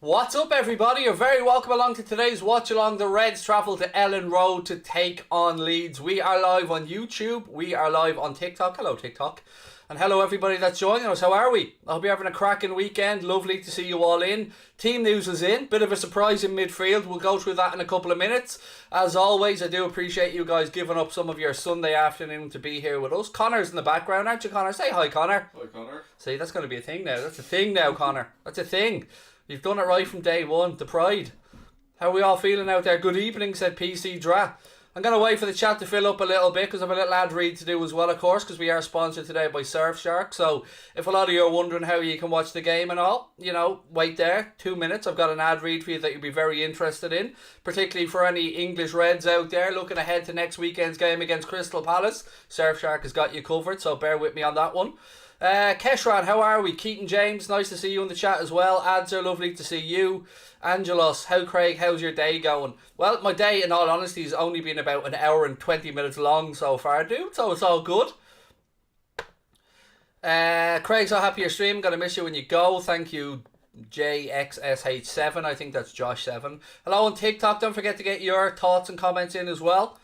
What's up, everybody? You're very welcome along to today's Watch Along. The Reds travel to Ellen Road to take on Leeds. We are live on YouTube. We are live on TikTok. Hello, TikTok. And hello, everybody that's joining us. How are we? I hope you're having a cracking weekend. Lovely to see you all in. Team news is in. Bit of a surprise in midfield. We'll go through that in a couple of minutes. As always, I do appreciate you guys giving up some of your Sunday afternoon to be here with us. Connor's in the background, aren't you, Connor? Say hi, Connor. Hi, Connor. See, that's going to be a thing now. That's a thing now, Connor. That's a thing. You've done it right from day one. The pride. How are we all feeling out there? Good evening, said PC Dra. I'm going to wait for the chat to fill up a little bit because I have a little ad read to do as well, of course, because we are sponsored today by Surfshark. So if a lot of you are wondering how you can watch the game and all, you know, wait there. 2 minutes. I've got an ad read for you that you'll be very interested in, particularly for any English Reds out there looking ahead to next weekend's game against Crystal Palace. Surfshark has got you covered, so bear with me on that one. Keshran, how are we? Keaton James, nice to see you in the chat as well. Ads are lovely to see you. Angelos, Craig, how's your day going? Well, my day, in all honesty, has only been about an hour and 20 minutes long so far, dude, so it's all good. Craig, so happy you're streaming. Gonna miss you when you go. Thank you, JXSH7. I think that's Josh7. Hello on TikTok. Don't forget to get your thoughts and comments in as well.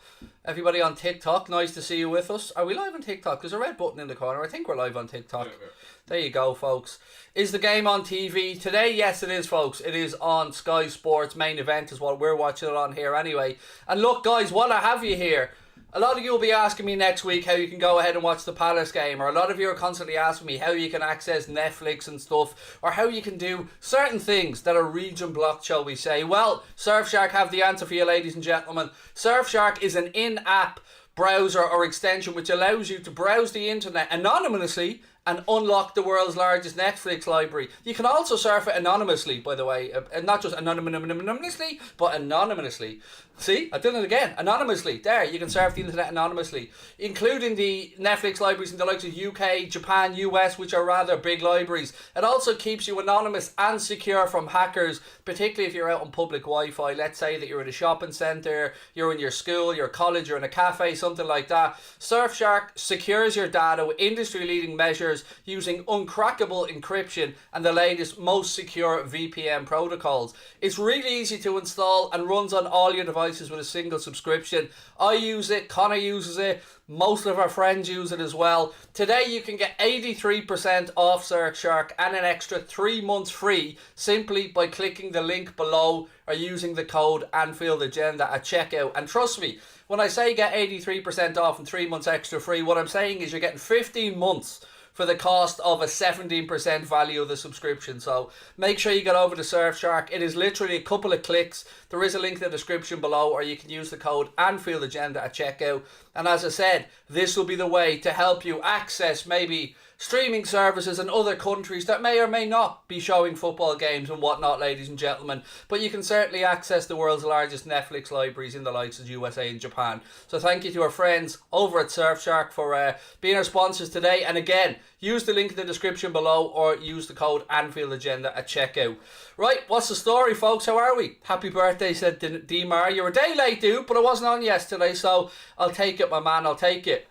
Everybody on TikTok, nice to see you with us. Are we live on TikTok? There's a red button in the corner. I think we're live on TikTok. Yeah. There you go, folks. Is the game on TV today? Yes, it is, folks. It is on Sky Sports. Main event is what we're watching it on here anyway. And look, guys, while I have you here, a lot of you will be asking me next week how you can go ahead and watch the Palace game, or a lot of you are constantly asking me how you can access Netflix and stuff, or how you can do certain things that are region blocked, shall we say. Well, Surfshark have the answer for you, ladies and gentlemen. Surfshark is an in-app browser or extension which allows you to browse the internet anonymously and unlock the world's largest Netflix library. You can also surf it anonymously, by the way. Not just anonymously, but anonymously. See, I've done it again. Anonymously. There, you can surf the internet anonymously. Including the Netflix libraries in the likes of UK, Japan, US, which are rather big libraries. It also keeps you anonymous and secure from hackers, particularly if you're out on public Wi-Fi. Let's say that you're at a shopping centre, you're in your school, your college, you're in a cafe, something like that. Surfshark secures your data with industry-leading measures using uncrackable encryption and the latest, most secure VPN protocols. It's really easy to install and runs on all your devices with a single subscription. I use it, Connor uses it, most of our friends use it as well. Today you can get 83% off Surfshark and an extra 3 months free simply by clicking the link below or using the code Anfield Agenda at checkout. And trust me, when I say get 83% off and 3 months extra free, what I'm saying is you're getting 15 months for the cost of a 17% value of the subscription. So make sure you get over to Surfshark. It is literally a couple of clicks. There is a link in the description below, or you can use the code Anfield Agenda at checkout. And as I said, this will be the way to help you access maybe streaming services in other countries that may or may not be showing football games and whatnot, ladies and gentlemen. But you can certainly access the world's largest Netflix libraries in the likes of USA and Japan. So thank you to our friends over at Surfshark for being our sponsors today. And again, use the link in the description below or use the code Anfield Agenda at checkout. Right, what's the story, folks? How are we? Happy birthday, said Demar. You're a day late, dude, but I wasn't on yesterday, so I'll take it, my man. I'll take it.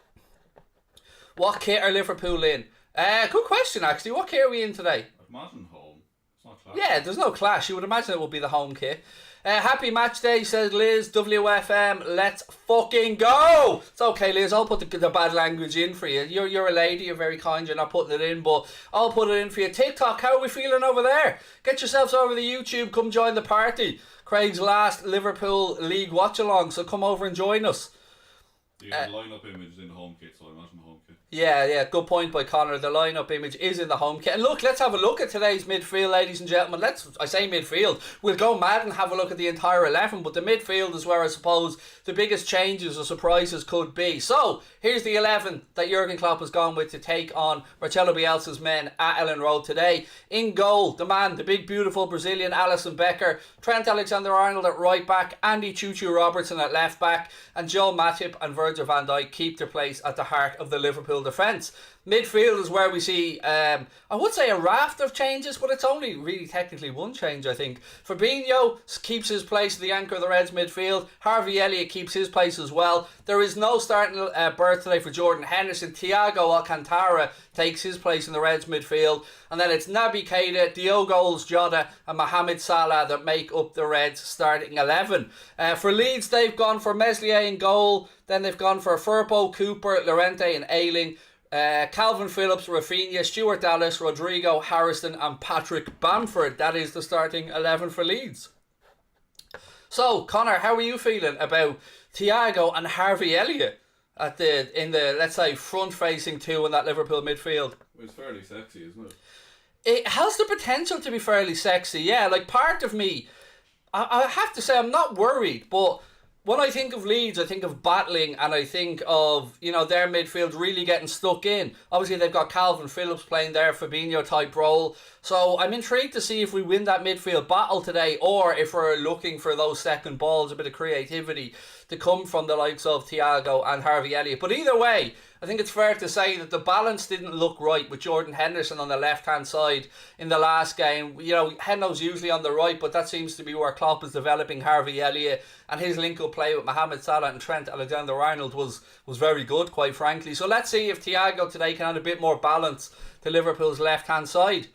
What kit are Liverpool in? Good question, actually. What kit are we in today? I'd imagine home. It's not clash. Yeah, there's no clash. You would imagine it would be the home kit. Happy match day, says Liz. WFM, let's fucking go. It's okay, Liz. I'll put the bad language in for you. You're a lady. You're very kind. You're not putting it in, but I'll put it in for you. TikTok, how are we feeling over there? Get yourselves over to YouTube. Come join the party. Craig's last Liverpool League watch-along, so come over and join us. The line-up image is in the home kit, so I imagine the home kit. Yeah, good point by Connor. The line-up image is in the home kit. And look, let's have a look at today's midfield, ladies and gentlemen. I say midfield. We'll go mad and have a look at the entire 11, but the midfield is where I suppose the biggest changes or surprises could be. So, here's the 11 that Jurgen Klopp has gone with to take on Marcelo Bielsa's men at Ellen Road today. In goal, the man, the big, beautiful Brazilian Alisson Becker, Trent Alexander-Arnold at right back, Andy Choo-Choo Robertson at left back, and Joe Matip and Virgil van Dijk keep their place at the heart of the Liverpool Liverpool defence. Midfield is where we see, I would say a raft of changes, but it's only really technically one change, I think. Fabinho keeps his place at the anchor of the Reds midfield. Harvey Elliott keeps his place as well. There is no starting berth today for Jordan Henderson. Thiago Alcantara takes his place in the Reds midfield. And then it's Naby Keita, Diogo Jota and Mohamed Salah that make up the Reds starting 11. For Leeds, they've gone for Meslier in goal. Then they've gone for Firpo, Cooper, Llorente and Ayling. Calvin Phillips, Rafinha, Stuart Dallas, Rodrigo, Harrison and Patrick Bamford. That is the starting 11 for Leeds. So, Connor, how are you feeling about Thiago and Harvey Elliott in the let's say front-facing two in that Liverpool midfield? It's fairly sexy, isn't it? It has the potential to be fairly sexy, yeah. Like, part of me, I have to say I'm not worried, but when I think of Leeds, I think of battling and I think of, you know, their midfield really getting stuck in. Obviously, they've got Calvin Phillips playing their Fabinho type role. So I'm intrigued to see if we win that midfield battle today or if we're looking for those second balls, a bit of creativity to come from the likes of Thiago and Harvey Elliott. But either way, I think it's fair to say that the balance didn't look right with Jordan Henderson on the left-hand side in the last game. You know, Hendo's usually on the right, but that seems to be where Klopp is developing Harvey Elliott, and his link-up play with Mohamed Salah and Trent Alexander-Arnold was very good, quite frankly. So let's see if Thiago today can add a bit more balance to Liverpool's left-hand side.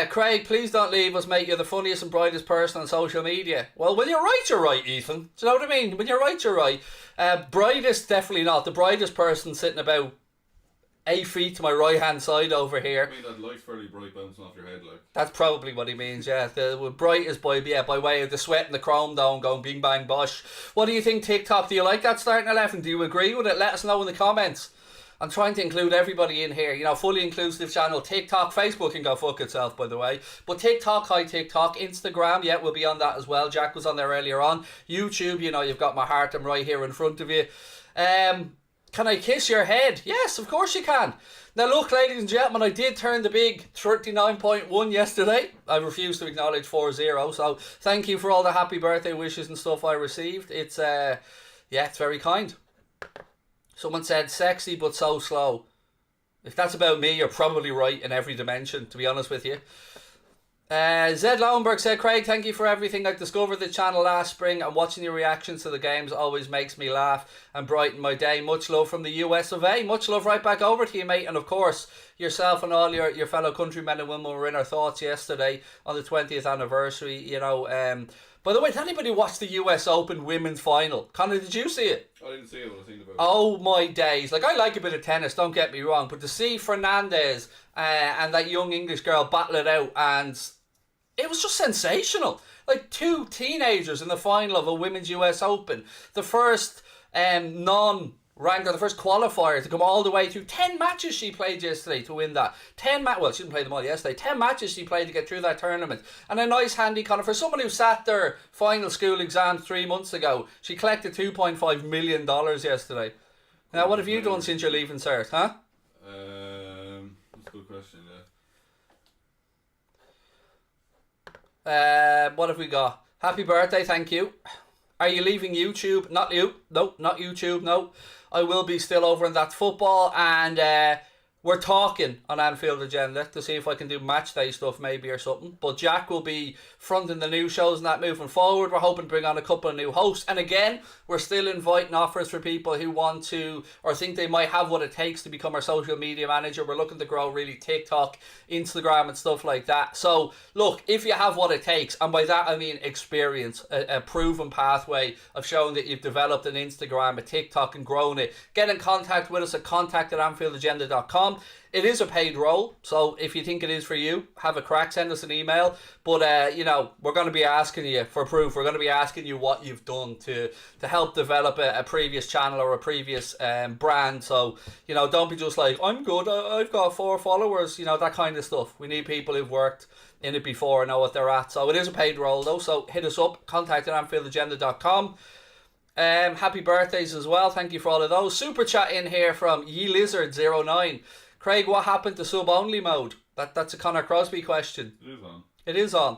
Craig, please don't leave us, mate. You're the funniest and brightest person on social media. Well, when you're right, Ethan. Do you know what I mean? When you're right. Brightest, definitely not. The brightest person sitting about 8 feet to my right-hand side over here. I mean, that light's fairly bright bouncing off your head, like. That's probably what he means, yeah. The bright is by way of the sweat and the chrome dome going bing bang bosh. What do you think, TikTok? Do you like that starting 11? Do you agree with it? Let us know in the comments. I'm trying to include everybody in here, you know, fully inclusive channel. TikTok, Facebook can go fuck itself, by the way. But TikTok, hi TikTok. Instagram, yeah, we'll be on that as well. Jack was on there earlier on. YouTube, you know, you've got my heart. I'm right here in front of you. Can I kiss your head? Yes, of course you can. Now look, ladies and gentlemen, I did turn the big 39.1 yesterday. I refuse to acknowledge 4-0. So thank you for all the happy birthday wishes and stuff I received. It's, yeah, it's very kind. Someone said sexy but so slow. If that's about me, you're probably right in every dimension, to be honest with you. Zed Lowenberg said, Craig, thank you for everything. I discovered the channel last spring and watching your reactions to the games always makes me laugh and brighten my day. Much love from the US of A. Much love right back over to you, mate. And of course, yourself and all your fellow countrymen and women were in our thoughts yesterday on the 20th anniversary, you know. By the way, did anybody watch the US Open women's final? Connor, did you see it? I didn't see it, but I think about it. Oh my days. Like, I like a bit of tennis, don't get me wrong, but to see Fernandez and that young English girl battle it out, and it was just sensational. Like, two teenagers in the final of a women's US Open. The first non-ranked, or the first qualifier to come all the way through. 10 matches she played yesterday to win that. Well, she didn't play them all yesterday. 10 matches she played to get through that tournament. And a nice handy, Connor, for someone who sat their final school exam 3 months ago, she collected $2.5 million yesterday. Now, what have you done since you're leaving cert, huh? That's a good question, yeah. What have we got? Happy birthday, thank you. Are you leaving YouTube? Not you. No, not YouTube, no. I will be still over in That's Football, and we're talking on Anfield Agenda to see if I can do match day stuff maybe or something. But Jack will be fronting the new shows and that moving forward. We're hoping to bring on a couple of new hosts. And again, we're still inviting offers for people who want to or think they might have what it takes to become our social media manager. We're looking to grow really TikTok, Instagram and stuff like that. So look, if you have what it takes, and by that I mean experience, a proven pathway of showing that you've developed an Instagram, a TikTok and grown it, get in contact with us at contact@anfieldagenda.com. It is a paid role, so if you think it is for you, have a crack, send us an email. But you know, we're going to be asking you for proof. We're going to be asking you what you've done to help develop a previous channel or a previous brand. So, you know, don't be just like, I'm good, I've got 4 followers, you know, that kind of stuff. We need people who've worked in it before and know what they're at. So it is a paid role though, so hit us up, contact@anfieldagenda.com. Happy birthdays as well, thank you for all of those. Super chat in here from YeLizard09. Craig, what happened to sub-only mode? That's a Connor Crosby question. It is on. It is on.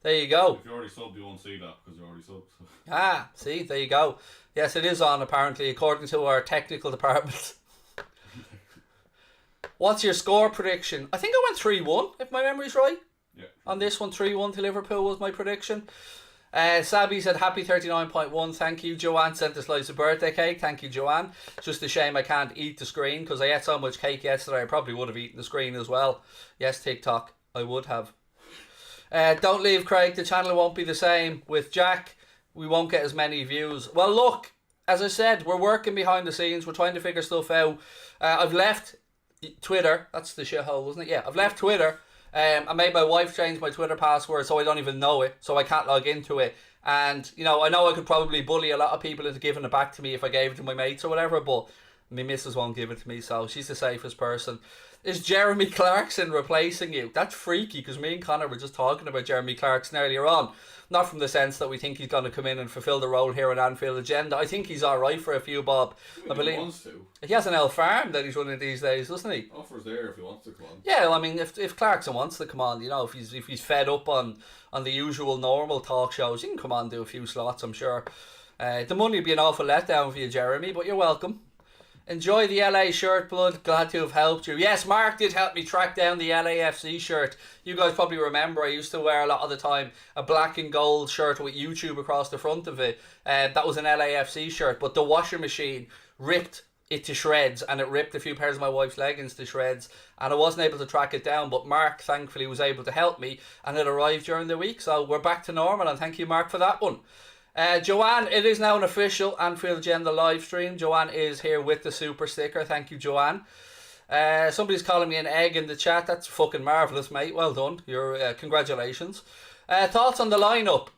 There you go. If you already subbed, you won't see that because you already subbed. Ah, see, there you go. Yes, it is on, apparently, according to our technical department. What's your score prediction? I think I went 3-1, if my memory's right. Yeah. On this one, 3-1 to Liverpool was my prediction. Sabby said happy 39.1. Thank you. Joanne sent a slice of birthday cake. Thank you, Joanne. Just a shame I can't eat the screen because I ate so much cake yesterday. I probably would have eaten the screen as well. Yes, TikTok. I would have. Don't leave, Craig. The channel won't be the same with Jack. We won't get as many views. Well, look, as I said, we're working behind the scenes. We're trying to figure stuff out. I've left Twitter. That's the shithole, wasn't it? Yeah, I've left Twitter. I made my wife change my Twitter password so I don't even know it, so I can't log into it. And, you know I could probably bully a lot of people into giving it back to me if I gave it to my mates or whatever, but my missus won't give it to me, so she's the safest person. Is Jeremy Clarkson replacing you? That's freaky, because me and Connor were just talking about Jeremy Clarkson earlier on. Not from the sense that we think he's going to come in and fulfil the role here at Anfield Agenda. I think he's alright for a few bob. I believe he wants to. He has an elf farm that he's running these days, doesn't he? Offers there if he wants to come on. Yeah, well, I mean, if Clarkson wants to come on, you know, if he's fed up on the usual normal talk shows, he can come on and do a few slots, I'm sure. The money would be an awful letdown for you, Jeremy, but you're welcome. Enjoy the LA shirt, blood. Glad to have helped you. Yes, Mark did help me track down the LAFC shirt. You guys probably remember I used to wear a lot of the time a black and gold shirt with YouTube across the front of it. That was an LAFC shirt, but the washing machine ripped it to shreds, and it ripped a few pairs of my wife's leggings to shreds, and I wasn't able to track it down, but Mark thankfully was able to help me, and it arrived during the week, so we're back to normal, and thank you, Mark, for that one. Joanne, it is now an official Anfield Agenda live stream. Joanne is here with the super sticker. Thank you, Joanne. Somebody's calling me an egg in the chat. That's fucking marvellous, mate. Well done. Congratulations. Thoughts on the lineup?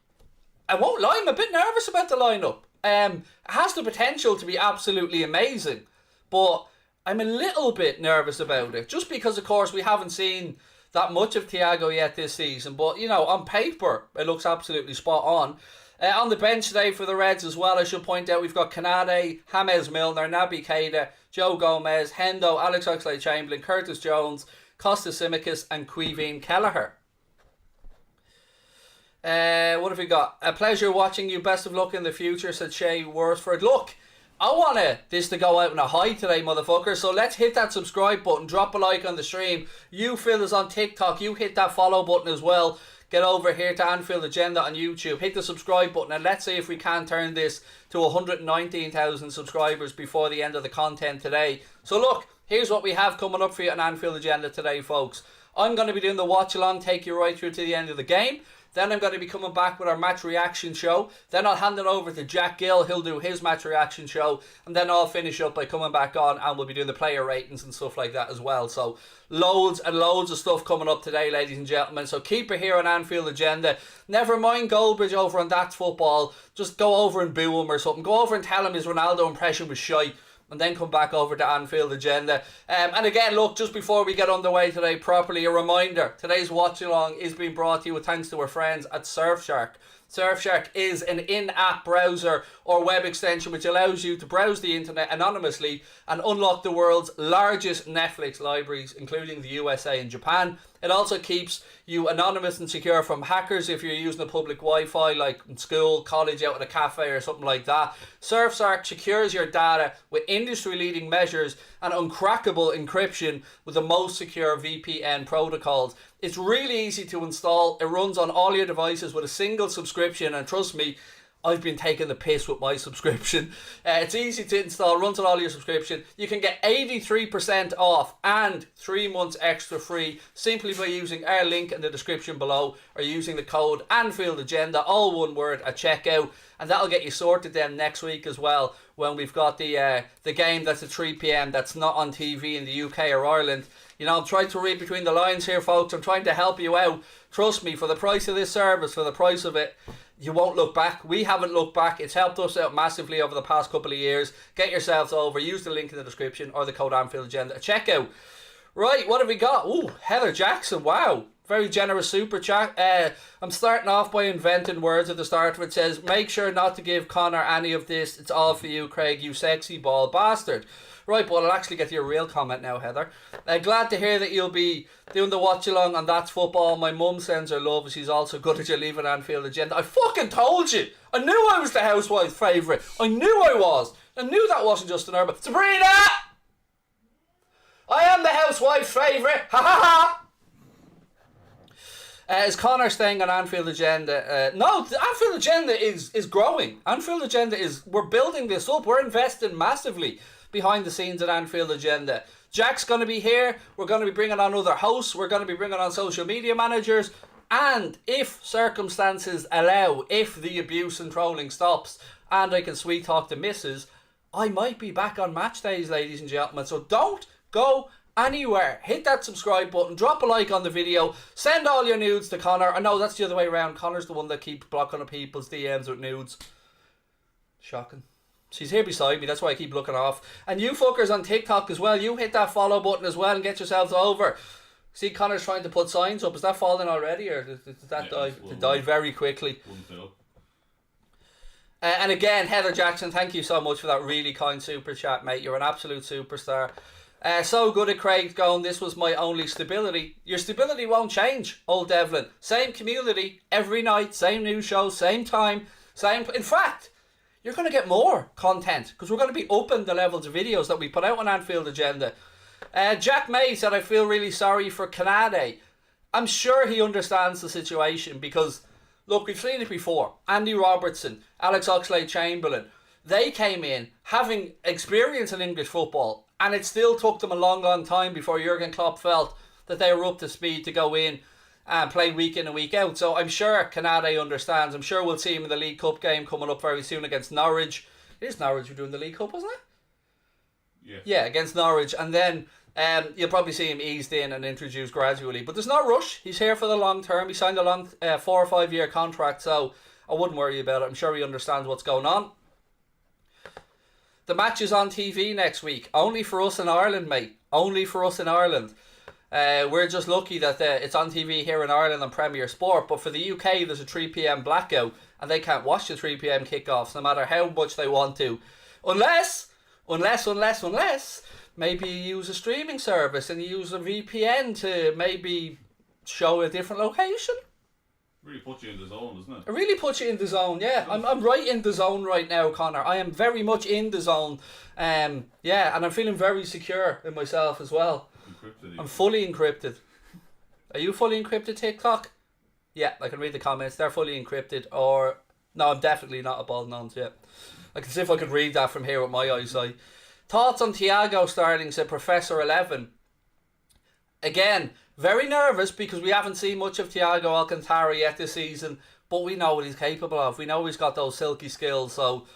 I won't lie, I'm a bit nervous about the lineup. It has the potential to be absolutely amazing, but I'm a little bit nervous about it. Just because, of course, we haven't seen that much of Thiago yet this season. But, you know, on paper, it looks absolutely spot on. On the bench today for the Reds as well, I should point out we've got Kanade, James Milner, Naby Keita, Joe Gomez, Hendo, Alex Oxlade-Chamberlain, Curtis Jones, Costa Simicas and Quiveen Kelleher. What have we got? A pleasure watching you. Best of luck in the future, said Shay Worsford. Look, I want this to go out in a high today, motherfucker. So let's hit that subscribe button, drop a like on the stream. You fellas on TikTok, you hit that follow button as well. Get over here to Anfield Agenda on YouTube. Hit the subscribe button and let's see if we can turn this to 119,000 subscribers before the end of the content today. So look, here's what we have coming up for you on Anfield Agenda today, folks. I'm going to be doing the watch along, take you right through to the end of the game. Then I'm going to be coming back with our match reaction show. Then I'll hand it over to Jack Gill. He'll do his match reaction show. And then I'll finish up by coming back on and we'll be doing the player ratings and stuff like that as well. So loads and loads of stuff coming up today, ladies and gentlemen. So keep it here on Anfield Agenda. Never mind Goldbridge over on That's Football. Just go over and boo him or something. Go over and tell him his Ronaldo impression was shite. And then come back over to Anfield Agenda. And again, look, just before we get underway today properly, a reminder, today's watch along is being brought to you with thanks to our friends at Surfshark. Surfshark is an in-app browser or web extension which allows you to browse the internet anonymously and unlock the world's largest Netflix libraries, including the USA and Japan. It also keeps you anonymous and secure from hackers if you're using a public Wi-Fi, like in school, college, out at a cafe or something like that. Surfshark secures your data with industry-leading measures and uncrackable encryption with the most secure VPN protocols. It's really easy to install. It runs on all your devices with a single subscription, and trust me, I've been taking the piss with my subscription. It's easy to install, runs on all your subscription. You can get 83% off and 3 months extra free simply by using our link in the description below or using the code Anfield Agenda, all one word, at checkout. And that'll get you sorted then next week as well when we've got the game that's at 3 p.m. that's not on TV in the UK or Ireland. You know, I'm trying to read between the lines here, folks. I'm trying to help you out. Trust me, for the price of this service, for the price of it, you won't look back. We haven't looked back. It's helped us out massively over the past couple of years. Get yourselves over. Use the link in the description or the code Anfield Agenda. Check out. Right, what have we got? Ooh, Heather Jackson. Wow. Very generous super chat. I'm starting off by inventing words at the start of it. It says, make sure not to give Connor any of this. It's all for you, Craig, you sexy ball bastard. Right, but I'll actually get to your real comment now, Heather. Glad to hear that you'll be doing the watch along on That's Football. My mum sends her love. She's also good at your Leave It Anfield agenda. I fucking told you. I knew I was the housewife's favourite. I knew I was. I knew that wasn't just an urban. Sabrina! I am the housewife's favourite. Ha ha ha! Is Connor staying on Anfield Agenda? No, the Anfield Agenda is growing. Anfield Agenda we're building this up. We're investing massively behind the scenes at Anfield Agenda. Jack's going to be here. We're going to be bringing on other hosts. We're going to be bringing on social media managers. And if circumstances allow, if the abuse and trolling stops, and I can sweet talk the missus, I might be back on match days, ladies and gentlemen. So don't go anywhere. Hit that subscribe button, drop a like on the video, send all your nudes to Connor. I know that's the other way around. Connor's the one that keeps blocking people's DMs with nudes. Shocking. She's here beside me, that's why I keep looking off. And you fuckers on TikTok as well, you hit that follow button as well and get yourselves over. See, Connor's trying to put signs up. Is that falling already, or did that die? It died very quickly. And again, Heather Jackson, thank you so much for that really kind super chat, mate. You're an absolute superstar. So good at Craig going, this was my only stability. Your stability won't change, old Devlin. Same community, every night, same news show, same time, same... In fact, you're going to get more content because we're going to be upping the levels of videos that we put out on Anfield Agenda. Jack May said, I feel really sorry for Canade. I'm sure he understands the situation because, look, we've seen it before. Andy Robertson, Alex Oxlade-Chamberlain, they came in having experience in English football, and it still took them a long, long time before Jurgen Klopp felt that they were up to speed to go in and play week in and week out. So I'm sure Canade understands. I'm sure we'll see him in the League Cup game coming up very soon against Norwich. It is Norwich we're doing the League Cup, isn't it? Yeah. Yeah, against Norwich. And then you'll probably see him eased in and introduced gradually. But there's no rush. He's here for the long term. He signed a long 4 or 5 year contract, so I wouldn't worry about it. I'm sure he understands what's going on. The match is on TV next week. Only for us in Ireland, mate. Only for us in Ireland. We're just lucky that it's on TV here in Ireland on Premier Sport. But for the UK, there's a 3 p.m. blackout. And they can't watch the 3 p.m. kickoffs no matter how much they want to. Unless, maybe you use a streaming service and you use a VPN to maybe show a different location. Really puts you in the zone, doesn't it? It really puts you in the zone, yeah. I'm right in the zone right now, Connor. I am very much in the zone. Yeah, and I'm feeling very secure in myself as well. Encrypted. I'm fully encrypted. Are you fully encrypted, TikTok? Yeah, I can read the comments. They're fully encrypted. Or, no, I'm definitely not a bald nonce yet. I can see if I could read that from here with my eyesight. Thoughts on Thiago starting, said Professor 11. Again, very nervous because we haven't seen much of Thiago Alcantara yet this season, but we know what he's capable of. We know he's got those silky skills, so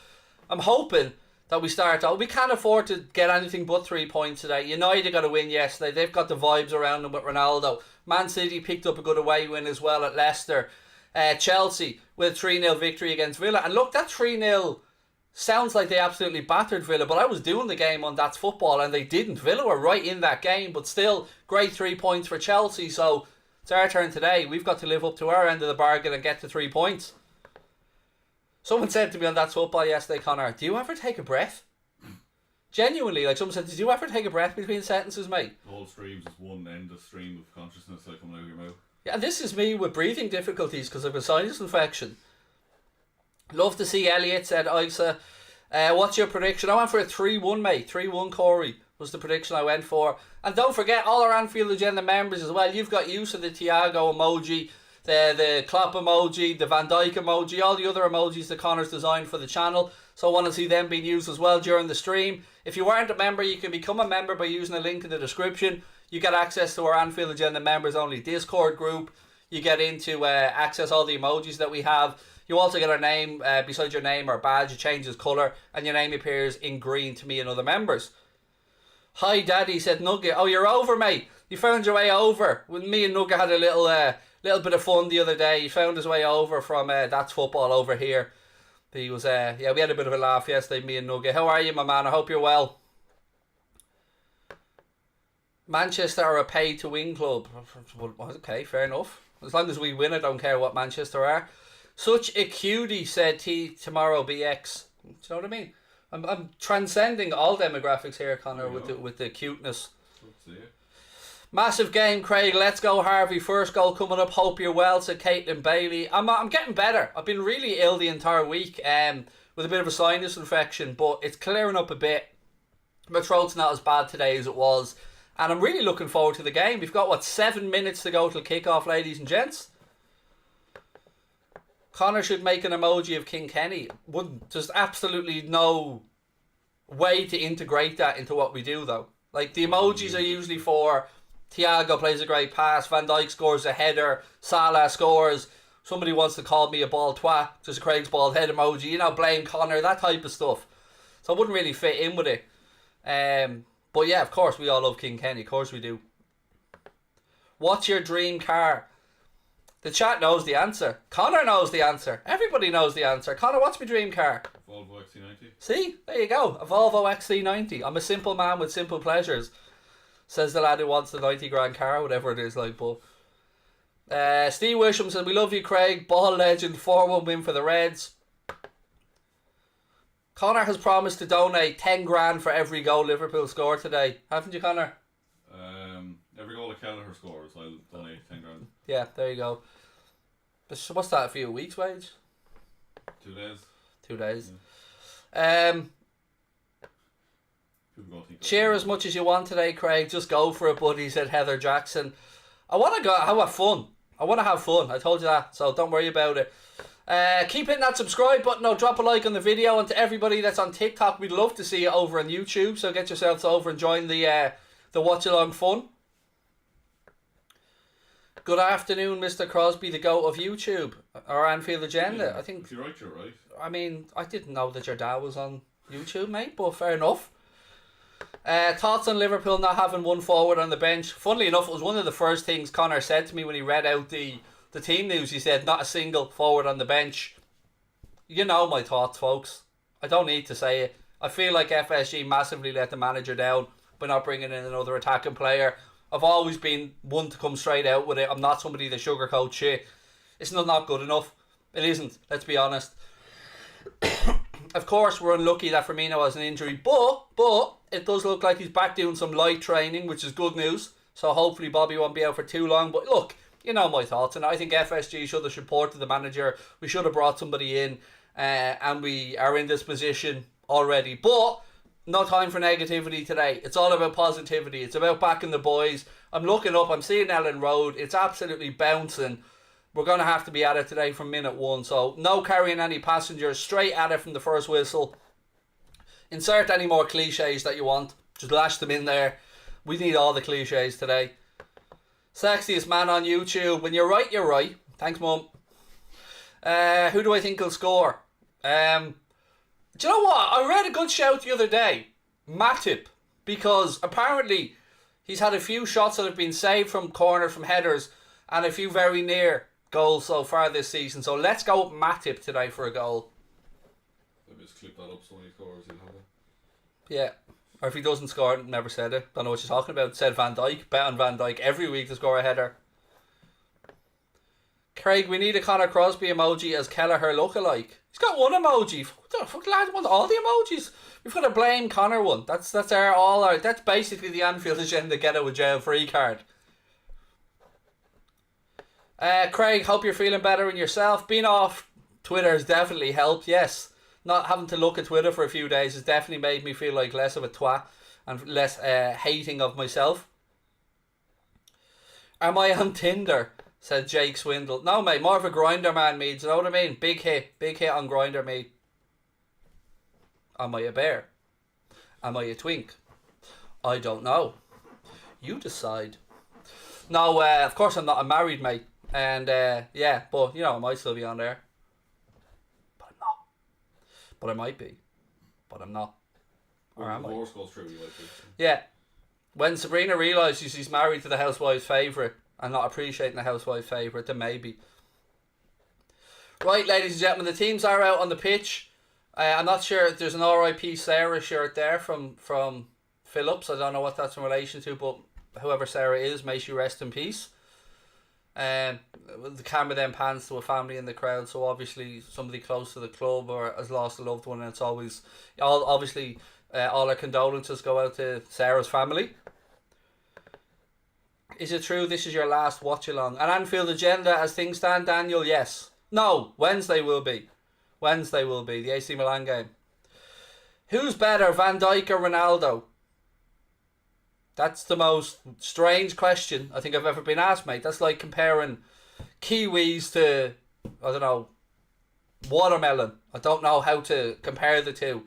I'm hoping that we start out. We can't afford to get anything but 3 points today. United got a win yesterday. They've got the vibes around them with Ronaldo. Man City picked up a good away win as well at Leicester. Chelsea with a 3-0 victory against Villa. And look, that 3-0 sounds like they absolutely battered Villa, but I was doing the game on That's Football and they didn't. Villa were right in that game, but still, great 3 points for Chelsea. So it's our turn today. We've got to live up to our end of the bargain and get to 3 points. Someone said to me on That's Football yesterday, Connor, do you ever take a breath? Genuinely, like someone said, did you ever take a breath between sentences, mate? The whole stream's just one endless stream of consciousness like coming out of your mouth. Yeah, and this is me with breathing difficulties because I've a sinus infection. Love to see Elliot, said Isa. What's your prediction? I went for a 3-1, mate. 3-1 Corey was the prediction I went for. And don't forget, all our Anfield Agenda members as well. You've got use of the Thiago emoji, the Klopp emoji, the Van Dijk emoji, all the other emojis that Connor's designed for the channel. So I want to see them being used as well during the stream. If you weren't a member, you can become a member by using a link in the description. You get access to our Anfield Agenda members only Discord group. You get into access all the emojis that we have. You also get our name, beside your name or badge, it changes colour, and your name appears in green to me and other members. Hi Daddy, said Nugget. Oh, you're over, mate. You found your way over. When me and Nugget had a little bit of fun the other day. He found his way over from That's Football over here. He was, yeah, we had a bit of a laugh yesterday, me and Nugget. How are you, my man? I hope you're well. Manchester are a pay-to-win club. Okay, fair enough. As long as we win, I don't care what Manchester are. Such a cutie, said T tomorrow BX. Do you know what I mean? I'm transcending all demographics here, Connor, with the cuteness. See it. Massive game, Craig. Let's go, Harvey. First goal coming up. Hope you're well, said Caitlin Bailey. I'm getting better. I've been really ill the entire week with a bit of a sinus infection, but it's clearing up a bit. My throat's not as bad today as it was, and I'm really looking forward to the game. We've got, 7 minutes to go till kick-off, ladies and gents. Connor should make an emoji of King Kenny. There's absolutely no way to integrate that into what we do, though. Like, the emojis are usually for Thiago plays a great pass, Van Dijk scores a header, Salah scores, somebody wants to call me a bald twat, just a Craig's bald head emoji, you know, blame Connor, that type of stuff. So I wouldn't really fit in with it. But yeah, of course, we all love King Kenny, of course we do. What's your dream car? The chat knows the answer. Connor knows the answer. Everybody knows the answer. Connor, what's my dream car? Volvo XC90. See? There you go. A Volvo XC90. I'm a simple man with simple pleasures. Says the lad who wants the 90 grand car, whatever it is like. But Steve Wisham said, we love you, Craig. Ball legend. 4-1 win for the Reds. Connor has promised to donate 10 grand for every goal Liverpool score today. Haven't you, Connor? Every goal that Kelleher scores, I'll donate 10 grand. Yeah, there you go. What's that, a few weeks' wage? 2 days. 2 days. Yeah. Cheer as much as you want today, Craig. Just go for it, buddy, said Heather Jackson. I want to have fun. I told you that, so don't worry about it. Keep hitting that subscribe button. Drop a like on the video. And to everybody that's on TikTok, we'd love to see you over on YouTube. So get yourselves over and join the watch along fun. Good afternoon, Mr. Crosby, the GOAT of YouTube. Our Anfield agenda. Yeah, I think. If you're right, you're right. I mean, I didn't know that your dad was on YouTube, mate, but fair enough. Thoughts on Liverpool not having one forward on the bench? Funnily enough, it was one of the first things Connor said to me when he read out the team news. He said, not a single forward on the bench. You know my thoughts, folks. I don't need to say it. I feel like FSG massively let the manager down by not bringing in another attacking player. I've always been one to come straight out with it. I'm not somebody that sugarcoats shit. It's not good enough. It isn't, let's be honest. Of course, we're unlucky that Firmino has an injury, but it does look like he's back doing some light training, which is good news. So hopefully Bobby won't be out for too long. But look, you know my thoughts, and I think FSG should have supported the manager. We should have brought somebody in, and we are in this position already. But no time for negativity today. It's all about positivity. It's about backing the boys. I'm looking up. I'm seeing Ellen Road. It's absolutely bouncing. We're going to have to be at it today from minute 1. So no carrying any passengers. Straight at it from the first whistle. Insert any more cliches that you want. Just lash them in there. We need all the cliches today. Sexiest man on YouTube. When you're right, you're right. Thanks, Mum. Who do I think will score? Do you know what? I read a good shout the other day. Matip. Because apparently he's had a few shots that have been saved from corners, from headers, and a few very near goals so far this season. So let's go with Matip today for a goal. Maybe just clip that up so when he scores, he'll have it. Yeah. Or if he doesn't score, never said it. Don't know what you're talking about. Said Van Dijk. Bet on Van Dijk every week to score a header. Craig, we need a Connor Crosby emoji as Kelleher lookalike. He's got one emoji. What the fuck, lad? Want all the emojis? We've got to blame Connor one. That's that's basically the Anfield agenda get out with jail free card. Craig, hope you're feeling better in yourself. Being off Twitter has definitely helped. Yes, not having to look at Twitter for a few days has definitely made me feel like less of a twat and less hating of myself. Am I on Tinder? Said Jake Swindle. No, mate, more of a grinder man, me. Do you know what I mean? Big hit on grinder, me. Am I a bear? Am I a twink? I don't know. You decide. No, of course I'm not. I'm married, mate. And yeah, but you know, I might still be on there. But I'm not. But I might be. But I'm not. Or am I? Divorce goes through, you might be. Yeah. When Sabrina realises she's married to the housewife's favourite and not appreciating the housewife's favourite, then maybe. Right, ladies and gentlemen, the teams are out on the pitch. I'm not sure. There's an RIP Sarah shirt there from Phillips. I don't know what that's in relation to, but whoever Sarah is, may she rest in peace. The camera then pans to a family in the crowd, so obviously somebody close to the club or has lost a loved one, and it's always all our condolences go out to Sarah's family. Is it true this is your last watch along? An Anfield agenda as things stand, Daniel? Yes. No, Wednesday will be. The AC Milan game. Who's better, Van Dijk or Ronaldo? That's the most strange question I think I've ever been asked, mate. That's like comparing kiwis to, I don't know, watermelon. I don't know how to compare the two.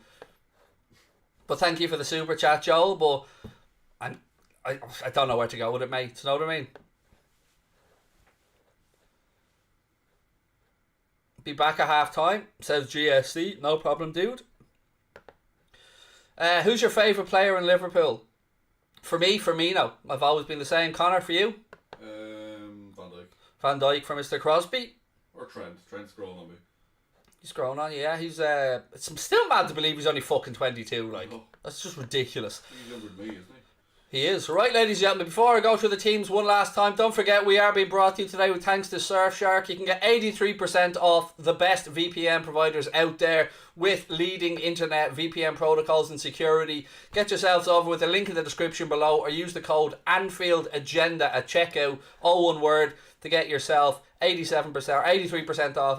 But thank you for the super chat, Joel. But I don't know where to go with it, mate. You know what I mean? Be back at half time, says GSC. No problem, dude. Who's your favourite player in Liverpool? For me, Firmino. I've always been the same. Connor, for you? Van Dijk. Van Dijk for Mr. Crosby? Or Trent. Trent's growing on me. He's growing on you, yeah. He's it's still mad to believe he's only fucking 22. Like, that's just ridiculous. He's younger than me, isn't he? He is. Right, ladies and gentlemen, before I go through the teams one last time, don't forget we are being brought to you today with thanks to Surfshark. You can get 83% off the best VPN providers out there with leading internet VPN protocols and security. Get yourselves over with the link in the description below or use the code Anfield Agenda at checkout, all one word, to get yourself 87% or 83% off,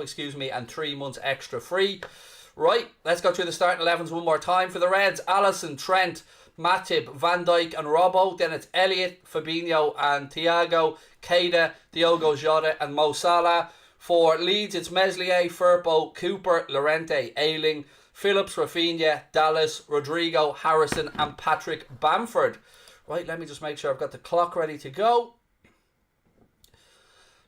and 3 months extra free. Right, let's go through the starting 11s one more time. For the Reds, Alisson, Trent, Matip, Van Dijk and Robbo. Then it's Elliot, Fabinho and Thiago, Keita, Diogo Jota and Mo Salah. For Leeds, it's Meslier, Firpo, Cooper, Llorente, Ayling, Phillips, Rafinha, Dallas, Rodrigo, Harrison and Patrick Bamford. Right, let me just make sure I've got the clock ready to go.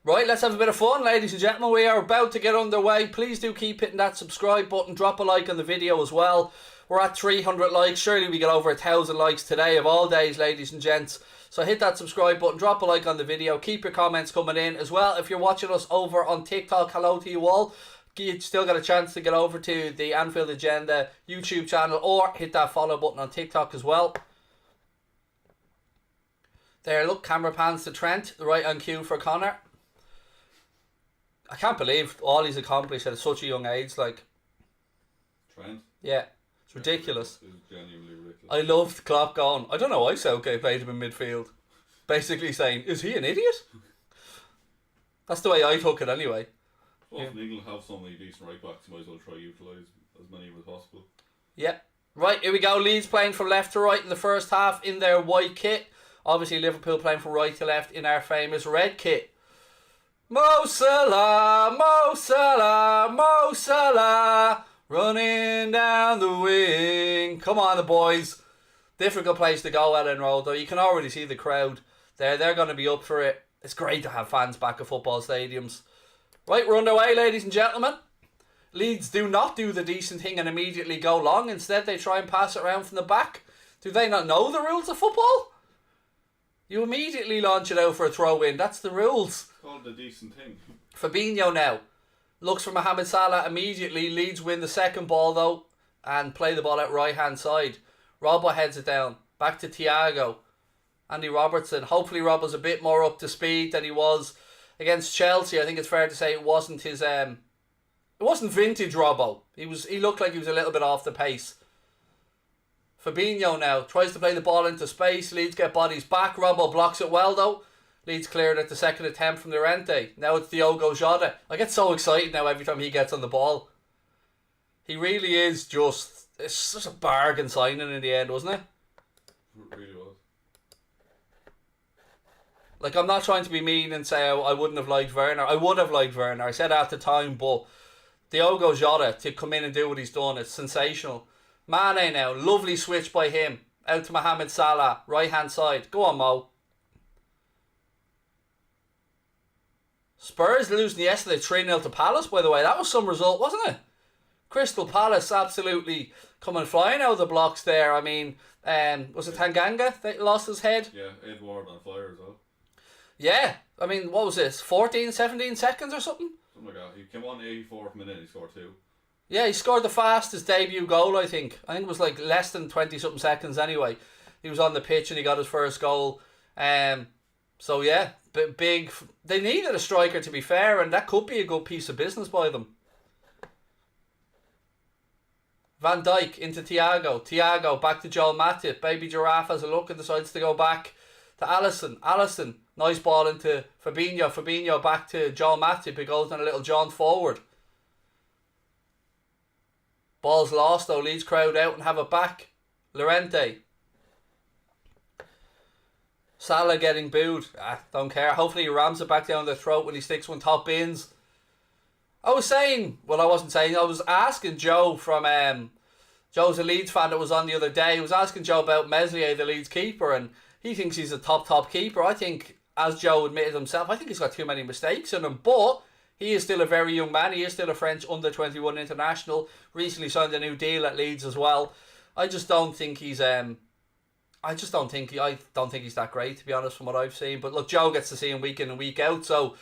Right, let's have a bit of fun, ladies and gentlemen. We are about to get underway. Please do keep hitting that subscribe button. Drop a like on the video as well. We're at 300 likes. Surely we get over 1,000 likes today of all days, ladies and gents. So hit that subscribe button, drop a like on the video. Keep your comments coming in as well. If you're watching us over on TikTok, hello to you all. You still got a chance to get over to the Anfield Agenda YouTube channel or hit that follow button on TikTok as well. There, look, camera pans to Trent, right on cue for Connor. I can't believe all he's accomplished at such a young age. Like, Trent? Yeah. It's ridiculous. It's genuinely ridiculous. I loved Klopp going, I don't know why Southgate played him in midfield. Basically saying, is he an idiot? That's the way I took it anyway. Well, if England have so many decent right backs, you might as well try to utilise as many as possible. Yeah. Right, here we go. Leeds playing from left to right in the first half in their white kit. Obviously Liverpool playing from right to left in our famous red kit. Mo Salah, Mo Salah, Mo Salah, running down the wing. Come on, the boys. Difficult place to go, Ellen Road, though. You can already see the crowd there. They're going to be up for it. It's great to have fans back at football stadiums. Right, we're underway, ladies and gentlemen. Leeds do not do the decent thing and immediately go long. Instead, they try and pass it around from the back. Do they not know the rules of football? You immediately launch it out for a throw-in. That's the rules. Called the decent thing. Fabinho now looks for Mohamed Salah immediately. Leeds win the second ball though and play the ball out right hand side. Robbo heads it down. Back to Thiago. Andy Robertson. Hopefully Robbo's a bit more up to speed than he was against Chelsea. I think it's fair to say it wasn't his it wasn't vintage Robbo. He looked like he was a little bit off the pace. Fabinho now tries to play the ball into space. Leeds get bodies back. Robbo blocks it well though. Leeds cleared at the second attempt from Llorente. Now it's Diogo Jota. I get so excited now every time he gets on the ball. He really is just... It's such a bargain signing in the end, wasn't it? It really was. Like, I'm not trying to be mean and say I wouldn't have liked Werner. I would have liked Werner. I said at the time, but Diogo Jota to come in and do what he's done, it's sensational. Mane now. Lovely switch by him. Out to Mohamed Salah. Right hand side. Go on, Mo. Spurs losing yesterday 3-0 to Palace, by the way. That was some result, wasn't it? Crystal Palace absolutely coming flying out of the blocks there. I mean, was it Tanganga that lost his head? Yeah, Ed Ward on fire as well. Yeah. I mean, what was this? 14, 17 seconds or something? Something like that. He came on 84th minute, he scored 2. Yeah, he scored the fastest debut goal, I think. I think it was like less than 20-something seconds anyway. He was on the pitch and he got his first goal. So yeah, big. They needed a striker, to be fair, and that could be a good piece of business by them. Van Dijk into Thiago. Thiago back to Joel Matip. Baby Giraffe has a look and decides to go back to Alisson. Alisson, nice ball into Fabinho. Fabinho back to Joel Matip, who goes on a little jaunt forward. Ball's lost though. Leeds crowd out and have it back. Llorente. Salah getting booed. Don't care. Hopefully he rams it back down their throat when he sticks one top bins. I was asking Joe from Joe's a Leeds fan that was on the other day. He was asking Joe about Meslier, the Leeds keeper, and he thinks he's a top keeper. I think, as Joe admitted himself, I think he's got too many mistakes in him, but he is still a very young man. He is still a French under-21 international. Recently signed a new deal at Leeds as well. I don't think he's that great, to be honest, from what I've seen. But look, Joe gets to see him week in and week out, so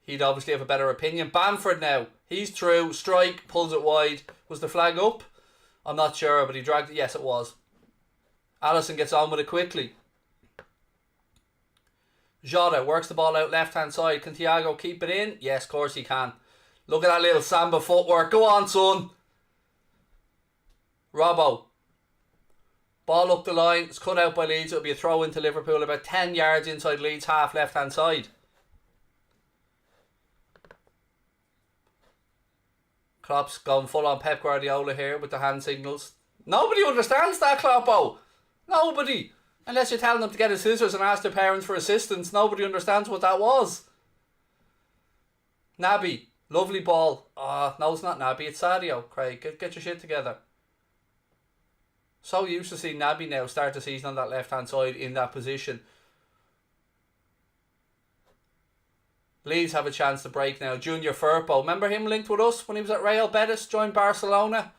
he'd obviously have a better opinion. Bamford now. He's through. Strike. Pulls it wide. Was the flag up? I'm not sure, but he dragged it. Yes, it was. Alisson gets on with it quickly. Jota works the ball out left-hand side. Can Thiago keep it in? Yes, of course he can. Look at that little samba footwork. Go on, son. Robbo. Ball up the line. It's cut out by Leeds. It'll be a throw into Liverpool about 10 yards inside Leeds half left-hand side. Klopp's gone full on Pep Guardiola here with the hand signals. Nobody understands that, Kloppo. Nobody. Unless you're telling them to get his scissors and ask their parents for assistance, nobody understands what that was. Naby. Lovely ball. No, it's not Naby. It's Sadio. Craig, get your shit together. So used to see Naby now start the season on that left-hand side in that position. Leeds have a chance to break now. Junior Firpo. Remember him linked with us when he was at Real Betis, joined Barcelona,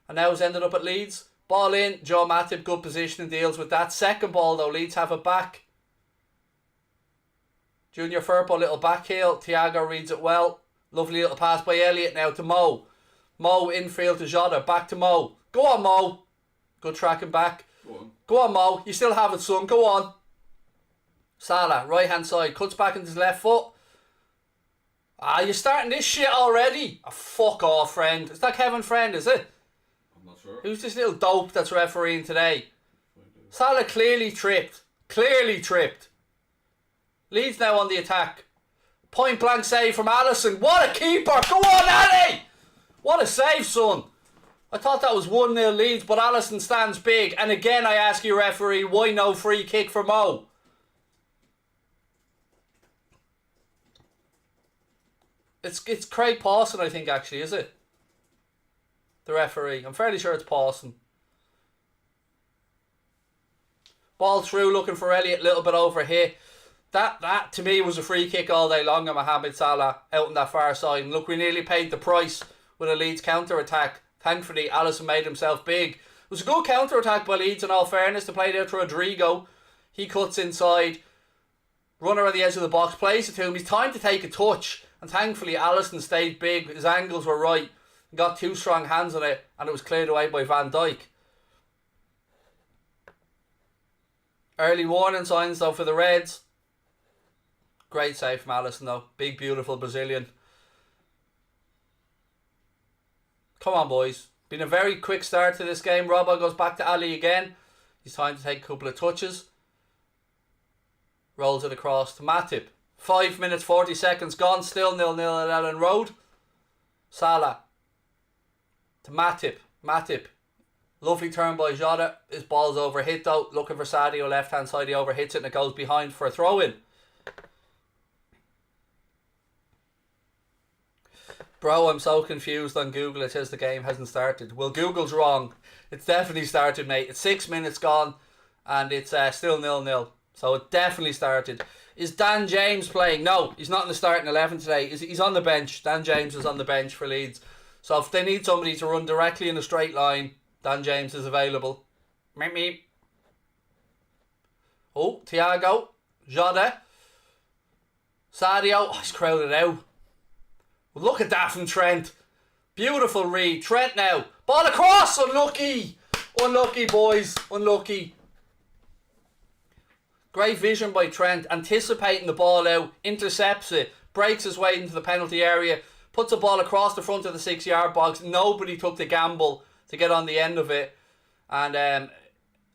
and now has ended up at Leeds. Ball in. Joe Matip, good position and deals with that. Second ball though, Leeds have it back. Junior Firpo, little back heel. Thiago reads it well. Lovely little pass by Elliot now to Mo. Mo infield to Jota. Back to Mo. Go on, Mo. Good tracking back. Go on, Mo. You still have it, son. Go on. Salah, right hand side. Cuts back into his left foot. You're starting this shit already? Fuck off, friend. Is that Kevin Friend, is it? I'm not sure. Who's this little dope that's refereeing today? Salah clearly tripped. Clearly tripped. Leeds now on the attack. Point blank save from Alisson. What a keeper. Go on, Ali. What a save, son. I thought that was 1-0 Leeds, but Alisson stands big. And again, I ask you, referee, why no free kick for Mo? It's Craig Pawson, I think, actually, is it? The referee. I'm fairly sure it's Pawson. Ball through, looking for Elliot, a little bit over here. That to me was a free kick all day long, and Mohamed Salah out on that far side. And look, we nearly paid the price with a Leeds counter-attack. Thankfully, Alisson made himself big. It was a good counter-attack by Leeds, in all fairness, to play it out to Rodrigo. He cuts inside. Runner at the edge of the box, plays it to him. He's time to take a touch. And thankfully, Alisson stayed big. His angles were right. Got two strong hands on it, and it was cleared away by Van Dijk. Early warning signs, though, for the Reds. Great save from Alisson, though. Big, beautiful Brazilian. Come on, boys. Been a very quick start to this game. Robbo goes back to Ali again. He's time to take a couple of touches. Rolls it across to Matip. 5 minutes, 40 seconds gone. Still 0-0 at Ellen Road. Salah. To Matip. Matip. Lovely turn by Jota. His ball's overhit though. Looking for Sadio left hand side. He overhits it and it goes behind for a throw in. Bro, I'm so confused on Google. It says the game hasn't started. Well, Google's wrong. It's definitely started, mate. It's 6 minutes gone and it's still 0-0. So it definitely started. Is Dan James playing? No, he's not in the starting 11 today. He's on the bench. Dan James is on the bench for Leeds. So if they need somebody to run directly in a straight line, Dan James is available. Meep meep. Oh, Thiago. Jota. Sadio. Oh, he's crowded out. Well, look at that from Trent. Beautiful read. Trent now. Ball across. Unlucky. Unlucky, boys. Unlucky. Great vision by Trent, anticipating the ball out, intercepts it, breaks his way into the penalty area, puts the ball across the front of the 6-yard box. Nobody took the gamble to get on the end of it. And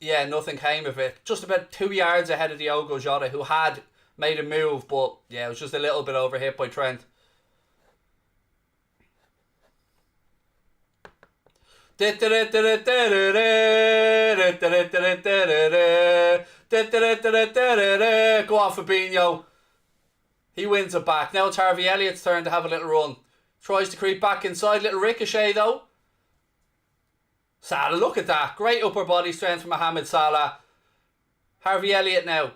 yeah, nothing came of it. Just about 2 yards ahead of Diogo Jota, who had made a move, but yeah, it was just a little bit overhit by Trent. Go on, Fabinho. He wins it back. Now it's Harvey Elliott's turn to have a little run. Tries to creep back inside. Little ricochet though. Salah, look at that. Great upper body strength from Mohamed Salah. Harvey Elliott now.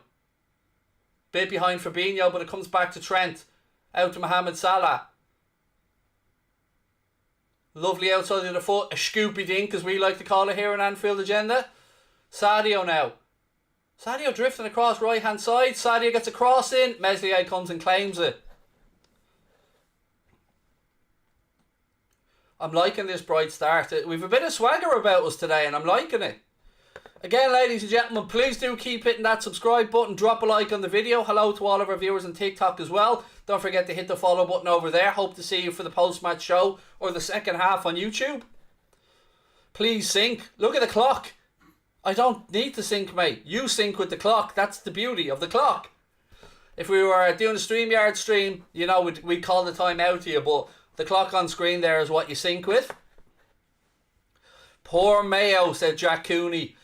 Bit behind Fabinho, but it comes back to Trent. Out to Mohamed Salah. Lovely outside of the foot. A scoopy dink, as we like to call it here in Anfield Agenda. Sadio now. Sadio drifting across right hand side. Sadio gets a cross in. Meslier comes and claims it. I'm liking this bright start. We've a bit of swagger about us today and I'm liking it. Again, ladies and gentlemen, please do keep hitting that subscribe button. Drop a like on the video. Hello to all of our viewers on TikTok as well. Don't forget to hit the follow button over there. Hope to see you for the post-match show or the second half on YouTube. Please sync. Look at the clock. I don't need to sync, mate. You sync with the clock. That's the beauty of the clock. If we were doing a StreamYard stream, you know, we'd call the time out to you, but the clock on screen there is what you sync with. Poor Mayo, said Jack Cooney.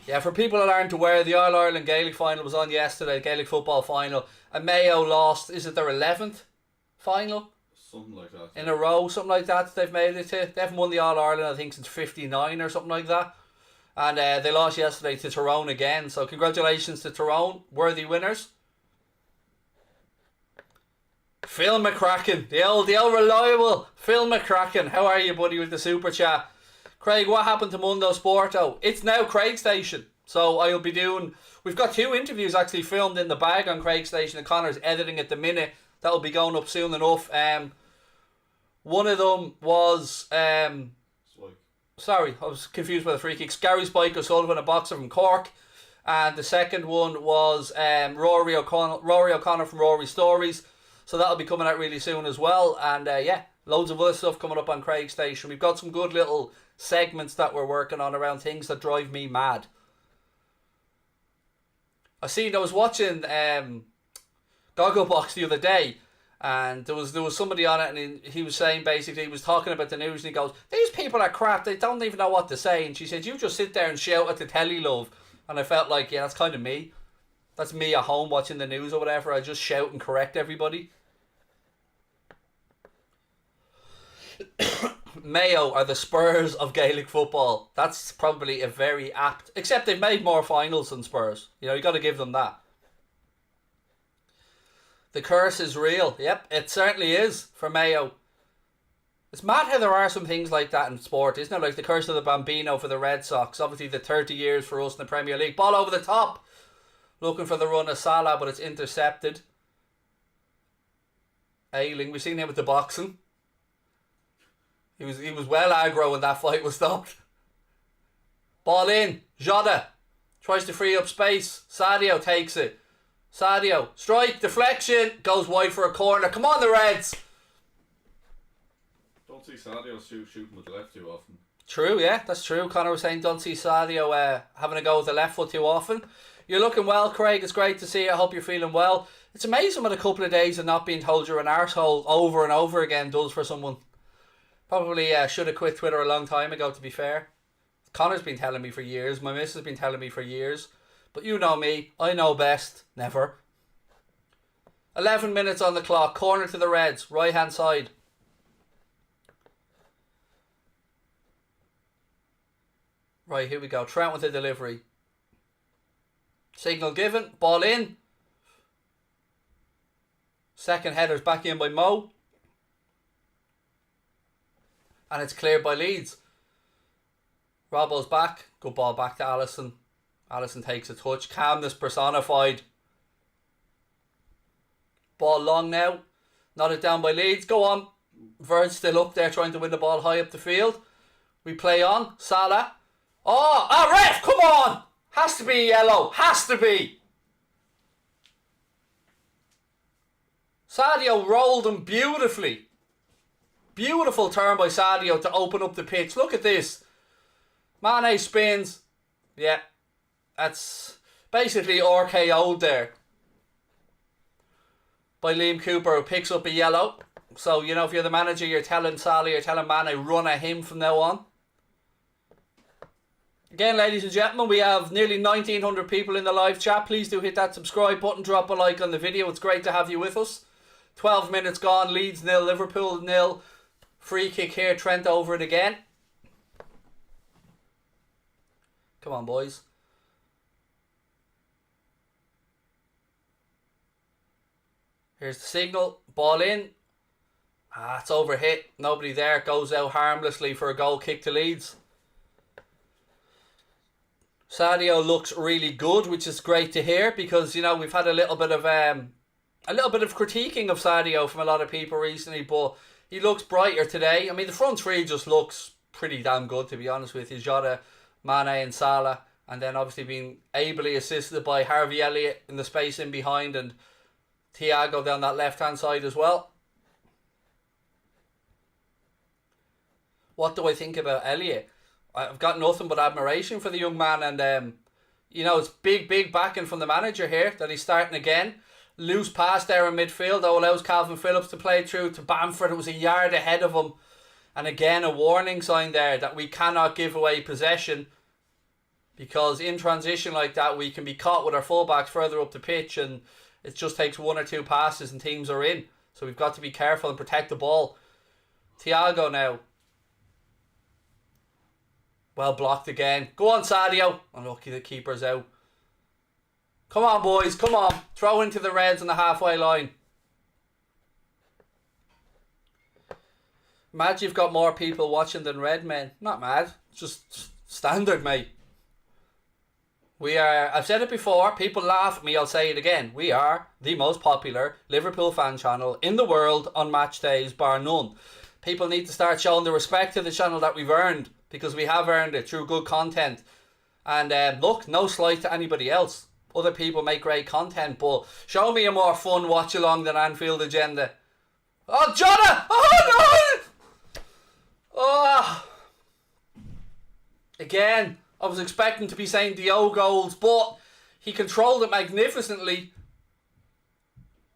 Yeah, for people that aren't aware, the All-Ireland Gaelic final was on yesterday, Gaelic football final, and Mayo lost, is it their 11th final? Something like that. In a row, something like that they've made it to. They haven't won the All-Ireland, I think, since 59 or something like that. And they lost yesterday to Tyrone again, so congratulations to Tyrone, worthy winners. Phil McCracken, the old reliable Phil McCracken. How are you, buddy, with the super chat? Craig, what happened to Mundo Sporto? It's now Craig Station. So I'll be doing... We've got 2 interviews actually filmed in the bag on Craig Station, and Connor's editing at the minute. That'll be going up soon enough. One of them was... Sorry, I was confused by the free kicks. Gary Spike O'Sullivan, a boxer from Cork. And the second one was Rory O'Connor from Rory Stories. So that'll be coming out really soon as well. And yeah, loads of other stuff coming up on Craig Station. We've got some good little segments that we're working on around things that drive me mad. I was watching Gogglebox the other day, and there was somebody on it, and he was saying, basically, he was talking about the news, and he goes, these people are crap, they don't even know what to say. And she said, you just sit there and shout at the telly, love. And I felt like, yeah, that's kind of me. That's me at home watching the news or whatever. I just shout and correct everybody. Mayo are the Spurs of Gaelic football. That's probably a very apt... Except they've made more finals than Spurs. You know, you got to give them that. The curse is real. Yep, it certainly is for Mayo. It's mad how there are some things like that in sport, isn't it? Like the curse of the Bambino for the Red Sox. Obviously the 30 years for us in the Premier League. Ball over the top. Looking for the run of Salah, but it's intercepted. Ailing. We've seen him with the boxing. He was well aggro when that fight was stopped. Ball in. Jota tries to free up space. Sadio takes it. Sadio. Strike. Deflection. Goes wide for a corner. Come on, the Reds. Don't see Sadio shooting with the left too often. True, yeah. That's true. Connor was saying don't see Sadio having a go with the left foot too often. You're looking well, Craig. It's great to see you. I hope you're feeling well. It's amazing what a couple of days of not being told you're an arsehole over and over again does for someone. Probably should have quit Twitter a long time ago, to be fair. Connor's been telling me for years. My missus has been telling me for years. But you know me. I know best. Never. 11 minutes on the clock. Corner to the Reds. Right hand side. Right, here we go. Trent with the delivery. Signal given. Ball in. Second header's back in by Mo. And it's cleared by Leeds. Robbo's back. Good ball back to Allison. Allison takes a touch. Calmness personified. Ball long now. Nodded down by Leeds. Go on. Verd's still up there trying to win the ball high up the field. We play on. Salah. Oh, ref, come on. Has to be yellow. Has to be. Sadio rolled him beautifully. Beautiful turn by Sadio to open up the pitch. Look at this. Mane spins. Yeah. That's basically RKO'd there by Liam Cooper, who picks up a yellow. So, you know, if you're the manager, you're telling Salah, you're telling Mane, run at him from now on. Again, ladies and gentlemen, we have nearly 1,900 people in the live chat. Please do hit that subscribe button, drop a like on the video. It's great to have you with us. 12 minutes gone, Leeds 0, Liverpool 0. Free kick here, Trent over it again. Come on, boys. Here's the signal. Ball in. It's overhit. Nobody there. Goes out harmlessly for a goal kick to Leeds. Sadio looks really good, which is great to hear, because, you know, we've had a little bit of critiquing of Sadio from a lot of people recently, but he looks brighter today. I mean, the front three just looks pretty damn good, to be honest with you. Jota, Mane and Salah, and then obviously being ably assisted by Harvey Elliot in the space in behind, and Thiago down that left hand side as well. What do I think about Elliot? I've got nothing but admiration for the young man, and you know, it's big backing from the manager here that he's starting again. Loose pass there in midfield that allows Calvin Phillips to play through to Bamford. It was a yard ahead of him. And again, a warning sign there that we cannot give away possession, because in transition like that, we can be caught with our fullbacks further up the pitch, and it just takes one or two passes and teams are in. So we've got to be careful and protect the ball. Thiago now. Well blocked again. Go on, Sadio. Unlucky the keeper's out. Come on, boys. Come on. Throw into the Reds on the halfway line. Mad you've got more people watching than Red men. Not mad. Just standard, mate. We are, I've said it before, people laugh at me, I'll say it again. We are the most popular Liverpool fan channel in the world on match days, bar none. People need to start showing the respect to the channel that we've earned, because we have earned it through good content. And look, no slight to anybody else. Other people make great content, but show me a more fun watch along than Anfield agenda. Oh, Jota! Oh, no! Oh. Again, I was expecting to be saying Dio goals, but he controlled it magnificently.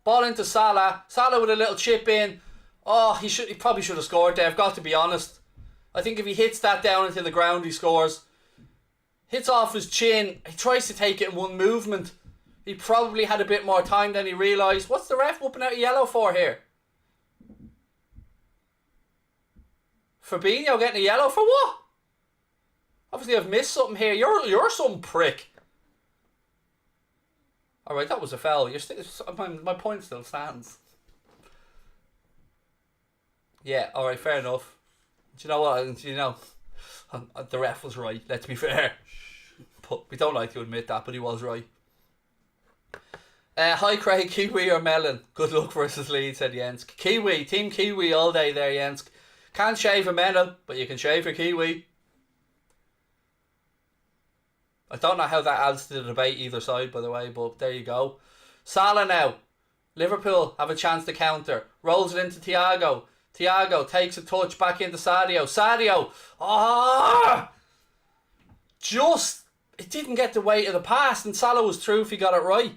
Ball into Salah. Salah with a little chip in. Oh, he probably should have scored there, I've got to be honest. I think if he hits that down into the ground, he scores. Hits off his chin. He tries to take it in one movement. He probably had a bit more time than he realised. What's the ref whooping out a yellow for here? Fabinho getting a yellow for what? Obviously I've missed something here. You're some prick. Alright, that was a foul. My point still stands. Yeah, alright, fair enough. Do you know what? You know, the ref was right, let's be fair. But we don't like to admit that, but he was right. Hi Craig, Kiwi or Melon? Good luck versus Leeds, said Jens. Kiwi, team Kiwi all day there, Jens. Can't shave a melon, but you can shave a Kiwi. I don't know how that adds to the debate either side, by the way, but there you go. Salah now. Liverpool have a chance to counter. Rolls it into Thiago. Thiago takes a touch back into Sadio. Sadio! It didn't get the weight of the pass, and Salah was through if he got it right.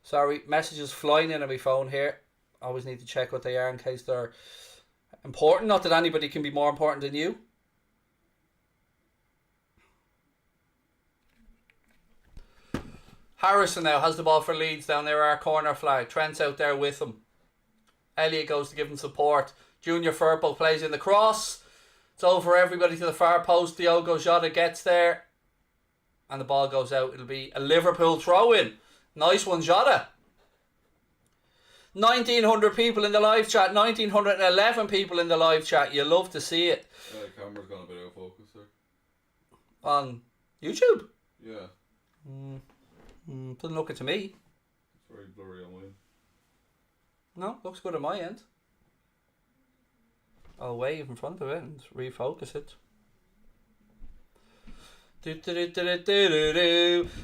Sorry, messages flying in on my phone here. Always need to check what they are in case they're important. Not that anybody can be more important than you. Harrison now has the ball for Leeds down there, our corner flag. Trent's out there with him. Elliot goes to give him support. Junior Firpo plays in the cross. It's over everybody to the far post. Diogo Jota gets there. And the ball goes out. It'll be a Liverpool throw-in. Nice one, Jota. 1,900 people in the live chat. 1,911 people in the live chat. You love to see it. Yeah, the camera's gone a bit out of focus there. On YouTube? Yeah. Doesn't look it to me. It's very blurry on mine. No, looks good on my end. I'll wave in front of it and refocus it.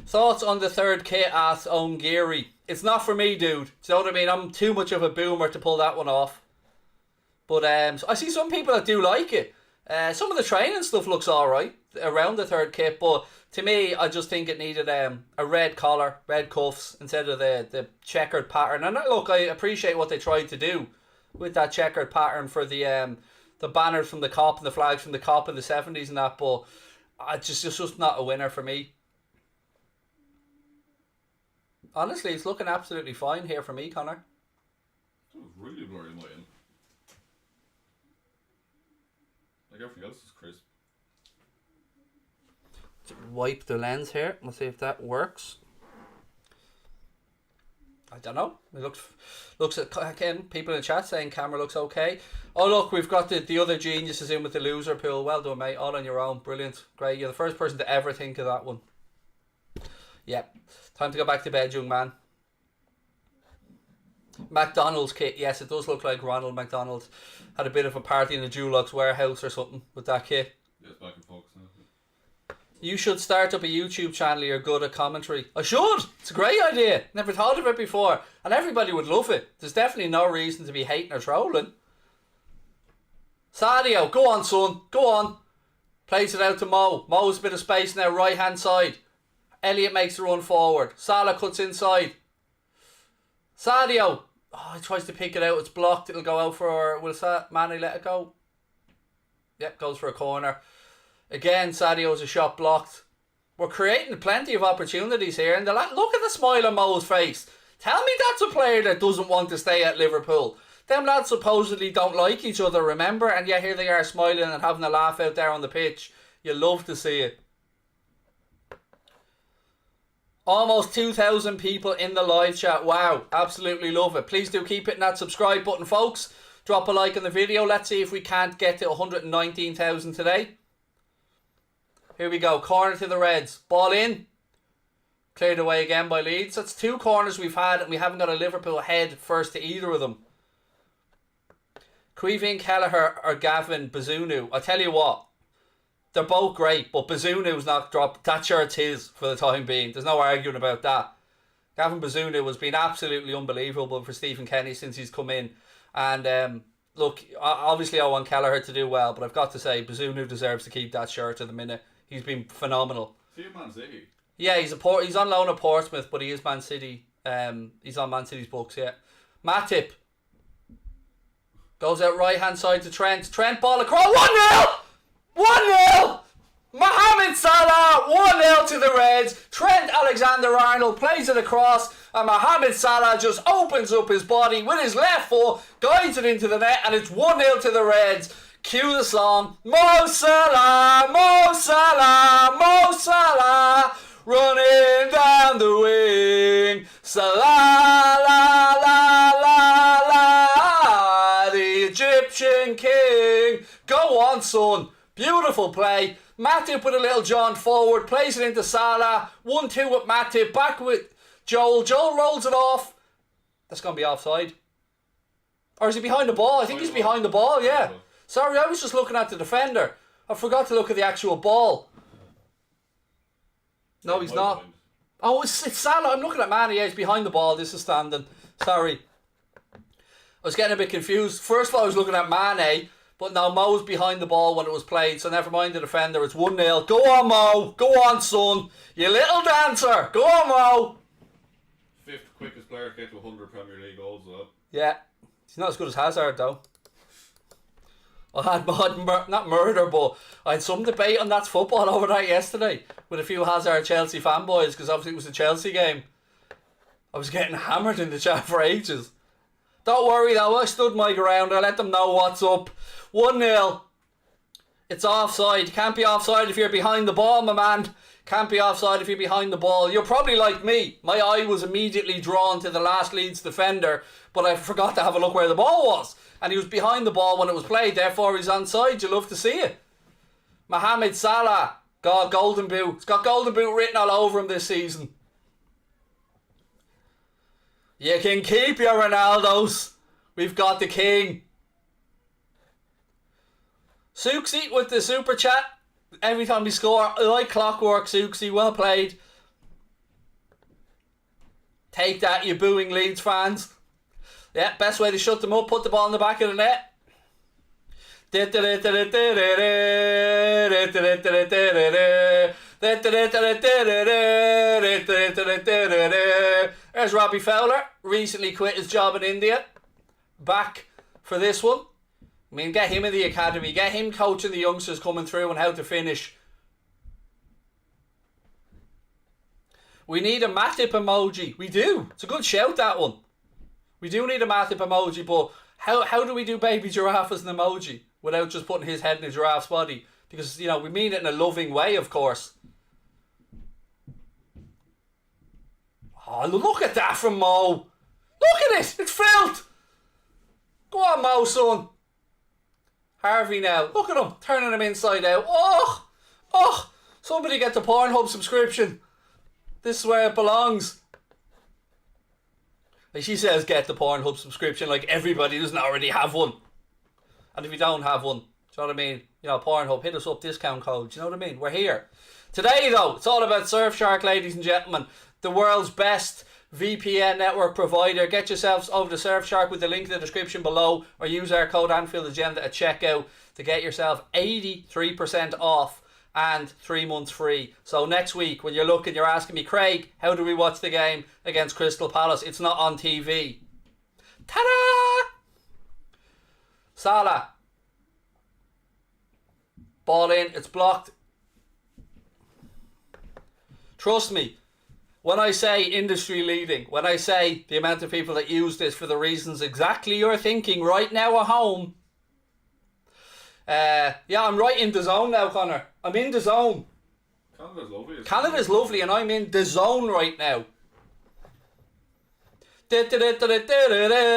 Thoughts on the third kit, asks Owen Geary. It's not for me, dude. Do you know what I mean? I'm too much of a boomer to pull that one off. But I see some people that do like it. Some of the training stuff looks alright around the third kit, but to me, I just think it needed a red collar, red cuffs, instead of the checkered pattern. And look, I appreciate what they tried to do with that checkered pattern for the banners from the COP and the flags from the COP in the 70s and that, but it's just not a winner for me. Honestly, it's looking absolutely fine here for me, Connor. It was really blurry in my end. Like everything else is crisp. Wipe the lens here. Let's see if that works. I don't know. It looks again. People in the chat saying camera looks okay. Oh look, we've got the other geniuses in with the loser pool. Well done, mate. All on your own. Brilliant. Great. You're the first person to ever think of that one. Yep. Time to go back to bed, young man. McDonald's kit. Yes, it does look like Ronald McDonald had a bit of a party in the Dulux warehouse or something with that kit. Yeah, it's back in focus now. You should start up a YouTube channel. You're good at commentary. I should. It's a great idea. Never thought of it before. And everybody would love it. There's definitely no reason to be hating or trolling. Sadio, go on, son. Go on. Plays it out to Mo. Mo's a bit of space now, right hand side. Elliot makes the run forward. Salah cuts inside. Sadio. Oh, he tries to pick it out. It's blocked. It'll go out for... Will Mane let it go? Yep, goes for a corner. Again, Sadio's a shot blocked. We're creating plenty of opportunities here. And look at the smile on Mo's face. Tell me that's a player that doesn't want to stay at Liverpool. Them lads supposedly don't like each other, remember? And yet here they are smiling and having a laugh out there on the pitch. You love to see it. Almost 2,000 people in the live chat. Wow, absolutely love it. Please do keep hitting that subscribe button, folks. Drop a like on the video. Let's see if we can't get to 119,000 today. Here we go. Corner to the Reds. Ball in. Cleared away again by Leeds. That's two corners we've had and we haven't got a Liverpool head first to either of them. Creevy Kelleher or Gavin Bazunu. I tell you what. They're both great, but Bazunu's not dropped. That shirt's his for the time being. There's no arguing about that. Gavin Bazunu has been absolutely unbelievable for Stephen Kenny since he's come in. And look, obviously I want Kelleher to do well, but I've got to say Bazunu deserves to keep that shirt at the minute. He's been phenomenal. See you, Man City. Yeah, he's on loan at Portsmouth, but he is Man City. He's on Man City's books, yeah. Matip goes out right hand side to Trent. Trent ball across. 1-0! 1-0! Mohamed Salah, 1-0 to the Reds. Trent Alexander-Arnold plays it across, and Mohamed Salah just opens up his body with his left foot, guides it into the net, and it's 1-0 to the Reds. Cue the song. Mo Salah, Mo Salah, Mo Salah, running down the wing. Salah, la, la, la, la, the Egyptian king. Go on, son. Beautiful play. Matip with a little jaunt forward, plays it into Salah. 1-2 with Matip, back with Joel. Joel rolls it off. That's going to be offside. Or is he behind the ball? I think he's behind the ball, yeah. Sorry, I was just looking at the defender. I forgot to look at the actual ball. No, he's not. Oh, it's Salah. I'm looking at Mane. Yeah, he's behind the ball. This is standing. Sorry. I was getting a bit confused. First of all, I was looking at Mane. But now Mo's behind the ball when it was played, so never mind the defender. It's 1-0. Go on, Mo. Go on, son. You little dancer. Go on, Mo. Fifth quickest player to get to 100 Premier League goals, though. Yeah. He's not as good as Hazard, though. I had not murder, but I had some debate on That's Football over that yesterday with a few Hazard Chelsea fanboys, because obviously it was a Chelsea game. I was getting hammered in the chat for ages. Don't worry though, I stood my ground. I let them know what's up. 1-0. It's offside. Can't be offside if you're behind the ball, my man. Can't be offside if you're behind the ball. You're probably like me. My eye was immediately drawn to the last Leeds defender, but I forgot to have a look where the ball was. And he was behind the ball when it was played, therefore he's onside. You love to see it. Mohamed Salah. God, Golden Boot. It's got Golden Boot written all over him this season. You can keep your Ronaldos. We've got the king. Suxy with the super chat. Every time we score, like clockwork, Suxy. Well played. Take that, you booing Leeds fans. Yeah, best way to shut them up, put the ball in the back of the net. There's Robbie Fowler, recently quit his job in India. Back for this one. I mean, get him in the academy, get him coaching the youngsters coming through and how to finish. We need a Matip emoji. We do. It's a good shout, that one. We do need a Matip emoji, but how do we do baby giraffe as an emoji without just putting his head in a giraffe's body? Because, you know, we mean it in a loving way, of course. Oh, look at that from Mo. Look at it. It's filth. Go on, Mo, son. Harvey now. Look at him. Turning him inside out. Oh. Somebody get the Pornhub subscription. This is where it belongs. Like she says, get the Pornhub subscription like everybody doesn't already have one. And if you don't have one, do you know what I mean? You know, Pornhub, hit us up, discount code. Do you know what I mean? We're here. Today, though, it's all about Surfshark, ladies and gentlemen. The world's best VPN network provider. Get yourselves over to Surfshark with the link in the description below, or use our code Anfield Agenda at checkout to get yourself 83% off and 3 months free. So next week, when you're looking, you're asking me, Craig, how do we watch the game against Crystal Palace? It's not on TV. Ta-da! Salah. Ball in, it's blocked. Trust me, when I say industry leading, when I say the amount of people that use this for the reasons exactly you're thinking right now at home, yeah, I'm right in the zone now, Connor. I'm in the zone. Canada's lovely. Canada's lovely, and I'm in the zone right now.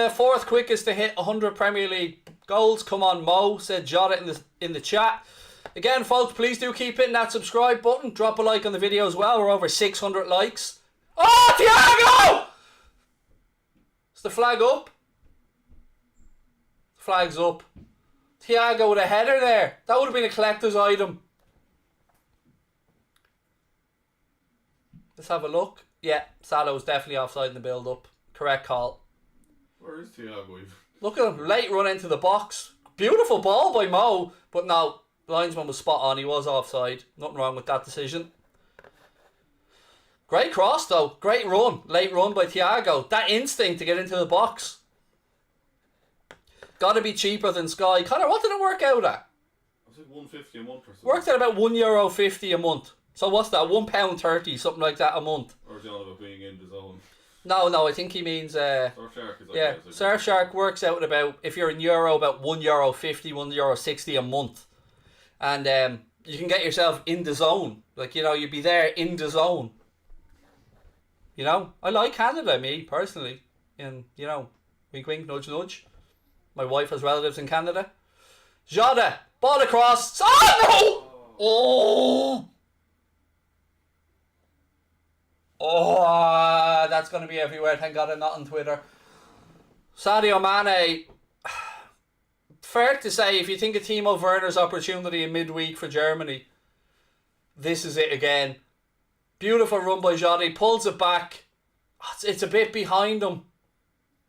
Fourth quickest to hit 100 Premier League goals. Come on, Mo, said Jota in the chat. Again, folks, please do keep hitting that subscribe button. Drop a like on the video as well. We're over 600 likes. Oh, Thiago! Is the flag up? Flag's up. Thiago with a header there. That would have been a collector's item. Let's have a look. Yeah, Salah was definitely offside in the build-up. Correct call. Where is Thiago even? Look at him. Late run into the box. Beautiful ball by Mo. But no, the linesman was spot on. He was offside. Nothing wrong with that decision. Great cross though. Great run. Late run by Thiago. That instinct to get into the box. Got to be cheaper than Sky. Connor, what did it work out at? I was like £1.50 a month or something. Worked at about €1.50 a month. So what's that? £1.30, something like that a month. Or is it all about being in the zone? No, I think he means Surfshark is like yeah, that, Surfshark works out at about, if you're in euro, about €1.50, €1.60 a month. And you can get yourself in the zone. Like, you know, you'd be there in the zone. You know, I like Canada, me, personally. And, you know, wink wink, nudge nudge. My wife has relatives in Canada. Jota, ball across. Oh, no! Oh! Oh, that's going to be everywhere. Thank God I'm not on Twitter. Sadio Mane. Fair to say, if you think of Timo Werner's opportunity in midweek for Germany, this is it again. Beautiful run by Jota. He pulls it back. It's a bit behind him,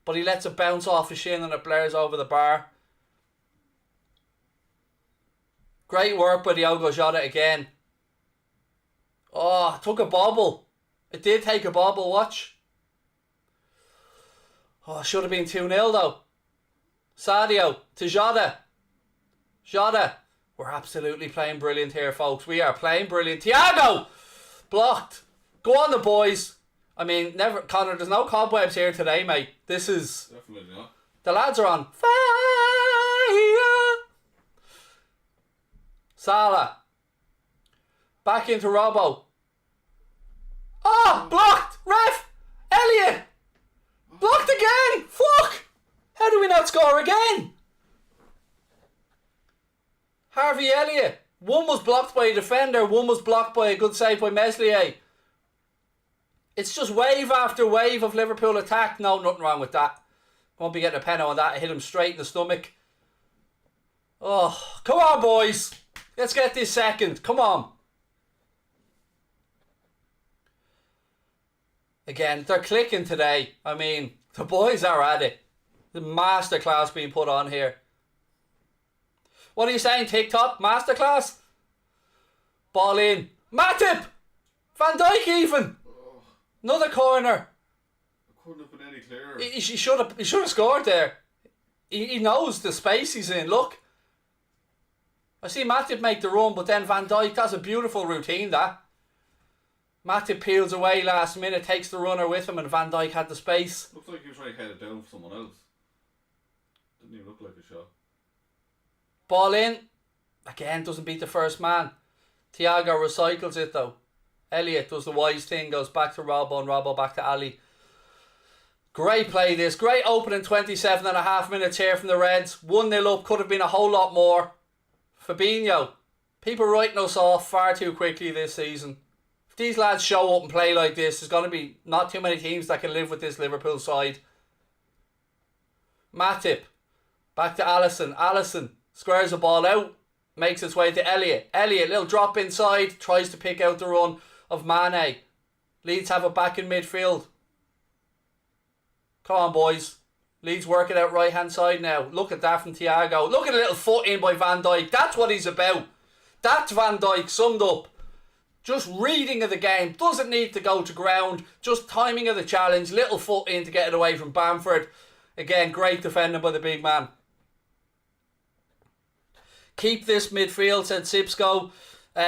but he lets it bounce off his shin and it blares over the bar. Great work by Diogo Jota again. Oh, it took a bobble. It did take a bobble, watch. Oh, should have been 2-0 though. Sadio to Jota. Jota. We're absolutely playing brilliant here, folks. We are playing brilliant. Thiago! Blocked. Go on the boys. I mean, never, Connor, there's no cobwebs here today, mate. This is... Definitely not. The lads are on fire. Salah. Back into Robbo. Oh, blocked! Ref! Elliot! Blocked again! Fuck! How do we not score again? Harvey Elliot. One was blocked by a defender, one was blocked by a good save by Meslier. It's just wave after wave of Liverpool attack. No, nothing wrong with that. Won't be getting a penalty on that. I hit him straight in the stomach. Oh, come on, boys. Let's get this second. Come on. Again, they're clicking today. I mean, the boys are at it. The masterclass being put on here. What are you saying, TikTok? Masterclass? Ball in. Matip! Van Dijk even! Another corner. Couldn't have been any clearer. He should have scored there. He knows the space he's in. Look. I see Matip make the run, but then Van Dijk, that's a beautiful routine, that. Matip peels away last minute, takes the runner with him, and Van Dijk had the space. Looks like he was trying to head it down for someone else. Didn't even look like a shot. Ball in. Again, doesn't beat the first man. Thiago recycles it though. Elliot does the wise thing, goes back to Robbo, and Robbo back to Ali. Great play this. Great opening 27.5 minutes here from the Reds. 1-0 up, could have been a whole lot more. Fabinho. People writing us off far too quickly this season. If these lads show up and play like this, there's going to be not too many teams that can live with this Liverpool side. Matip. Back to Alisson. Alisson squares the ball out. Makes its way to Elliot. Elliot, little drop inside. Tries to pick out the run of Mane. Leeds have it back in midfield. Come on, boys. Leeds work it out right hand side now. Look at that from Thiago. Look at a little foot in by Van Dijk. That's what he's about. That's Van Dijk summed up. Just reading of the game. Doesn't need to go to ground. Just timing of the challenge. Little foot in to get it away from Bamford. Again, great defending by the big man. Keep this midfield, said Sipsco.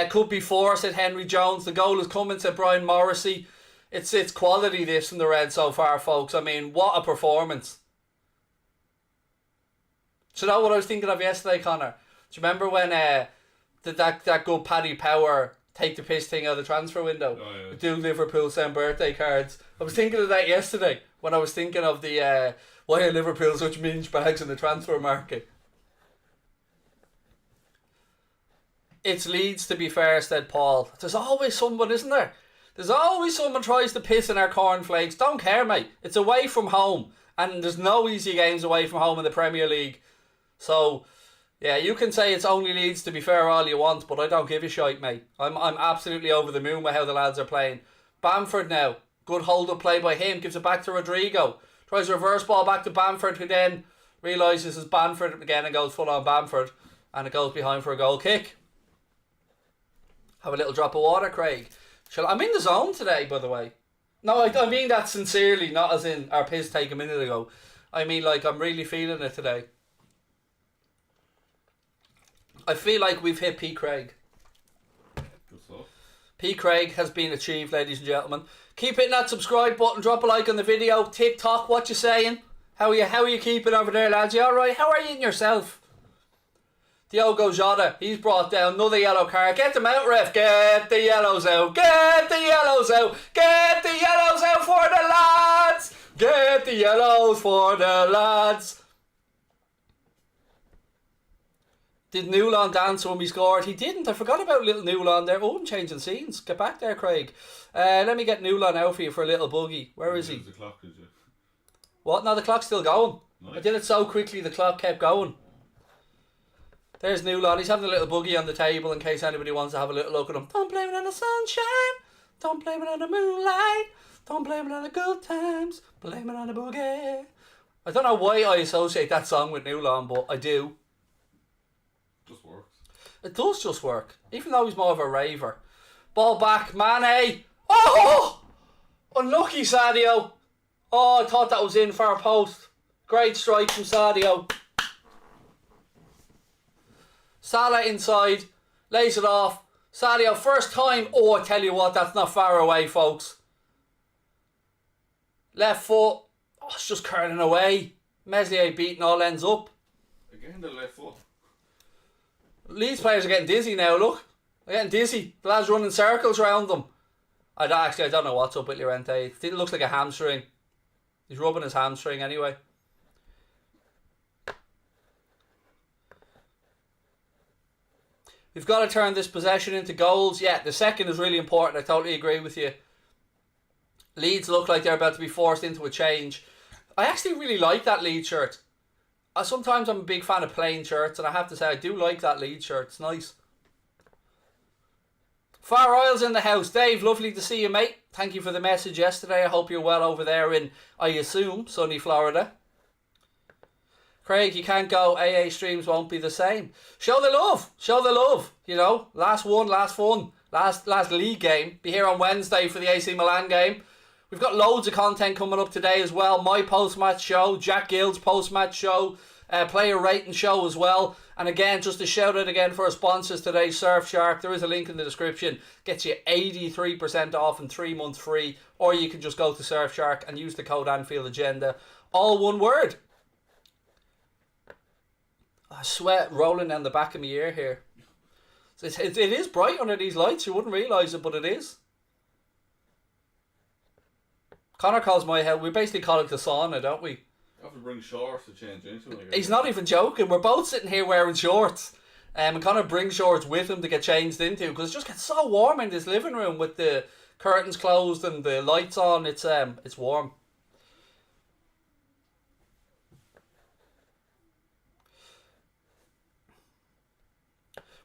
Could be 4, said Henry Jones. The goal is coming, said Brian Morrissey. It's quality this from the Reds so far, folks. I mean, what a performance. So you know what I was thinking of yesterday, Connor? Do you remember when that good Paddy Power take the piss thing out of the transfer window? Oh, yeah. Do Liverpool send birthday cards? I was thinking of that yesterday when I was thinking of the why are Liverpool such minge bags in the transfer market? It's Leeds, to be fair, said Paul. There's always someone, isn't there? There's always someone tries to piss in our cornflakes. Don't care, mate. It's away from home. And there's no easy games away from home in the Premier League. So, yeah, you can say it's only Leeds, to be fair, all you want, but I don't give a shite, mate. I'm absolutely over the moon with how the lads are playing. Bamford now. Good hold-up play by him. Gives it back to Rodrigo. Tries a reverse ball back to Bamford, who then realises it's Bamford again and goes full on Bamford. And it goes behind for a goal kick. Have a little drop of water, Craig. I'm in the zone today, by the way. No, I mean that sincerely, not as in our piss take a minute ago. I mean, like, I'm really feeling it today. I feel like we've hit P. Craig. Good stuff. P. Craig has been achieved, ladies and gentlemen. Keep hitting that subscribe button, drop a like on the video. TikTok, what you saying? How are you keeping over there, lads? You alright? How are you in yourself? Diogo Jota, he's brought down another yellow card. Get them out, ref. Get the yellows out. Get the yellows out. Get the yellows out for the lads. Get the yellows for the lads. Did Newland dance when we scored? He didn't. I forgot about little Newland there. Oh, I'm changing scenes. Get back there, Craig. Let me get Newland out for you for a little buggy. Where is he? The clock, is it? What? No, the clock's still going. Nice. I did it so quickly the clock kept going. There's Newland. He's having a little boogie on the table in case anybody wants to have a little look at him. Don't blame it on the sunshine. Don't blame it on the moonlight. Don't blame it on the good times. Blame it on the boogie. I don't know why I associate that song with Newland, but I do. Just works. It does just work. Even though he's more of a raver. Ball back. Mane. Oh! Unlucky, Sadio. Oh, I thought that was in far post. Great strike from Sadio. Salah inside, lays it off. Sadio, first time. Oh, I tell you what, that's not far away, folks. Left foot. Oh, it's just curling away. Meslier beating all ends up. Again, the left foot. Leeds players are getting dizzy now, look. They're getting dizzy. The lads running circles around them. I don't know what's up with Llorente. It looks like a hamstring. He's rubbing his hamstring anyway. We've got to turn this possession into goals. Yeah, the second is really important. I totally agree with you. Leeds look like they're about to be forced into a change. I actually really like that Leeds shirt. Sometimes I'm a big fan of plain shirts, and I have to say I do like that Leeds shirt. It's nice. Far Isles in the house. Dave, lovely to see you, mate. Thank you for the message yesterday. I hope you're well over there in, I assume, sunny Florida. Craig, you can't go. AA streams won't be the same. Show the love. Show the love. You know, last one, last fun. Last league game. Be here on Wednesday for the AC Milan game. We've got loads of content coming up today as well. My post-match show, Jack Gill's post-match show, player rating show as well. And again, just a shout out again for our sponsors today, Surfshark. There is a link in the description. Gets you 83% off and 3 months free. Or you can just go to Surfshark and use the code Anfield Agenda. All one word. I sweat rolling down the back of my ear here. It is bright under these lights. You wouldn't realise it, but it is. Connor calls my head. We basically call it the sauna, don't we? You have to bring shorts to change into it. He's not even joking. We're both sitting here wearing shorts. And Connor brings shorts with him to get changed into because it just gets so warm in this living room with the curtains closed and the lights on. It's warm.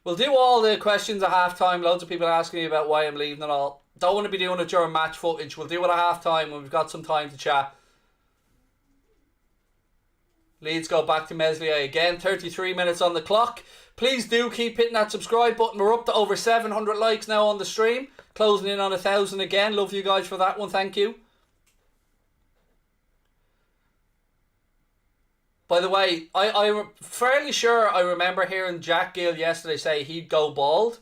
We'll do all the questions at half time. Loads of people asking me about why I'm leaving and all. Don't want to be doing it during match footage. We'll do it at half time when we've got some time to chat. Leeds go back to Meslier again. 33 minutes on the clock. Please do keep hitting that subscribe button. We're up to over 700 likes now on the stream. Closing in on 1,000 again. Love you guys for that one. Thank you. By the way, I'm fairly sure I remember hearing Jack Gill yesterday say he'd go bald.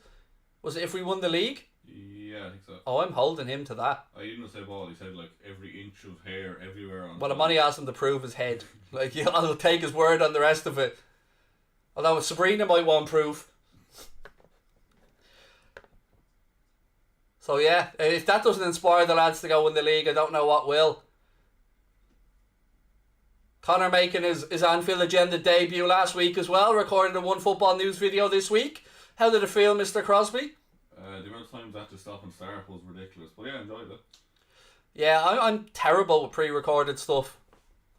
Was it if we won the league? Yeah, I think so. Oh, I'm holding him to that. I didn't say bald. He said like every inch of hair everywhere on. Well, I'm only asking him to prove his head. Like, yeah, I'll take his word on the rest of it. Although Sabrina might want proof. So yeah, if that doesn't inspire the lads to go win the league, I don't know what will. Connor making his Anfield Agenda debut last week as well. Recorded a One Football News video this week. How did it feel, Mr. Crosby? The amount of times I had to stop and start was ridiculous. But yeah, I enjoyed it. Yeah, I'm terrible with pre-recorded stuff.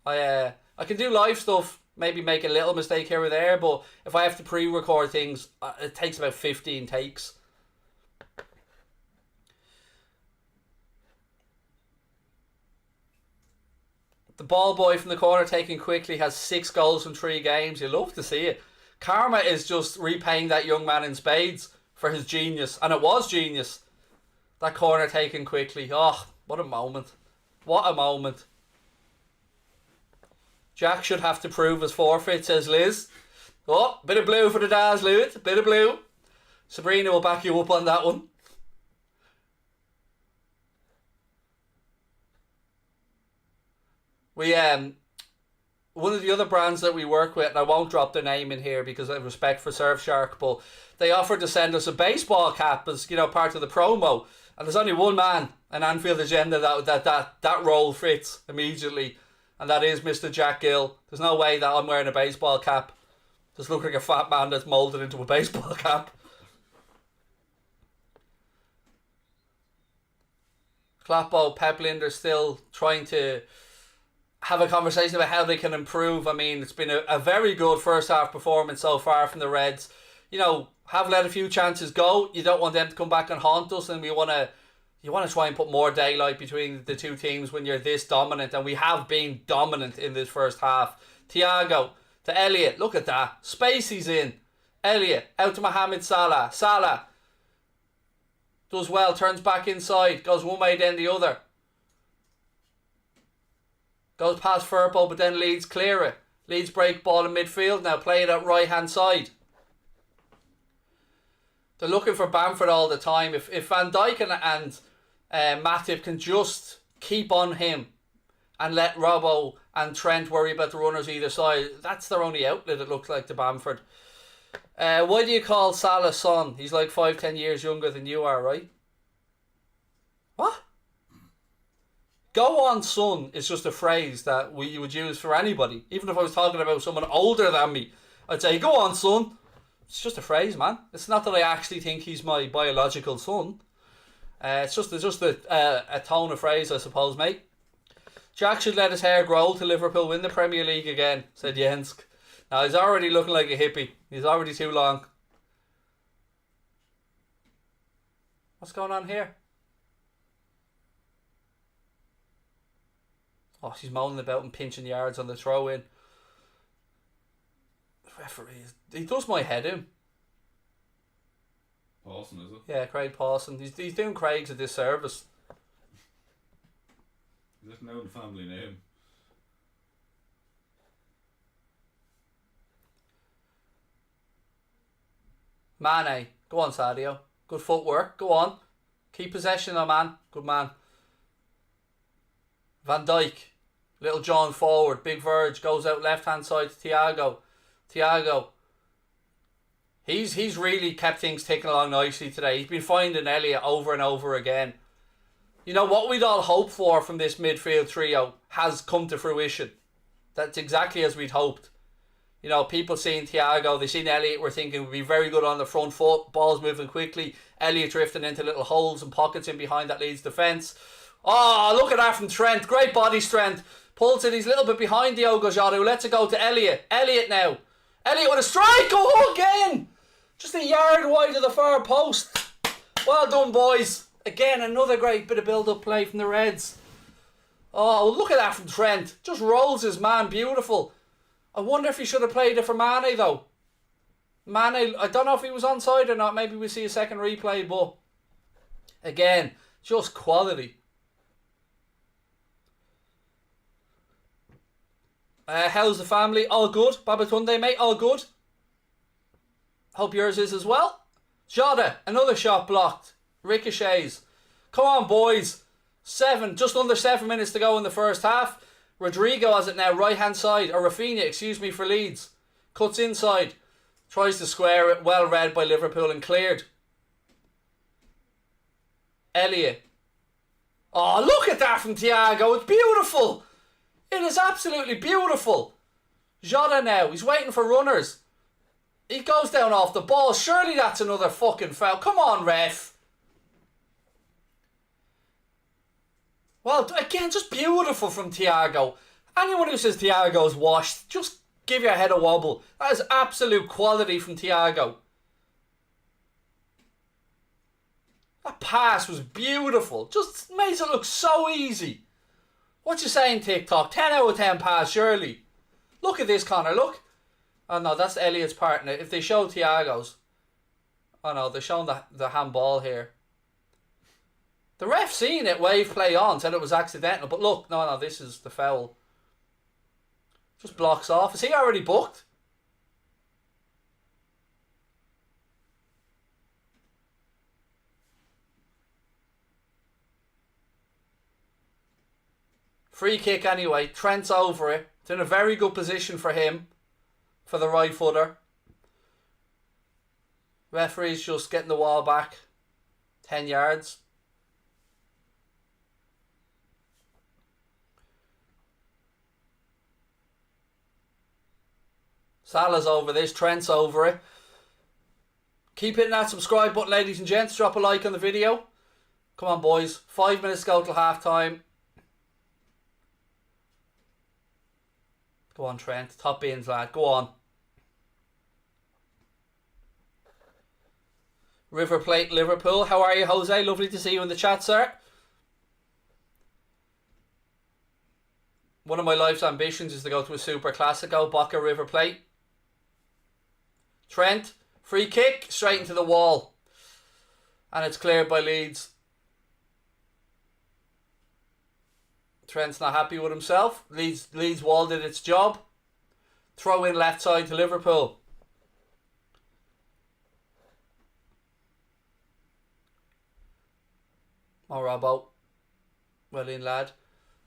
I can do live stuff, maybe make a little mistake here or there, but if I have to pre-record things, it takes about 15 takes. The ball boy from the corner taking quickly has 6 goals from 3 games. You love to see it. Karma is just repaying that young man in spades for his genius. And it was genius. That corner taken quickly. Oh, what a moment. What a moment. Jack should have to prove his forfeit, says Liz. Oh, bit of blue for the Daz, Lewis. Bit of blue. Sabrina will back you up on that one. We one of the other brands that we work with, and I won't drop their name in here because I have respect for Surfshark, but they offered to send us a baseball cap as, you know, part of the promo. And there's only one man in Anfield Agenda that role fits immediately, and that is Mr. Jack Gill. There's no way that I'm wearing a baseball cap. Just look like a fat man that's moulded into a baseball cap. Clappo, Pep Linder still trying to have a conversation about how they can improve. I mean, it's been a very good first half performance so far from the Reds. You know, have let a few chances go. You don't want them to come back and haunt us, and you want to try and put more daylight between the two teams when you're this dominant, and we have been dominant in this first half. Thiago to Elliot, look at that. Space he's in. Elliot out to Mohamed Salah. Salah does well, turns back inside, goes one way then the other. Goes past Firpo, but then Leeds clear it. Leeds break ball in midfield now, play it out right hand side. They're looking for Bamford all the time. If Van Dijk and Matip can just keep on him and let Robbo and Trent worry about the runners either side, that's their only outlet, it looks like, to Bamford. Why do you call Salah son? He's like 5-10 years younger than you are, right? What? Go on, son is just a phrase that you would use for anybody. Even if I was talking about someone older than me, I'd say, go on, son. It's just a phrase, man. It's not that I actually think he's my biological son. It's just a tone of phrase, I suppose, mate. Jack should let his hair grow to Liverpool win the Premier League again, said Jens. No, he's already looking like a hippie. He's already too long. What's going on here? Oh, she's moaning about and pinching yards on the throw in. Referee, he does my head in. Pawson, is it? Yeah, Craig Pawson. He's doing Craig's a disservice. Is that now the family name? Mane. Go on, Sadio. Good footwork. Go on. Keep possession, though, man. Good man. Van Dijk. Little John forward. Big Verge. Goes out left-hand side to Thiago. Thiago. He's really kept things ticking along nicely today. He's been finding Elliot over and over again. You know, what we'd all hoped for from this midfield trio has come to fruition. That's exactly as we'd hoped. You know, people seeing Thiago, they seen Elliot, were thinking would be very good on the front foot, balls moving quickly, Elliot drifting into little holes and pockets in behind that Leeds defence. Oh, look at that from Trent, great body strength. Pulls it, he's a little bit behind Diogo Jota, lets it go to Elliot. Elliot now. Elliot with a strike, oh, again! Just a yard wide of the far post. Well done, boys. Again, another great bit of build-up play from the Reds. Oh, look at that from Trent. Just rolls his man, beautiful. I wonder if he should have played it for Mane, though. Mane, I don't know if he was onside or not. Maybe we'll see a second replay, but again, just quality. How's the family? All good. Babatunde, mate, all good. Hope yours is as well. Jota, another shot blocked. Ricochets. Come on, boys. Just under 7 minutes to go in the first half. Rodrigo has it now, right hand side, or Rafinha, excuse me, for Leeds. Cuts inside. Tries to square it, well read by Liverpool and cleared. Elliot. Oh, look at that from Thiago. It's beautiful. It is absolutely beautiful. Jota now, he's waiting for runners. He goes down off the ball. Surely that's another fucking foul. Come on, ref. Well, again, just beautiful from Thiago. Anyone who says Thiago's washed, just give your head a wobble. That is absolute quality from Thiago. That pass was beautiful. Just makes it look so easy. What you saying, TikTok? 10 out of 10 pass, surely. Look at this, Connor, look. Oh no, that's Elliot's partner. If they show Thiago's. Oh no, they're showing the handball here. The ref seen it, wave play on, said it was accidental. But look, no, this is the foul. Just blocks off. Is he already booked? Free kick anyway. Trent's over it. It's in a very good position for him. For the right footer. Referee's just getting the wall back. 10 yards. Salah's over this. Trent's over it. Keep hitting that subscribe button, ladies and gents. Drop a like on the video. Come on, boys. 5 minutes to go till half time. Go on, Trent. Top beans, lad. Go on. River Plate, Liverpool. How are you, Jose? Lovely to see you in the chat, sir. One of my life's ambitions is to go to a Super Classico, Boca River Plate. Trent, free kick, straight into the wall. And it's cleared by Leeds. Trent's not happy with himself. Leeds wall did its job. Throw in left side to Liverpool. Oh, Robbo. Well in, lad.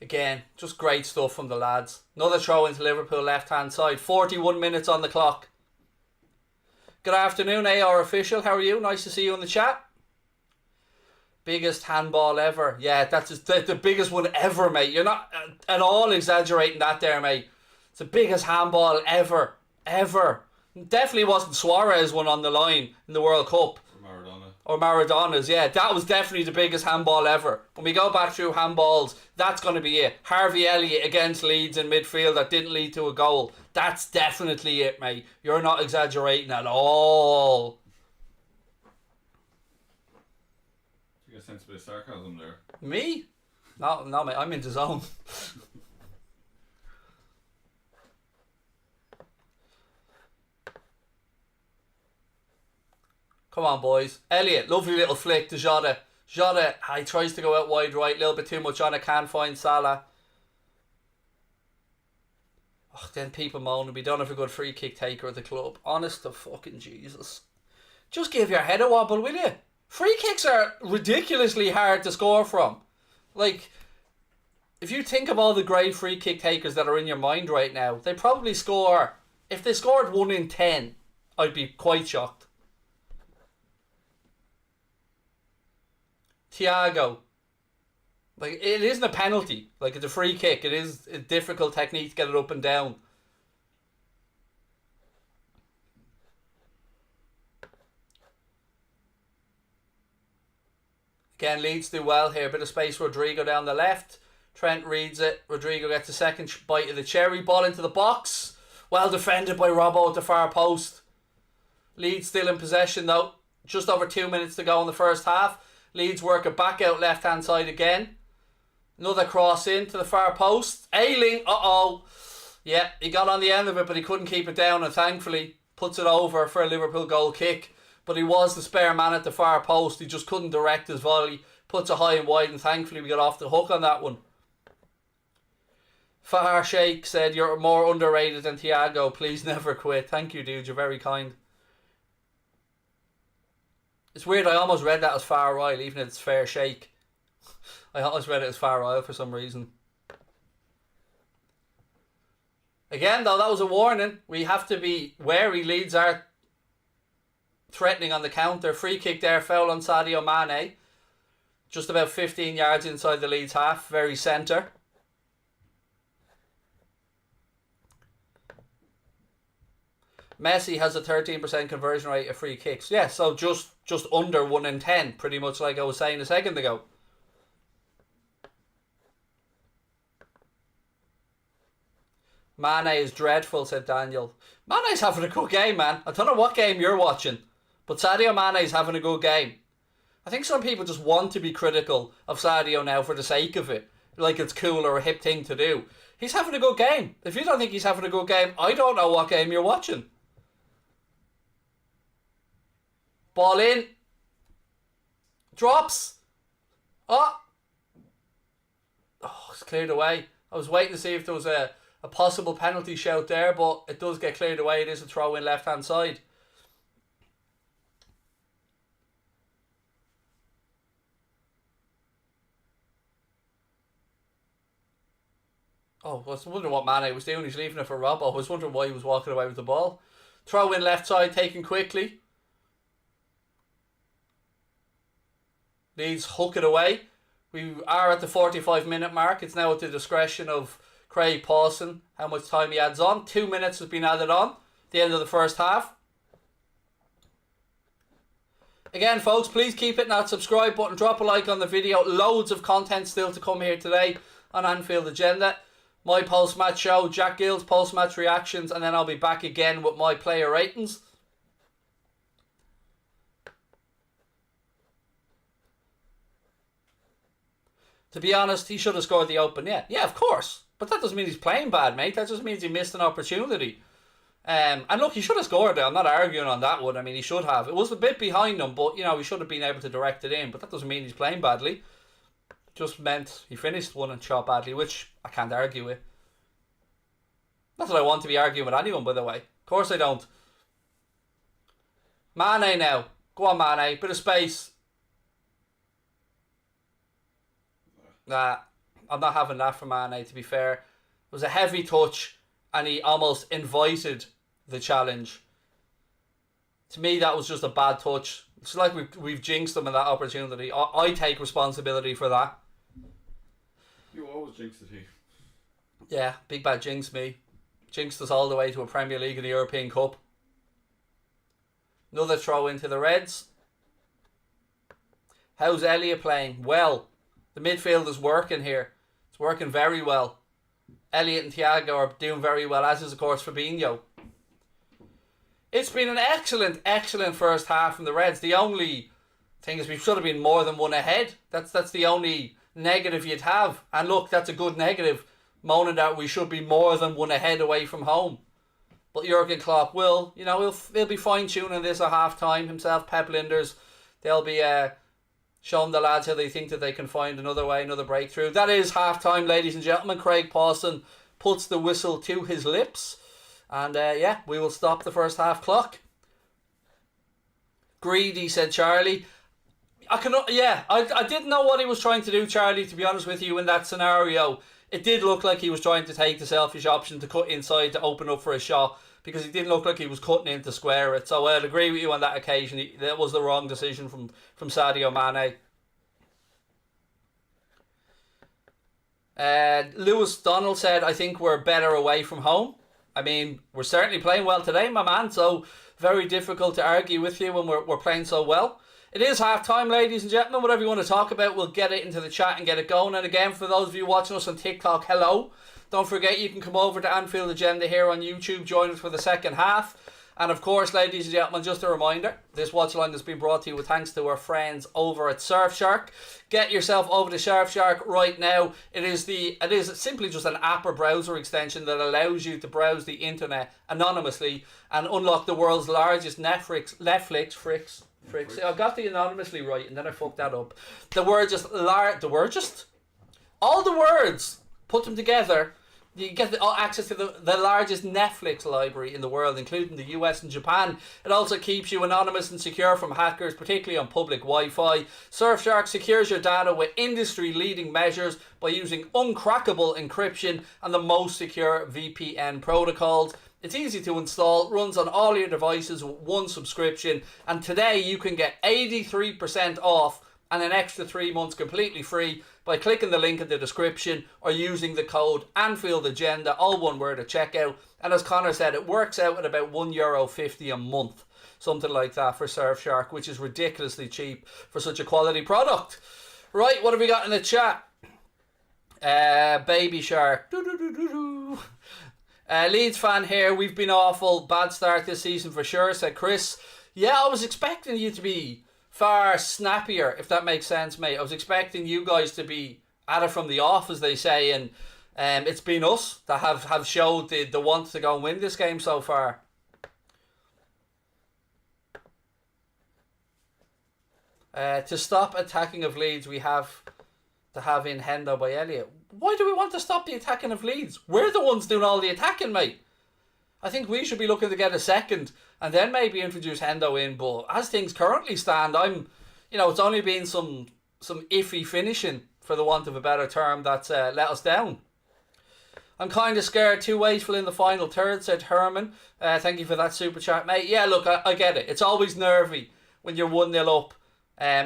Again, just great stuff from the lads. Another throw into Liverpool left hand side. 41 minutes on the clock. Good afternoon, AR official. How are you? Nice to see you in the chat. Biggest handball ever. Yeah, that's the biggest one ever, mate. You're not at all exaggerating that there, mate. It's the biggest handball ever. Ever. Definitely wasn't Suarez one on the line in the World Cup. Or Maradona's, yeah. That was definitely the biggest handball ever. When we go back through handballs, that's going to be it. Harvey Elliott against Leeds in midfield that didn't lead to a goal. That's definitely it, mate. You're not exaggerating at all. You get a sense of a bit of sarcasm there. Me? No, mate. I'm in the zone. Come on, boys. Elliot, lovely little flick to Jota. Jota, he tries to go out wide right, a little bit too much on it, can't find Salah. Oh, then people moaning we don't have a good free kick taker at the club. Honest to fucking Jesus. Just give your head a wobble, will you? Free kicks are ridiculously hard to score from. Like, if you think of all the great free kick takers that are in your mind right now, they probably score, if they scored 1 in 10, I'd be quite shocked. Thiago. Like, it isn't a penalty. Like, it's a free kick. It is a difficult technique to get it up and down. Again, Leeds do well here. Bit of space, Rodrigo down the left. Trent reads it. Rodrigo gets a second bite of the cherry. Ball into the box. Well defended by Robbo at the far post. Leeds still in possession though. Just over 2 minutes to go in the first half. Leeds work it back out left hand side again. Another cross in to the far post. Ayling, yeah, he got on the end of it but he couldn't keep it down and thankfully puts it over for a Liverpool goal kick. But he was the spare man at the far post. He just couldn't direct his volley. Puts it high and wide and thankfully we got off the hook on that one. Fahar Sheikh said, you're more underrated than Thiago. Please never quit. Thank you, dude. You're very kind. It's weird, I almost read that as Far Isle, even if it's Fair Shake. I always read it as Far Isle for some reason. Again, though, that was a warning. We have to be wary. Leeds are threatening on the counter. Free kick there, foul on Sadio Mane. Just about 15 yards inside the Leeds half, very centre. Messi has a 13% conversion rate of free kicks. Yeah, so just under 1 in 10, pretty much like I was saying a second ago. Mane is dreadful, said Daniel. Mane's having a good game, man. I don't know what game you're watching, but Sadio Mane's having a good game. I think some people just want to be critical of Sadio now for the sake of it. Like it's cool or a hip thing to do. He's having a good game. If you don't think he's having a good game, I don't know what game you're watching. Ball in. Drops. Oh, it's cleared away. I was waiting to see if there was a possible penalty shout there, but it does get cleared away. It is a throw in left hand side. Oh, I was wondering what Mane was doing. He's leaving it for Robbo. I was wondering why he was walking away with the ball. Throw in left side, taken quickly. Leeds hook it away. We are at the 45-minute mark. It's now at the discretion of Craig Pawson how much time he adds on. 2 minutes has been added on. The end of the first half. Again, folks, please keep hitting that subscribe button. Drop a like on the video. Loads of content still to come here today on Anfield Agenda. My post-match show, Jack Gill's post-match reactions, and then I'll be back again with my player ratings. To be honest, he should have scored the open. Yeah, of course. But that doesn't mean he's playing bad, mate. That just means he missed an opportunity. And look, he should have scored it. I'm not arguing on that one. I mean, he should have. It was a bit behind him, but, you know, he should have been able to direct it in. But that doesn't mean he's playing badly. Just meant he finished one and shot badly, which I can't argue with. Not that I want to be arguing with anyone, by the way. Of course I don't. Mane now. Go on, Mane. Bit of space. Nah, I'm not having that for Mane, to be fair. It was a heavy touch and he almost invited the challenge. To me, that was just a bad touch. It's like we've jinxed him in that opportunity. I take responsibility for that. You always jinxed it, he. Yeah, big bad jinx me. Jinxed us all the way to a Premier League and the European Cup. Another throw into the Reds. How's Elliot playing? Well, the midfield is working here. It's working very well. Elliot and Thiago are doing very well, as is, of course, Fabinho. It's been an excellent, excellent first half from the Reds. The only thing is we should have been more than one ahead. That's the only negative you'd have. And look, that's a good negative, moaning that we should be more than one ahead away from home. But Jurgen Klopp will, he'll be fine-tuning this at half-time. Himself, Pep Linders, they'll be showing the lads how they think that they can find another way, another breakthrough. That is half-time, ladies and gentlemen. Craig Pawson puts the whistle to his lips. And we will stop the first half clock. Greedy, said Charlie. I didn't know what he was trying to do, Charlie, to be honest with you, in that scenario. It did look like he was trying to take the selfish option to cut inside to open up for a shot, because he didn't look like he was cutting in to square it. So I'll agree with you on that occasion. That was the wrong decision from Sadio Mane. Lewis Donald said, I think we're better away from home. I mean, we're certainly playing well today, my man, so very difficult to argue with you when we're playing so well. It is half-time, ladies and gentlemen. Whatever you want to talk about, we'll get it into the chat and get it going. And again, for those of you watching us on TikTok, hello. Don't forget, you can come over to Anfield Agenda here on YouTube, join us for the second half. And of course, ladies and gentlemen, just a reminder, this watch along has been brought to you with thanks to our friends over at Surfshark. Get yourself over to Surfshark right now. It is simply just an app or browser extension that allows you to browse the internet anonymously and unlock the world's largest Netflix. I got the anonymously right and then I fucked that up. All the words, put them together. You get access to the largest Netflix library in the world, including the US and Japan. It also keeps you anonymous and secure from hackers, particularly on public Wi-Fi. Surfshark secures your data with industry-leading measures by using uncrackable encryption and the most secure VPN protocols. It's easy to install, runs on all your devices with one subscription, and today you can get 83% off and an extra 3 months completely free by clicking the link in the description or using the code Anfield Agenda, all one word, at checkout. And as Connor said, it works out at about €1.50 a month, something like that, for Surfshark, which is ridiculously cheap for such a quality product. Right, what have we got in the chat? Baby Shark. Leeds fan here. We've been awful. Bad start this season for sure, said Chris. Yeah, I was expecting you to be far snappier, if that makes sense, mate. I was expecting you guys to be at it from the off, as they say, and it's been us that have showed the want to go and win this game so far. To stop attacking of Leeds, we have to have in Hendo by Elliot. Why do we want to stop the attacking of Leeds? We're the ones doing all the attacking, mate. I think we should be looking to get a second and then maybe introduce Hendo in. But as things currently stand, it's only been some iffy finishing, for the want of a better term, that's let us down. I'm kind of scared, too wasteful in the final third, said Herman. Thank you for that super chat, mate. Yeah, look, I get it. It's always nervy when you're 1-0 up.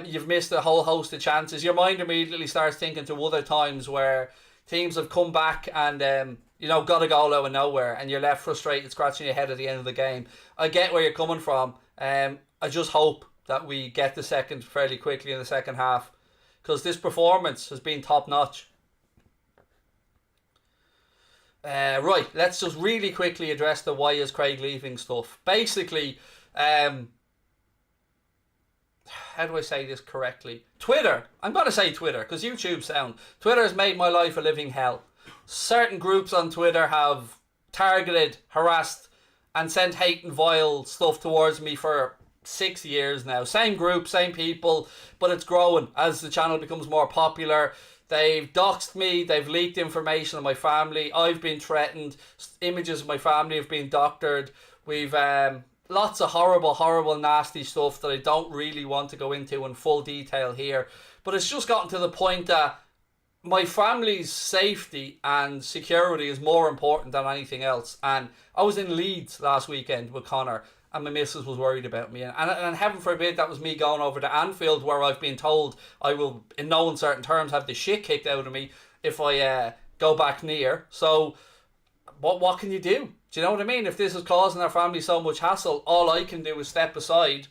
You've missed a whole host of chances. Your mind immediately starts thinking to other times where teams have come back and got a goal out of nowhere and you're left frustrated, scratching your head at the end of the game. I get where you're coming from. I just hope that we get the second fairly quickly in the second half, because this performance has been top notch. Right, let's just really quickly address the why is Craig leaving stuff. Basically, how do I say this correctly? Twitter. I'm going to say Twitter because YouTube's sound. Twitter has made my life a living hell. Certain groups on Twitter have targeted, harassed and sent hate and vile stuff towards me for 6 years now. Same group, same people, but it's growing as the channel becomes more popular. They've doxed me, they've leaked information on my family, I've been threatened, images of my family have been doctored. We've lots of horrible, nasty stuff that I don't really want to go into in full detail here. But it's just gotten to the point that my family's safety and security is more important than anything else. And I was in Leeds last weekend with Connor, and my missus was worried about me. And heaven forbid that was me going over to Anfield, where I've been told I will, in no uncertain terms, have the shit kicked out of me if I go back near. So what can you do? Do you know what I mean? If this is causing our family so much hassle, all I can do is step aside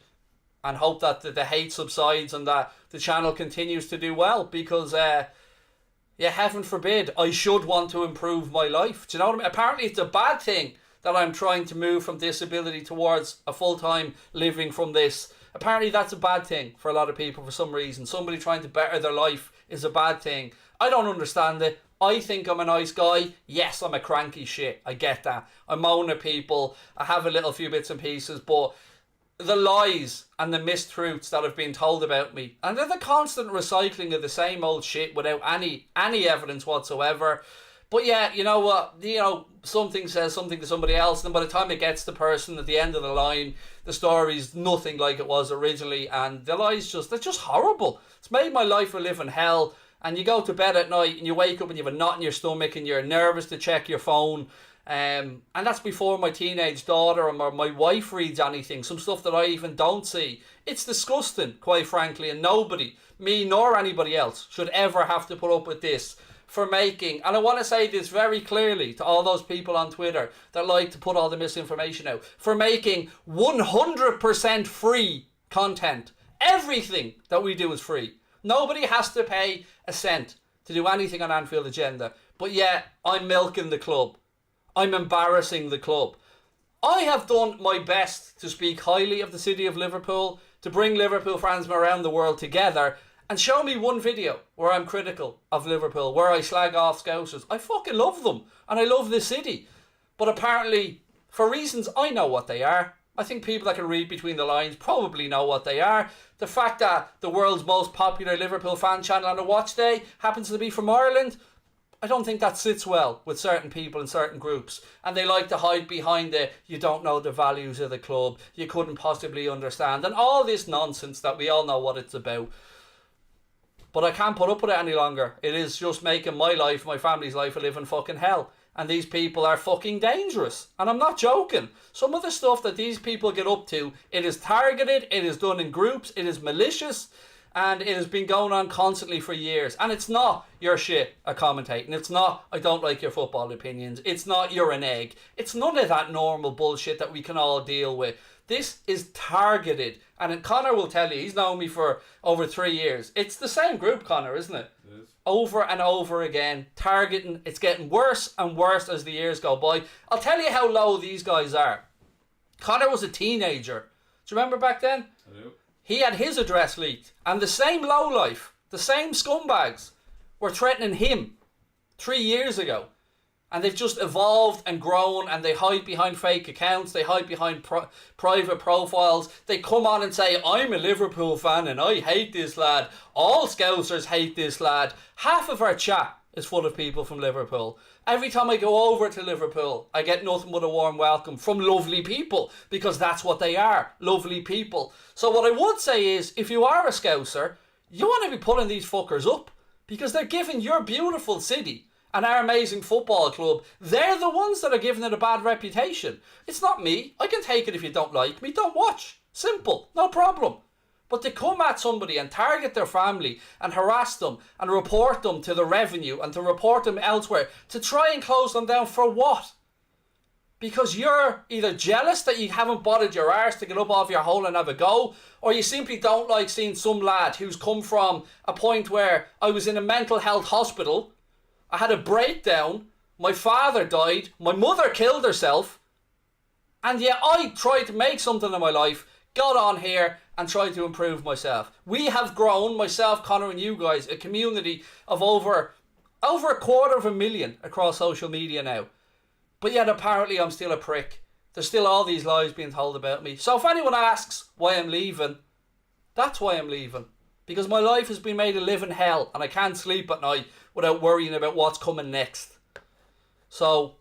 and hope that the hate subsides and that the channel continues to do well, because heaven forbid, I should want to improve my life. Do you know what I mean? Apparently it's a bad thing that I'm trying to move from disability towards a full-time living from this. Apparently that's a bad thing for a lot of people for some reason. Somebody trying to better their life is a bad thing. I don't understand it. I think I'm a nice guy. Yes, I'm a cranky shit. I get that. I moan at people. I have a little few bits and pieces, but the lies and the mistruths that have been told about me, and then the constant recycling of the same old shit without any evidence whatsoever. But yeah, you know what? Something says something to somebody else, and by the time it gets the person at the end of the line, the story's nothing like it was originally, and the lies they're just horrible. It's made my life a living hell, and you go to bed at night and you wake up and you have a knot in your stomach and you're nervous to check your phone. And that's before my teenage daughter or my wife reads anything, some stuff that I even don't see. It's disgusting, quite frankly, and nobody, me nor anybody else, should ever have to put up with this for making, and I want to say this very clearly to all those people on Twitter that like to put all the misinformation out, for making 100% free content. Everything that we do is free. Nobody has to pay a cent to do anything on Anfield Agenda, but yet I'm milking the club. I'm embarrassing the club. I have done my best to speak highly of the city of Liverpool, to bring Liverpool fans from around the world together, and show me one video where I'm critical of Liverpool, where I slag off Scousers. I fucking love them, and I love this city. But apparently, for reasons I know what they are, I think people that can read between the lines probably know what they are. The fact that the world's most popular Liverpool fan channel on a watch day happens to be from Ireland, I don't think that sits well with certain people in certain groups, and they like to hide behind you don't know the values of the club, you couldn't possibly understand, and all this nonsense that we all know what it's about. But I can't put up with it any longer. It is just making my life, my family's life, a living fucking hell. And these people are fucking dangerous. And I'm not joking. Some of the stuff that these people get up to, it is targeted, it is done in groups, it is malicious, and it has been going on constantly for years. And it's not your shit at commentating. It's not, I don't like your football opinions. It's not, you're an egg. It's none of that normal bullshit that we can all deal with. This is targeted. And Connor will tell you, he's known me for over 3 years. It's the same group, Connor, isn't it? It is. Over and over again. Targeting. It's getting worse and worse as the years go by. I'll tell you how low these guys are. Connor was a teenager. Do you remember back then? I do. He had his address leaked. And the same lowlife, the same scumbags were threatening him 3 years ago. And they've just evolved and grown, and they hide behind fake accounts, they hide behind private profiles. They come on and say, I'm a Liverpool fan and I hate this lad. All Scousers hate this lad. Half of our chat is full of people from Liverpool. Every time I go over to Liverpool, I get nothing but a warm welcome from lovely people, because that's what they are, lovely people. So what I would say is, if you are a Scouser, you want to be pulling these fuckers up, because they're giving your beautiful city and our amazing football club, they're the ones that are giving it a bad reputation. It's not me. I can take it if you don't like me. Don't watch. Simple. No problem. But to come at somebody and target their family and harass them and report them to the revenue and to report them elsewhere, to try and close them down for what? Because you're either jealous that you haven't bothered your arse to get up off your hole and have a go, or you simply don't like seeing some lad who's come from a point where I was in a mental health hospital, I had a breakdown, my father died, my mother killed herself, and yet I tried to make something of my life, got on here and tried to improve myself. We have grown, myself, Connor and you guys, a community of over 250,000 across social media now. But yet apparently I'm still a prick. There's still all these lies being told about me. So if anyone asks why I'm leaving, that's why I'm leaving. Because my life has been made a living hell and I can't sleep at night without worrying about what's coming next. So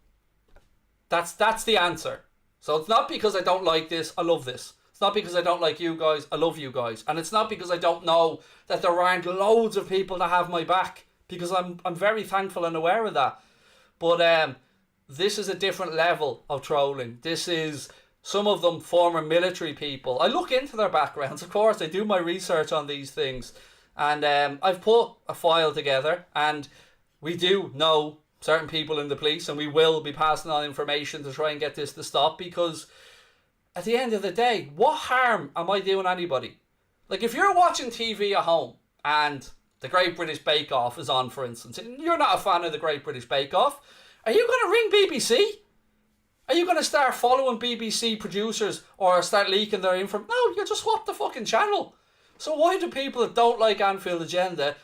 that's the answer. So it's not because I don't like this, I love this. It's not because I don't like you guys, I love you guys. And it's not because I don't know that there aren't loads of people that have my back, because I'm very thankful and aware of that. But this is a different level of trolling. This is some of them former military people. I look into their backgrounds, of course. I do my research on these things. And I've put a file together, and we do know certain people in the police, and we will be passing on information to try and get this to stop, because at the end of the day, what harm am I doing anybody? Like, if you're watching TV at home and the Great British Bake Off is on, for instance, and you're not a fan of the Great British Bake Off, are you going to ring BBC? Are you going to start following BBC producers or start leaking their info? No, you just swap the fucking channel. So why do people that don't like Anfield Agenda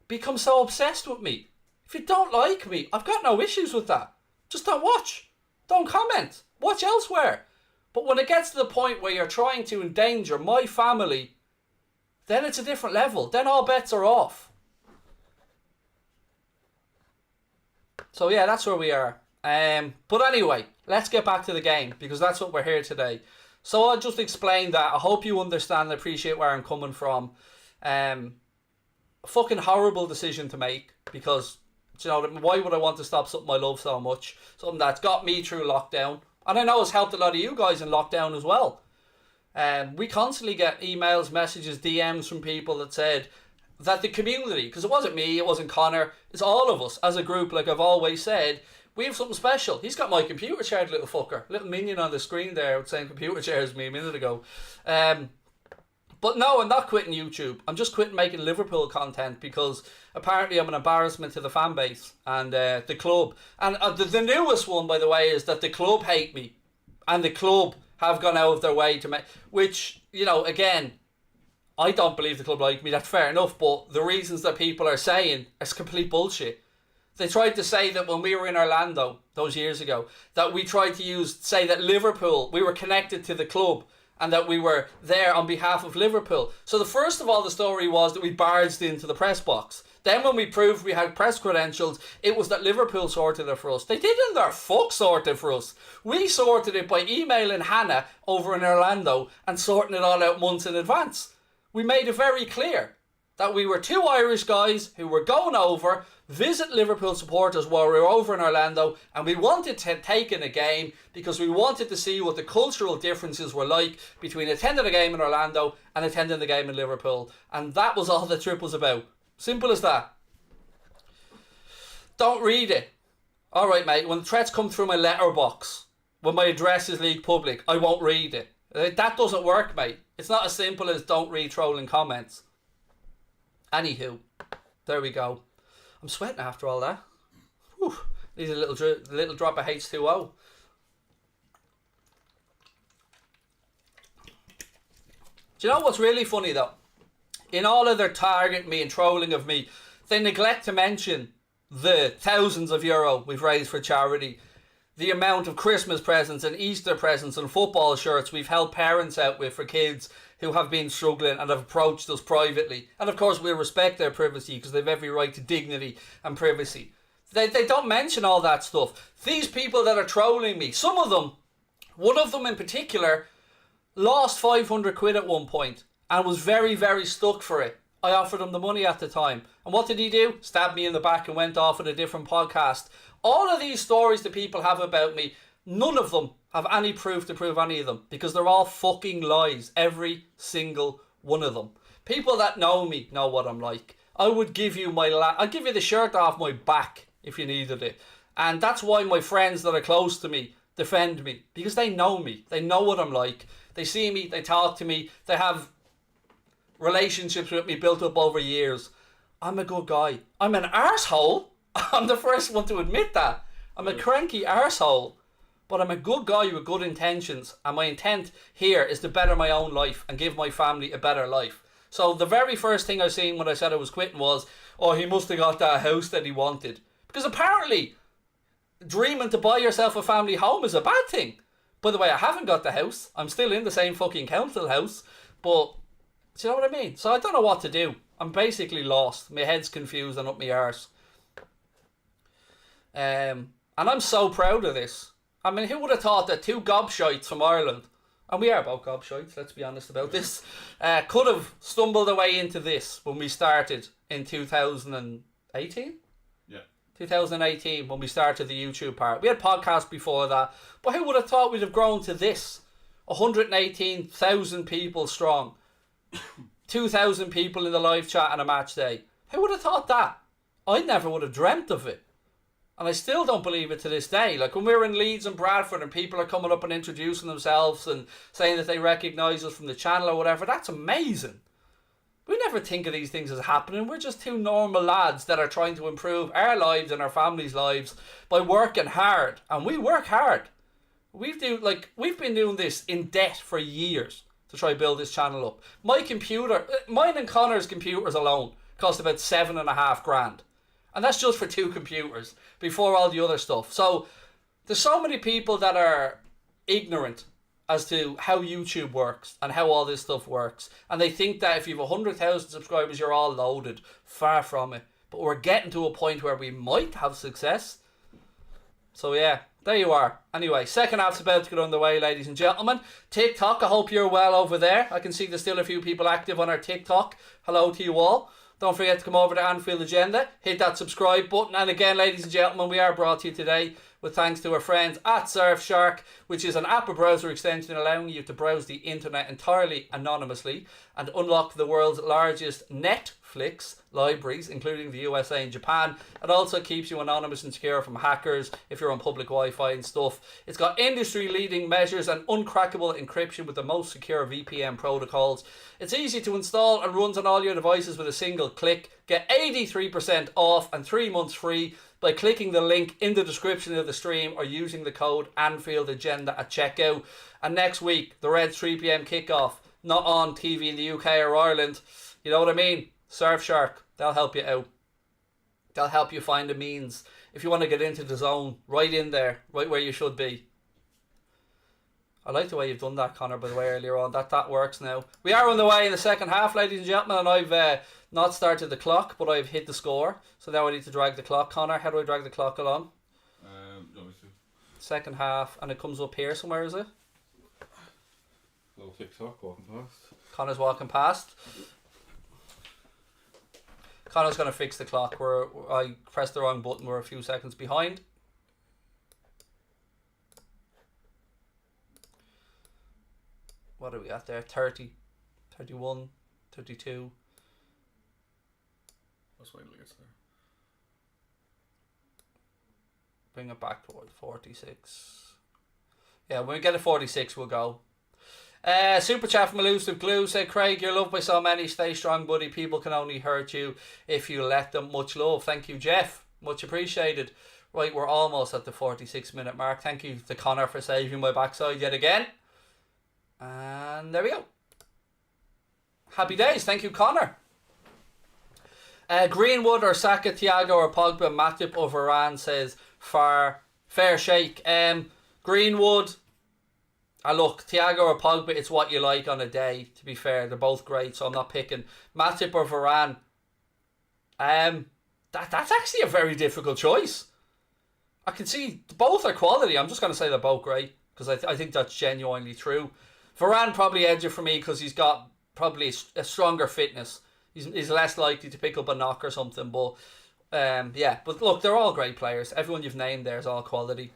become so obsessed with me? If you don't like me, I've got no issues with that. Just don't watch. Don't comment. Watch elsewhere. But when it gets to the point where you're trying to endanger my family, then it's a different level. Then all bets are off. So yeah, that's where we are. But anyway, let's get back to the game, because that's what we're here today. So I'll just explain that. I hope you understand and appreciate where I'm coming from. Fucking horrible decision to make, because, you know, why would I want to stop something I love so much? Something that's got me through lockdown. And I know it's helped a lot of you guys in lockdown as well. We constantly get emails, messages, DMs from people that said that the community, because it wasn't me, it wasn't Connor, it's all of us as a group, like I've always said, we have something special. He's got my computer chair, little fucker. Little minion on the screen there saying computer chair as me a minute ago. But no, I'm not quitting YouTube. I'm just quitting making Liverpool content, because apparently I'm an embarrassment to the fan base and the club. And the newest one, by the way, is that the club hate me. And the club have gone out of their way to make... Which, you know, again, I don't believe the club like me. That's fair enough. But the reasons that people are saying is complete bullshit. They tried to say that when we were in Orlando those years ago, that we tried to say that Liverpool, we were connected to the club and that we were there on behalf of Liverpool. So the first of all, the story was that we barged into the press box. Then when we proved we had press credentials, it was that Liverpool sorted it for us. They didn't their fuck sort it for us. We sorted it by emailing Hannah over in Orlando and sorting it all out months in advance. We made it very clear that we were two Irish guys who were going over, visit Liverpool supporters while we were over in Orlando, and we wanted to take in a game because we wanted to see what the cultural differences were like between attending a game in Orlando and attending the game in Liverpool. And that was all the trip was about. Simple as that. Don't read it. Alright, mate, when the threats come through my letterbox, when my address is leaked public, I won't read it. That doesn't work, mate. It's not as simple as don't read trolling comments. Anywho, there we go. I'm sweating after all that. Whew. Need a little drop of H2O. Do you know what's really funny though? In all of their targeting me and trolling of me, they neglect to mention the thousands of euro we've raised for charity, the amount of Christmas presents and Easter presents and football shirts we've helped parents out with for kids who have been struggling and have approached us privately. And of course we'll respect their privacy because they've every right to dignity and privacy. They don't mention all that stuff. These people that are trolling me, some of them, one of them in particular, lost 500 quid at one point and was very, very stuck for it. I offered him the money at the time. And what did he do? Stabbed me in the back and went off at a different podcast. All of these stories that people have about me, none of them have any proof to prove any of them, because they're all fucking lies. Every single one of them. People that know me know what I'm like. I would give you I'd give you the shirt off my back if you needed it. And that's why my friends that are close to me defend me, because they know me. They know what I'm like. They see me, they talk to me, they have relationships with me built up over years. I'm a good guy. I'm an arsehole. I'm the first one to admit that. I'm a cranky arsehole. But I'm a good guy with good intentions. And my intent here is to better my own life and give my family a better life. So the very first thing I seen when I said I was quitting was, oh, he must have got that house that he wanted. Because apparently, dreaming to buy yourself a family home is a bad thing. By the way, I haven't got the house. I'm still in the same fucking council house. But, do you know what I mean? So I don't know what to do. I'm basically lost. My head's confused and up my arse. And I'm so proud of this. I mean, who would have thought that two gobshites from Ireland, and we are both gobshites, let's be honest about this, could have stumbled away into this when we started in 2018? Yeah. 2018, when we started the YouTube part. We had podcasts before that, but who would have thought we'd have grown to this? 118,000 people strong. 2,000 people in the live chat on a match day. Who would have thought that? I never would have dreamt of it. And I still don't believe it to this day. Like when we were in Leeds and Bradford and people are coming up and introducing themselves and saying that they recognise us from the channel or whatever, that's amazing. We never think of these things as happening. We're just two normal lads that are trying to improve our lives and our families' lives by working hard. And we work hard. We've been doing this in debt for years to try to build this channel up. Mine and Connor's computers alone cost about $7,500. And that's just for 2 computers before all the other stuff. So there's so many people that are ignorant as to how YouTube works and how all this stuff works. And they think that if you have 100,000 subscribers, you're all loaded. Far from it. But we're getting to a point where we might have success. So yeah, there you are. Anyway, second half's about to get underway, ladies and gentlemen. TikTok, I hope you're well over there. I can see there's still a few people active on our TikTok. Hello to you all. Don't forget to come over to Anfield Agenda. Hit that subscribe button. And again, ladies and gentlemen, we are brought to you today with thanks to our friends at Surfshark, which is an app or browser extension allowing you to browse the internet entirely anonymously and unlock the world's largest Netflix libraries, including the USA and Japan. It also keeps you anonymous and secure from hackers if you're on public Wi-Fi and stuff. It's got industry-leading measures and uncrackable encryption with the most secure VPN protocols. It's easy to install and runs on all your devices with a single click. Get 83% off and 3 months free by clicking the link in the description of the stream or using the code Anfield Agenda at checkout. And next week, the Reds 3 p.m. kickoff, not on TV in the UK or Ireland. You know what I mean? Surfshark, they'll help you out. They'll help you find a means. If you want to get into the zone, right in there, right where you should be. I like the way you've done that, Connor, by the way, earlier on. That works now. We are on the way in the second half, ladies and gentlemen, and I've not started the clock, but I've hit the score. So now I need to drag the clock. Connor, how do I drag the clock along? Second half, and it comes up here somewhere, is it? Little TikTok walking past. Connor's walking past. Connor's going to fix the clock where I pressed the wrong button. We're a few seconds behind. What are we at there? 30, 31, 32. Let's wait until it gets there. Bring it back to 46. Yeah, when we get to 46, we'll go. Super chat from Elusive Glue said, Craig, you're loved by so many. Stay strong, buddy. People can only hurt you if you let them. Much love. Thank you, Jeff. Much appreciated. Right, we're almost at the 46-minute mark. Thank you to Connor for saving my backside yet again. And there we go. Happy days. Thank you, Connor. Greenwood or Saka, Thiago or Pogba, Matip or Varane says fair shake. Greenwood. Look, Thiago or Pogba, it's what you like on a day, to be fair. They're both great, so I'm not picking. Matip or Varane. That's actually a very difficult choice. I can see both are quality. I'm just going to say they're both great, because I think that's genuinely true. Varane probably edges it for me because he's got probably a stronger fitness. He's less likely to pick up a knock or something. But yeah, but look, they're all great players. Everyone you've named there is all quality.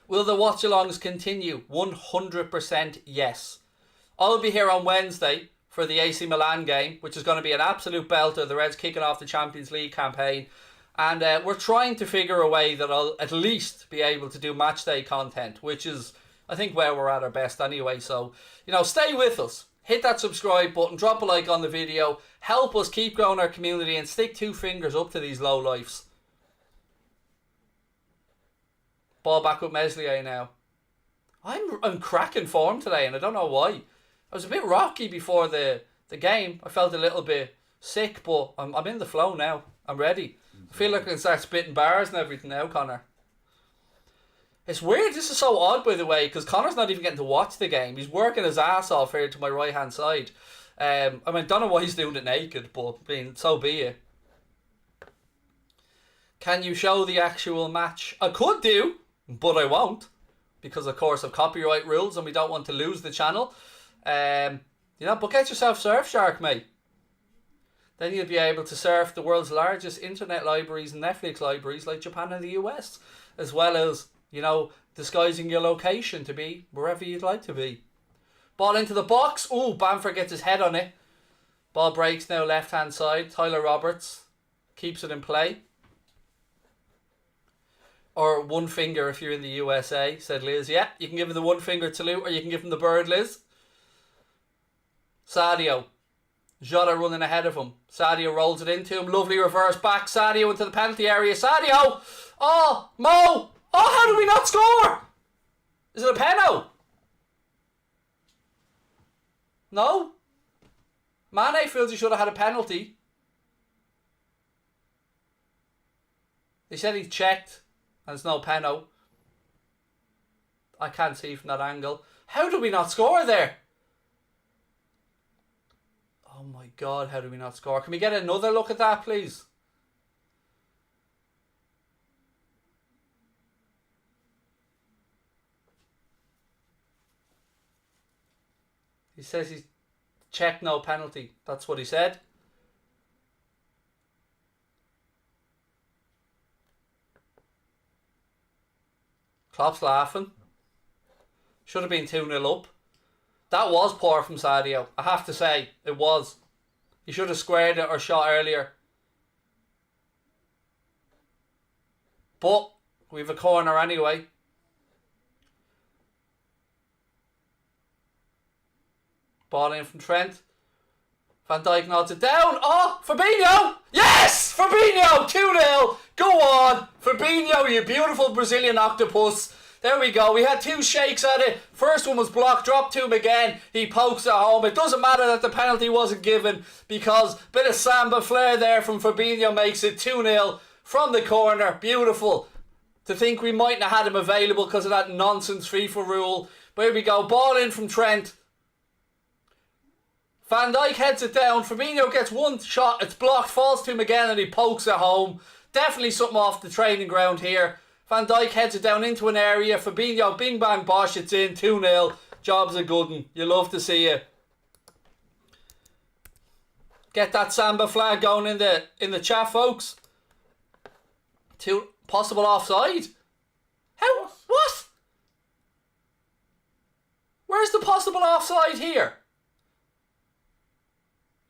Will the watch-alongs continue? 100% yes. I'll be here on Wednesday for the AC Milan game, which is going to be an absolute belter. The Reds kicking off the Champions League campaign. And we're trying to figure a way that I'll at least be able to do matchday content, which is, I think, where we're at our best anyway. So, you know, stay with us. Hit that subscribe button, drop a like on the video, help us keep growing our community and stick 2 fingers up to these lowlifes. Ball back with Meslier now. I'm cracking form today and I don't know why. I was a bit rocky before the game. I felt a little bit sick, but I'm in the flow now. I'm ready. I feel like I can start spitting bars and everything now, Connor. It's weird. This is so odd, by the way, because Connor's not even getting to watch the game. He's working his ass off here to my right-hand side. I mean, don't know why he's doing it naked, but so be it. Can you show the actual match? I could do, but I won't, because of course of copyright rules and we don't want to lose the channel. You know, but get yourself Surfshark, mate. Then you'll be able to surf the world's largest internet libraries and Netflix libraries like Japan and the US, as well as, you know, disguising your location to be wherever you'd like to be. Ball into the box. Ooh, Bamford gets his head on it. Ball breaks now left hand side. Tyler Roberts keeps it in play. Or one finger if you're in the USA, said Liz. Yeah, you can give him the one finger salute, or you can give him the bird, Liz. Sadio. Jota running ahead of him. Sadio rolls it into him. Lovely reverse back. Sadio into the penalty area. Sadio! Oh, Mo! Oh, how do we not score? Is it a penalty? No? Mane feels he should have had a penalty. He said he checked and it's no penalty. I can't see from that angle. How do we not score there? Oh my God, how do we not score? Can we get another look at that, please? He says he's checked, no penalty. That's what he said. Klopp's laughing. Should have been 2-0 up. That was poor from Sadio. I have to say, it was. He should have squared it or shot earlier. But we have a corner anyway. Ball in from Trent. Van Dijk nods it down. Oh, Fabinho! Yes! Fabinho! 2-0. Go on. Fabinho, you beautiful Brazilian octopus. There we go. We had two shakes at it. First one was blocked. Dropped to him again. He pokes it home. It doesn't matter that the penalty wasn't given because a bit of samba flair there from Fabinho makes it 2-0 from the corner. Beautiful. To think we mightn't have had him available because of that nonsense FIFA rule. But here we go. Ball in from Trent. Van Dijk heads it down. Fabinho gets one shot. It's blocked. Falls to him again and he pokes it home. Definitely something off the training ground here. Van Dijk heads it down into an area. Fabinho, bing bang bosh, it's in. 2-0. Job's a good one. You love to see it. Get that samba flag going in the chat, folks. Possible offside. How? What? Where's the possible offside here?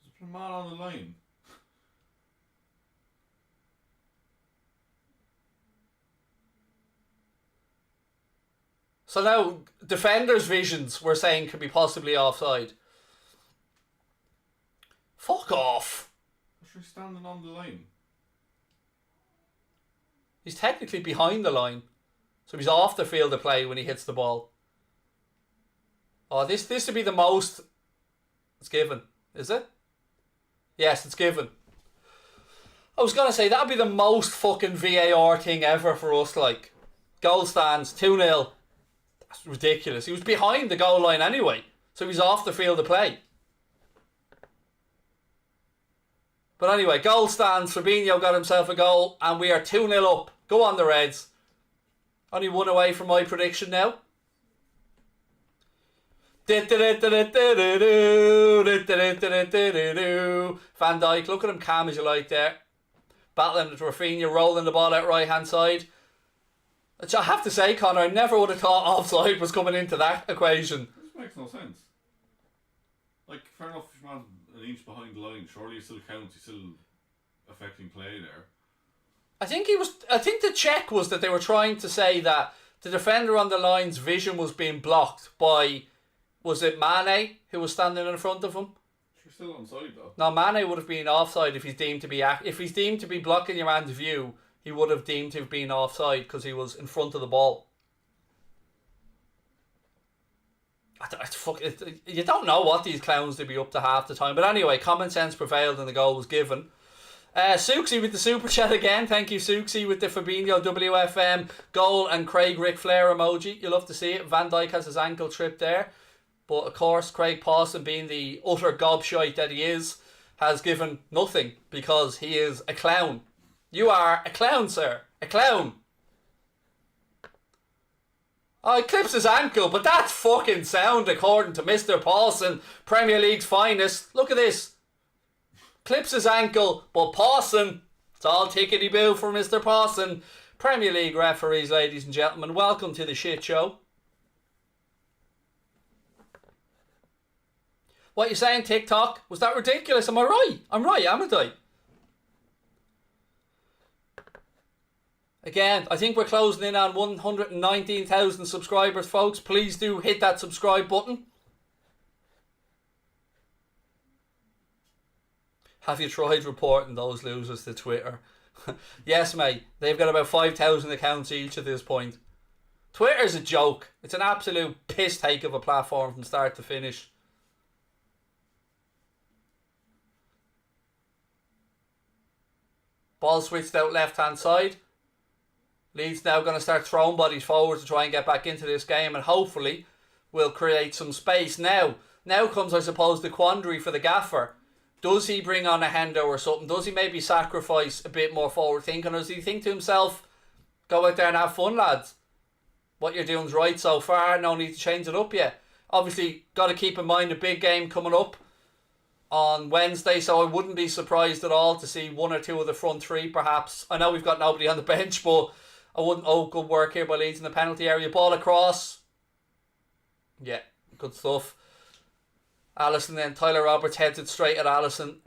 There's a man on the line. So now, defenders' visions we're saying could be possibly offside. Fuck off. She's standing on the line. He's technically behind the line. So he's off the field of play when he hits the ball. Oh, this would be the most... It's given. Is it? Yes, it's given. I was going to say, that would be the most fucking VAR thing ever for us, like. Goal stands, 2-0. That's ridiculous. He was behind the goal line anyway. So he's off the field of play. But anyway, goal stands. Fabinho got himself a goal. And we are 2-0 up. Go on the Reds. Only one away from my prediction now. Van Dijk, look at him calm as you like there. Battling with Rafinha, rolling the ball out right hand side. Which I have to say, Connor, I never would have thought offside was coming into that equation. This makes no sense. Like, fair enough, if your man's an inch behind the line, surely it still counts, he's still affecting play there. I think the check was that they were trying to say that the defender on the line's vision was being blocked by, was it Mane who was standing in front of him? You're still onside though. No, Mane would have been offside if he's deemed to be blocking your man's view. He would have deemed to have been offside because he was in front of the ball. You don't know what these clowns do be up to half the time. But anyway, common sense prevailed and the goal was given. Suxy with the super chat again. Thank you, Suxy, with the Fabinho WFM goal and Craig Ric Flair emoji. You love to see it. Van Dijk has his ankle tripped there. But of course, Craig Pawson, being the utter gobshite that he is, has given nothing because he is a clown. You are a clown, sir. A clown. Oh, he clips his ankle, but that's fucking sound according to Mr. Pawson, Premier League's finest. Look at this. Clips his ankle, but Pawson, it's all tickety-boo for Mr. Pawson. Premier League referees, ladies and gentlemen, welcome to the shit show. What you saying, TikTok? Was that ridiculous? Am I right? I'm right, haven't I? Again, I think we're closing in on 119,000 subscribers, folks. Please do hit that subscribe button. Have you tried reporting those losers to Twitter? Yes, mate. They've got about 5,000 accounts each at this point. Twitter's a joke. It's an absolute piss take of a platform from start to finish. Ball switched out left-hand side. Leeds now going to start throwing bodies forward to try and get back into this game, and hopefully will create some space. Now comes, I suppose, the quandary for the gaffer. Does he bring on a Hendo or something? Does he maybe sacrifice a bit more forward thinking? Or does he think to himself, go out there and have fun, lads? What you're doing's right so far. No need to change it up yet. Obviously, got to keep in mind a big game coming up on Wednesday, so I wouldn't be surprised at all to see one or two of the front three, perhaps. I know we've got nobody on the bench, but I wouldn't. Oh, good work here by Leeds in the penalty area. Ball across. Yeah, good stuff. Allison then. Tyler Roberts heads it straight at Allison.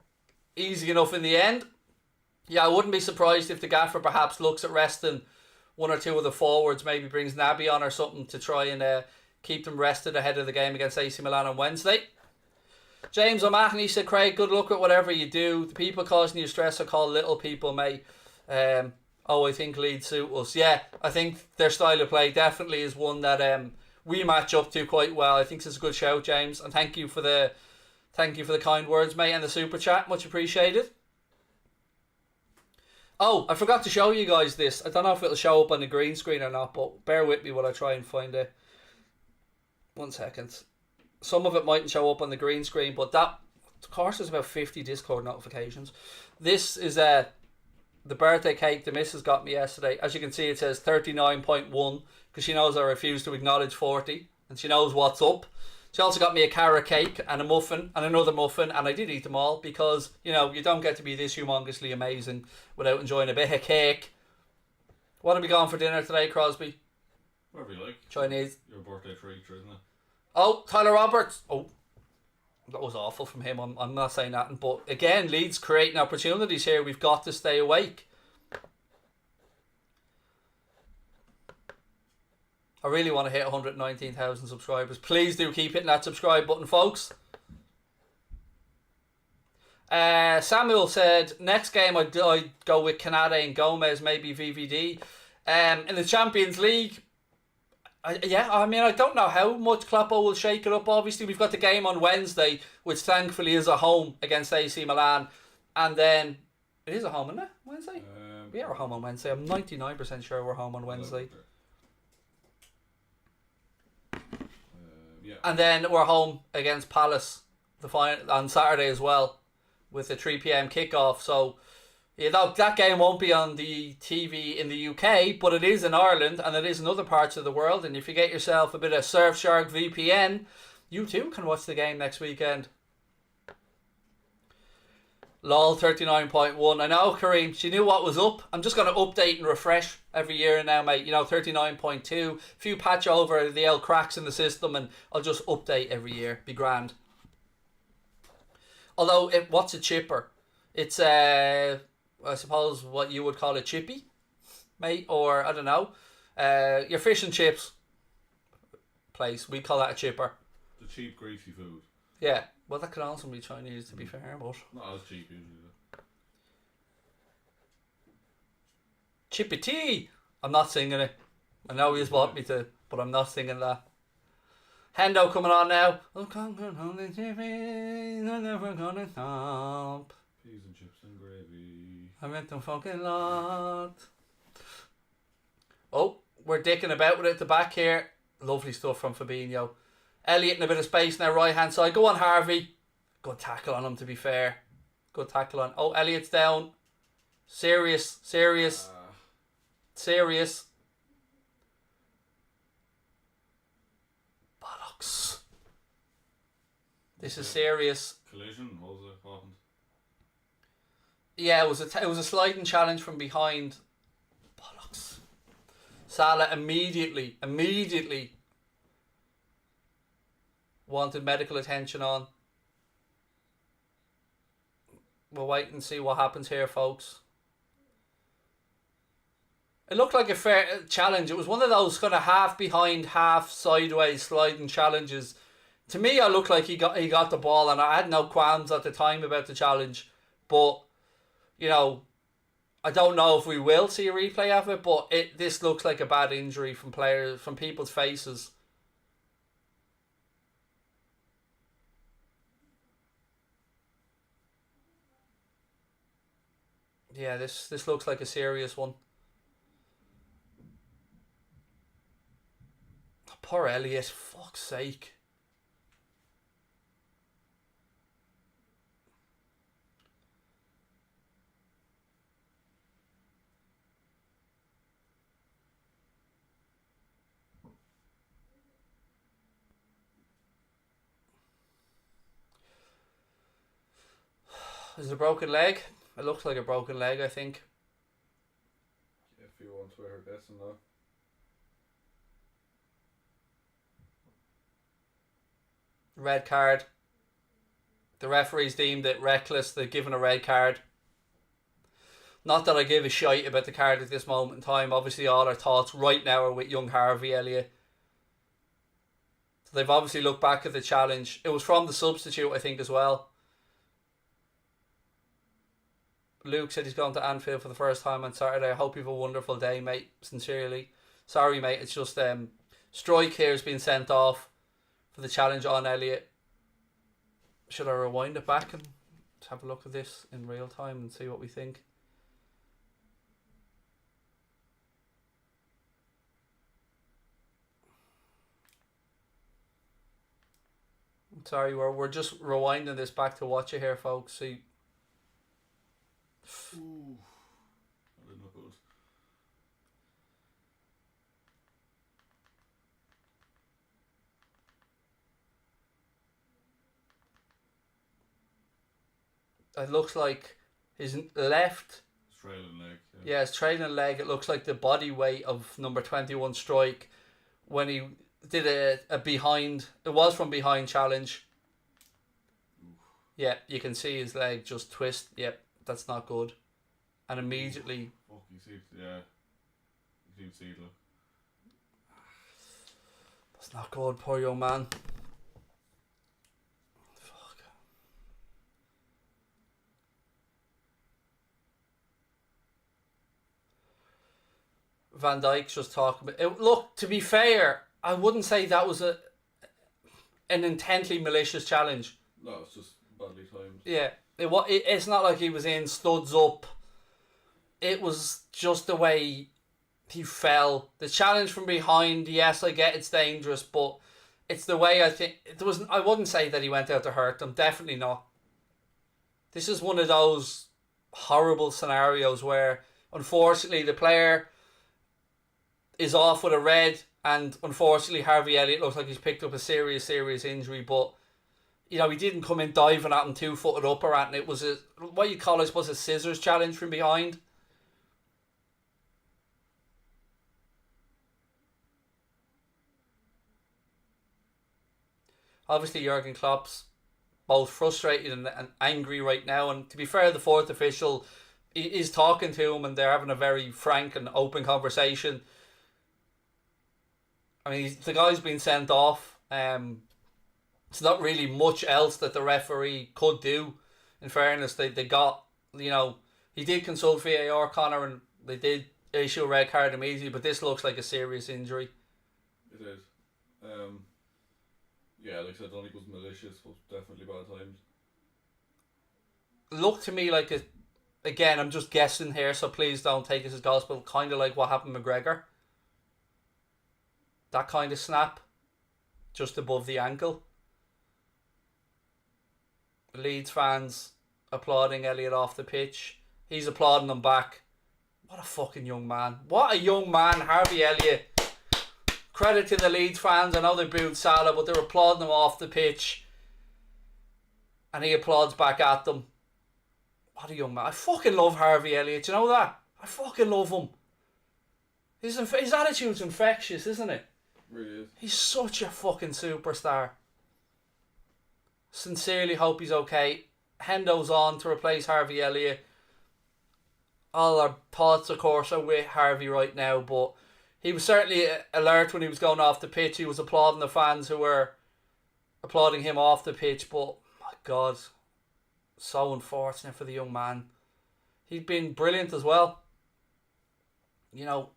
Easy enough in the end. Yeah, I wouldn't be surprised if the gaffer perhaps looks at resting one or two of the forwards. Maybe brings Naby on or something to try and keep them rested ahead of the game against AC Milan on Wednesday. James O'Mahony said, Craig, good luck with whatever you do. The people causing you stress are called little people, mate. I think Leeds suit us. Yeah, I think their style of play definitely is one that we match up to quite well. I think this is a good shout, James, and thank you for the kind words, mate, and the super chat. Much appreciated. Oh, I forgot to show you guys this. I don't know if it'll show up on the green screen or not, but bear with me while I try and find it. 1 second. Some of it mightn't show up on the green screen, but that, of course, there's about 50 Discord notifications. This is the birthday cake the missus got me yesterday. As you can see, it says 39.1 because she knows I refuse to acknowledge 40 and she knows what's up. She also got me a carrot cake and a muffin and another muffin, and I did eat them all because, you know, you don't get to be this humongously amazing without enjoying a bit of cake. What are we going for dinner today, Crosby? Whatever you like. Chinese. Your birthday treat, isn't it? Oh, Tyler Roberts. Oh, that was awful from him. I'm not saying that. But again, Leeds creating opportunities here. We've got to stay awake. I really want to hit 119,000 subscribers. Please do keep hitting that subscribe button, folks. Samuel said, next game I'd go with Canade and Gomez, maybe VVD. In the Champions League, I don't know how much Kloppo will shake it up. Obviously, we've got the game on Wednesday, which thankfully is at home against AC Milan. And then, it is at home, isn't it? Wednesday? We are at home on Wednesday. I'm 99% sure we're home on Wednesday. Yeah. And then we're home against Palace on Saturday as well, with a 3 p.m. kickoff. So, that game won't be on the TV in the UK, but it is in Ireland and it is in other parts of the world. And if you get yourself a bit of Surfshark VPN, you too can watch the game next weekend. LOL 39.1. I know, Kareem, she knew what was up. I'm just going to update and refresh every year now, mate. 39.2. A few patch over the L cracks in the system and I'll just update every year. Be grand. Although, what's a chipper? It's I suppose what you would call a chippy, mate, or I don't know, your fish and chips place. We call that a chipper. The cheap, greasy food. Yeah, well, that could also be Chinese, to be fair, but not as cheap usually. Chippy tea. I'm not singing it. I know he's bought me to, but I'm not singing that. Hendo coming on now. I'm conquering on the chippy. I'm never gonna stop. Peas and chips and gravy. I meant them fucking lot. Oh, we're dicking about with it at the back here. Lovely stuff from Fabinho. Elliot in a bit of space now, right hand side. Go on, Harvey. Good tackle on him, to be fair. Good tackle on. Oh, Elliot's down. Serious. Bollocks. This is serious. Collision, what was it? What happened? Yeah, it was a sliding challenge from behind. Bollocks. Salah immediately wanted medical attention on. We'll wait and see what happens here, folks. It looked like a fair challenge. It was one of those kind of half behind, half sideways sliding challenges. To me, I looked like he got the ball, and I had no qualms at the time about the challenge. But you know, I don't know if we will see a replay of it. But this looks like a bad injury from people's faces. Yeah, this looks like a serious one. Poor Elliot, fuck's sake. Is it a broken leg? It looks like a broken leg, I think. If you want to wear her guessing now. Red card. The referees deemed it reckless. They've given a red card. Not that I give a shite about the card at this moment in time. Obviously, all our thoughts right now are with young Harvey Elliott. So they've obviously looked back at the challenge. It was from the substitute, I think, as well. Luke said he's going to Anfield for the first time on Saturday. I hope you have a wonderful day, mate. Sincerely. Sorry, mate. It's just Strike here has been sent off for the challenge on Elliot. Should I rewind it back and have a look at this in real time and see what we think? Sorry, we're just rewinding this back to watch it here, folks. See. Ooh, that didn't look good. It looks like his left. Trailing leg. Yeah, his trailing leg. It looks like the body weight of number 21 Strike when he did a behind. It was from behind challenge. Oof. Yeah, you can see his leg just twist. Yep, that's not good. And immediately. Fuck, you see it, yeah. You can see it, look. That's not good, poor young man. Fuck. Van Dijk's just talking about it. Look, to be fair, I wouldn't say that was an intently malicious challenge. No, it's just badly timed. Yeah, it's not like he was in studs up. It was just the way he fell. The challenge from behind, yes, I get it's dangerous, but it's the way I think I wouldn't say that he went out to hurt them. Definitely not. This is one of those horrible scenarios where, unfortunately, the player is off with a red, and unfortunately, Harvey Elliott looks like he's picked up a serious injury. But you know, he didn't come in diving at him 2-footed up or anything. It was what you call, I suppose, a scissors challenge from behind. Obviously, Jurgen Klopp's both frustrated and angry right now. And to be fair, the fourth official is talking to him and they're having a very frank and open conversation. I mean, the guy's been sent off. It's not really much else that the referee could do. In fairness, they got, you know, he did consult VAR, Connor, and they did issue a red card immediately, but this looks like a serious injury. It is. Yeah, like I said, I don't think it was malicious, but definitely bad timed. Looked to me like again, I'm just guessing here, so please don't take this as gospel, kind of like what happened with McGregor. That kind of snap, just above the ankle. The Leeds fans applauding Elliot off the pitch. He's applauding them back. What a fucking young man. What a young man, Harvey Elliott. Credit to the Leeds fans. I know they booed Salah, but they're applauding him off the pitch. And he applauds back at them. What a young man. I fucking love Harvey Elliott. You know that? I fucking love him. His attitude's infectious, isn't it? Really is. He's such a fucking superstar. Sincerely hope he's okay. Hendo's on to replace Harvey Elliott. all our thoughts, of course, are with Harvey right now, but he was certainly alert when he was going off the pitch. He was applauding the fans who were applauding him off the pitch, but my God, so unfortunate for the young man. He's been brilliant as well. You know,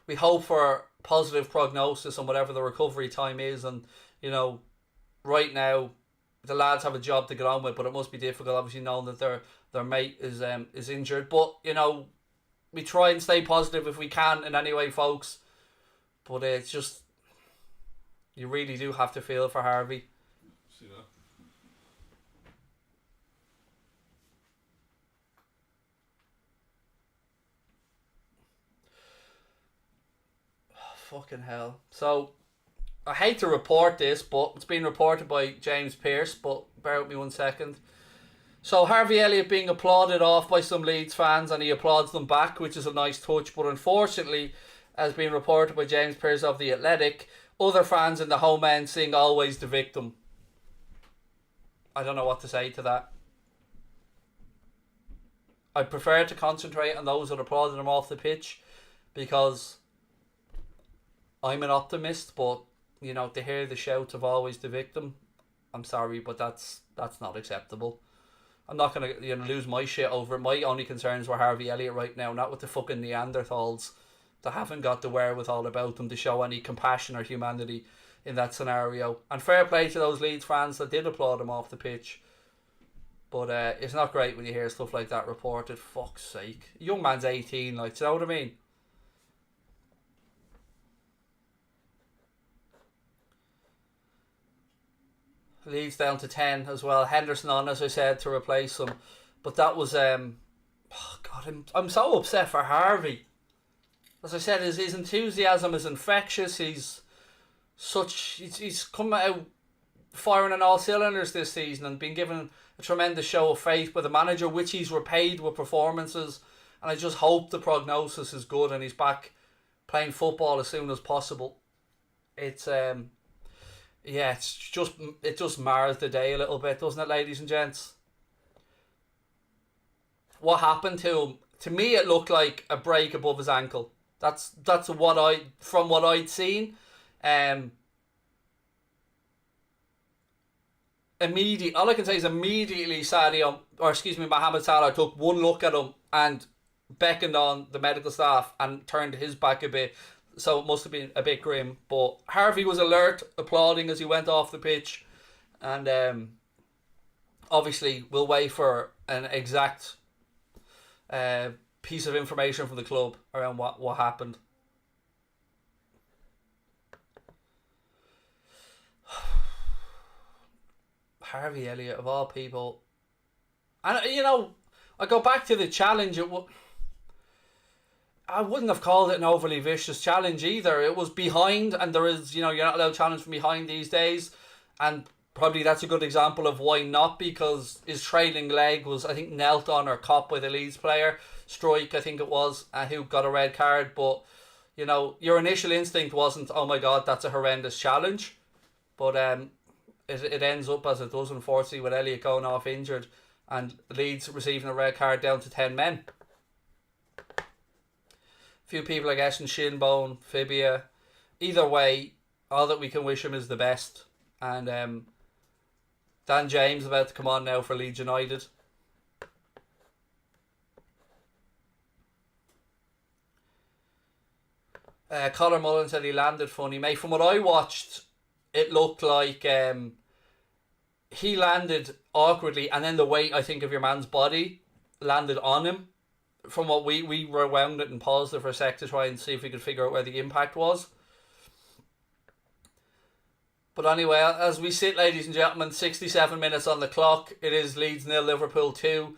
we hope for positive prognosis on whatever the recovery time is, and you know, right now the lads have a job to get on with, but it must be difficult, obviously, knowing that their mate is injured. But you know, we try and stay positive if we can in any way, folks. But it's just, you really do have to feel for Harvey. See that? Fucking hell. So, I hate to report this, but it's been reported by James Pearce, but bear with me 1 second. So, Harvey Elliott being applauded off by some Leeds fans, and he applauds them back, which is a nice touch, but unfortunately, as being reported by James Pearce of The Athletic, other fans in the home end sing "Always the Victim." I don't know what to say to that. I prefer to concentrate on those that applauded him off the pitch, because I'm an optimist, but you know, to hear the shout of "Always the Victim," I'm sorry, but that's not acceptable. I'm not gonna lose my shit over it. My only concerns were Harvey Elliott right now, not with the fucking Neanderthals that haven't got the wherewithal about them to show any compassion or humanity in that scenario. And fair play to those Leeds fans that did applaud him off the pitch. But it's not great when you hear stuff like that reported. Fuck's sake. Young man's 18, like, do you know what I mean? Leeds down to 10 as well. Henderson on, as I said, to replace him. But that was, oh God, I'm so upset for Harvey. As I said, his enthusiasm is infectious. He's come out firing on all cylinders this season and been given a tremendous show of faith by the manager, which he's repaid with performances. And I just hope the prognosis is good and he's back playing football as soon as possible. It's yeah, it just mars the day a little bit, doesn't it, ladies and gents? What happened to him? To me, it looked like a break above his ankle. That's what I'd seen. All I can say is immediately Mohamed Salah took one look at him and beckoned on the medical staff and turned his back a bit. So it must have been a bit grim. But Harvey was alert, applauding as he went off the pitch. And obviously we'll wait for an exact piece of information from the club around what happened. Harvey Elliott, of all people. And, I go back to the challenge. I wouldn't have called it an overly vicious challenge either. It was behind, and there is, you're not allowed to challenge from behind these days. And probably that's a good example of why not, because his trailing leg was, I think, knelt on or caught by the Leeds player. Strike, I think it was, who got a red card. But, your initial instinct wasn't, oh my God, that's a horrendous challenge. But it ends up as it does, unfortunately, with Elliot going off injured and Leeds receiving a red card down to 10 men. A few people, I guess, in shin bone, fibia. Either way, all that we can wish him is the best. And Dan James about to come on now for Leeds United. Colin Mullen said he landed funny. Mate, from what I watched, it looked like he landed awkwardly, and then the weight, I think, of your man's body landed on him. From what we rewound it and paused it for a sec to try and see if we could figure out where the impact was. But anyway, as we sit, ladies and gentlemen, 67 minutes on the clock. It is Leeds 0, Liverpool 2.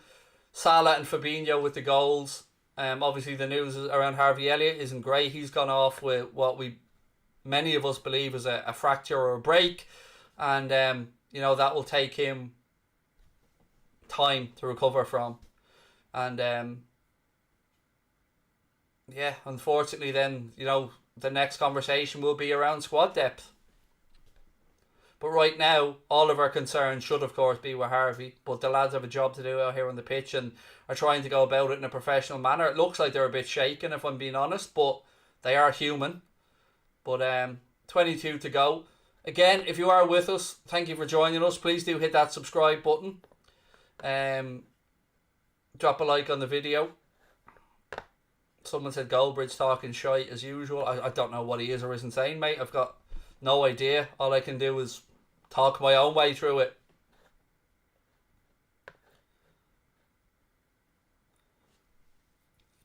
Salah and Fabinho with the goals. Obviously, the news around Harvey Elliott isn't great. He's gone off with what many of us believe is a fracture or a break. And, that will take him time to recover from. And, unfortunately then, the next conversation will be around squad depth. But right now, all of our concerns should, of course, be with Harvey. But the lads have a job to do out here on the pitch and are trying to go about it in a professional manner. It looks like they're a bit shaken, if I'm being honest, but they are human. But 22 to go. Again, if you are with us, thank you for joining us. Please do hit that subscribe button. Drop a like on the video. Someone said Goldbridge talking shite as usual. I don't know what he is or isn't saying, mate. I've got no idea. All I can do is talk my own way through it.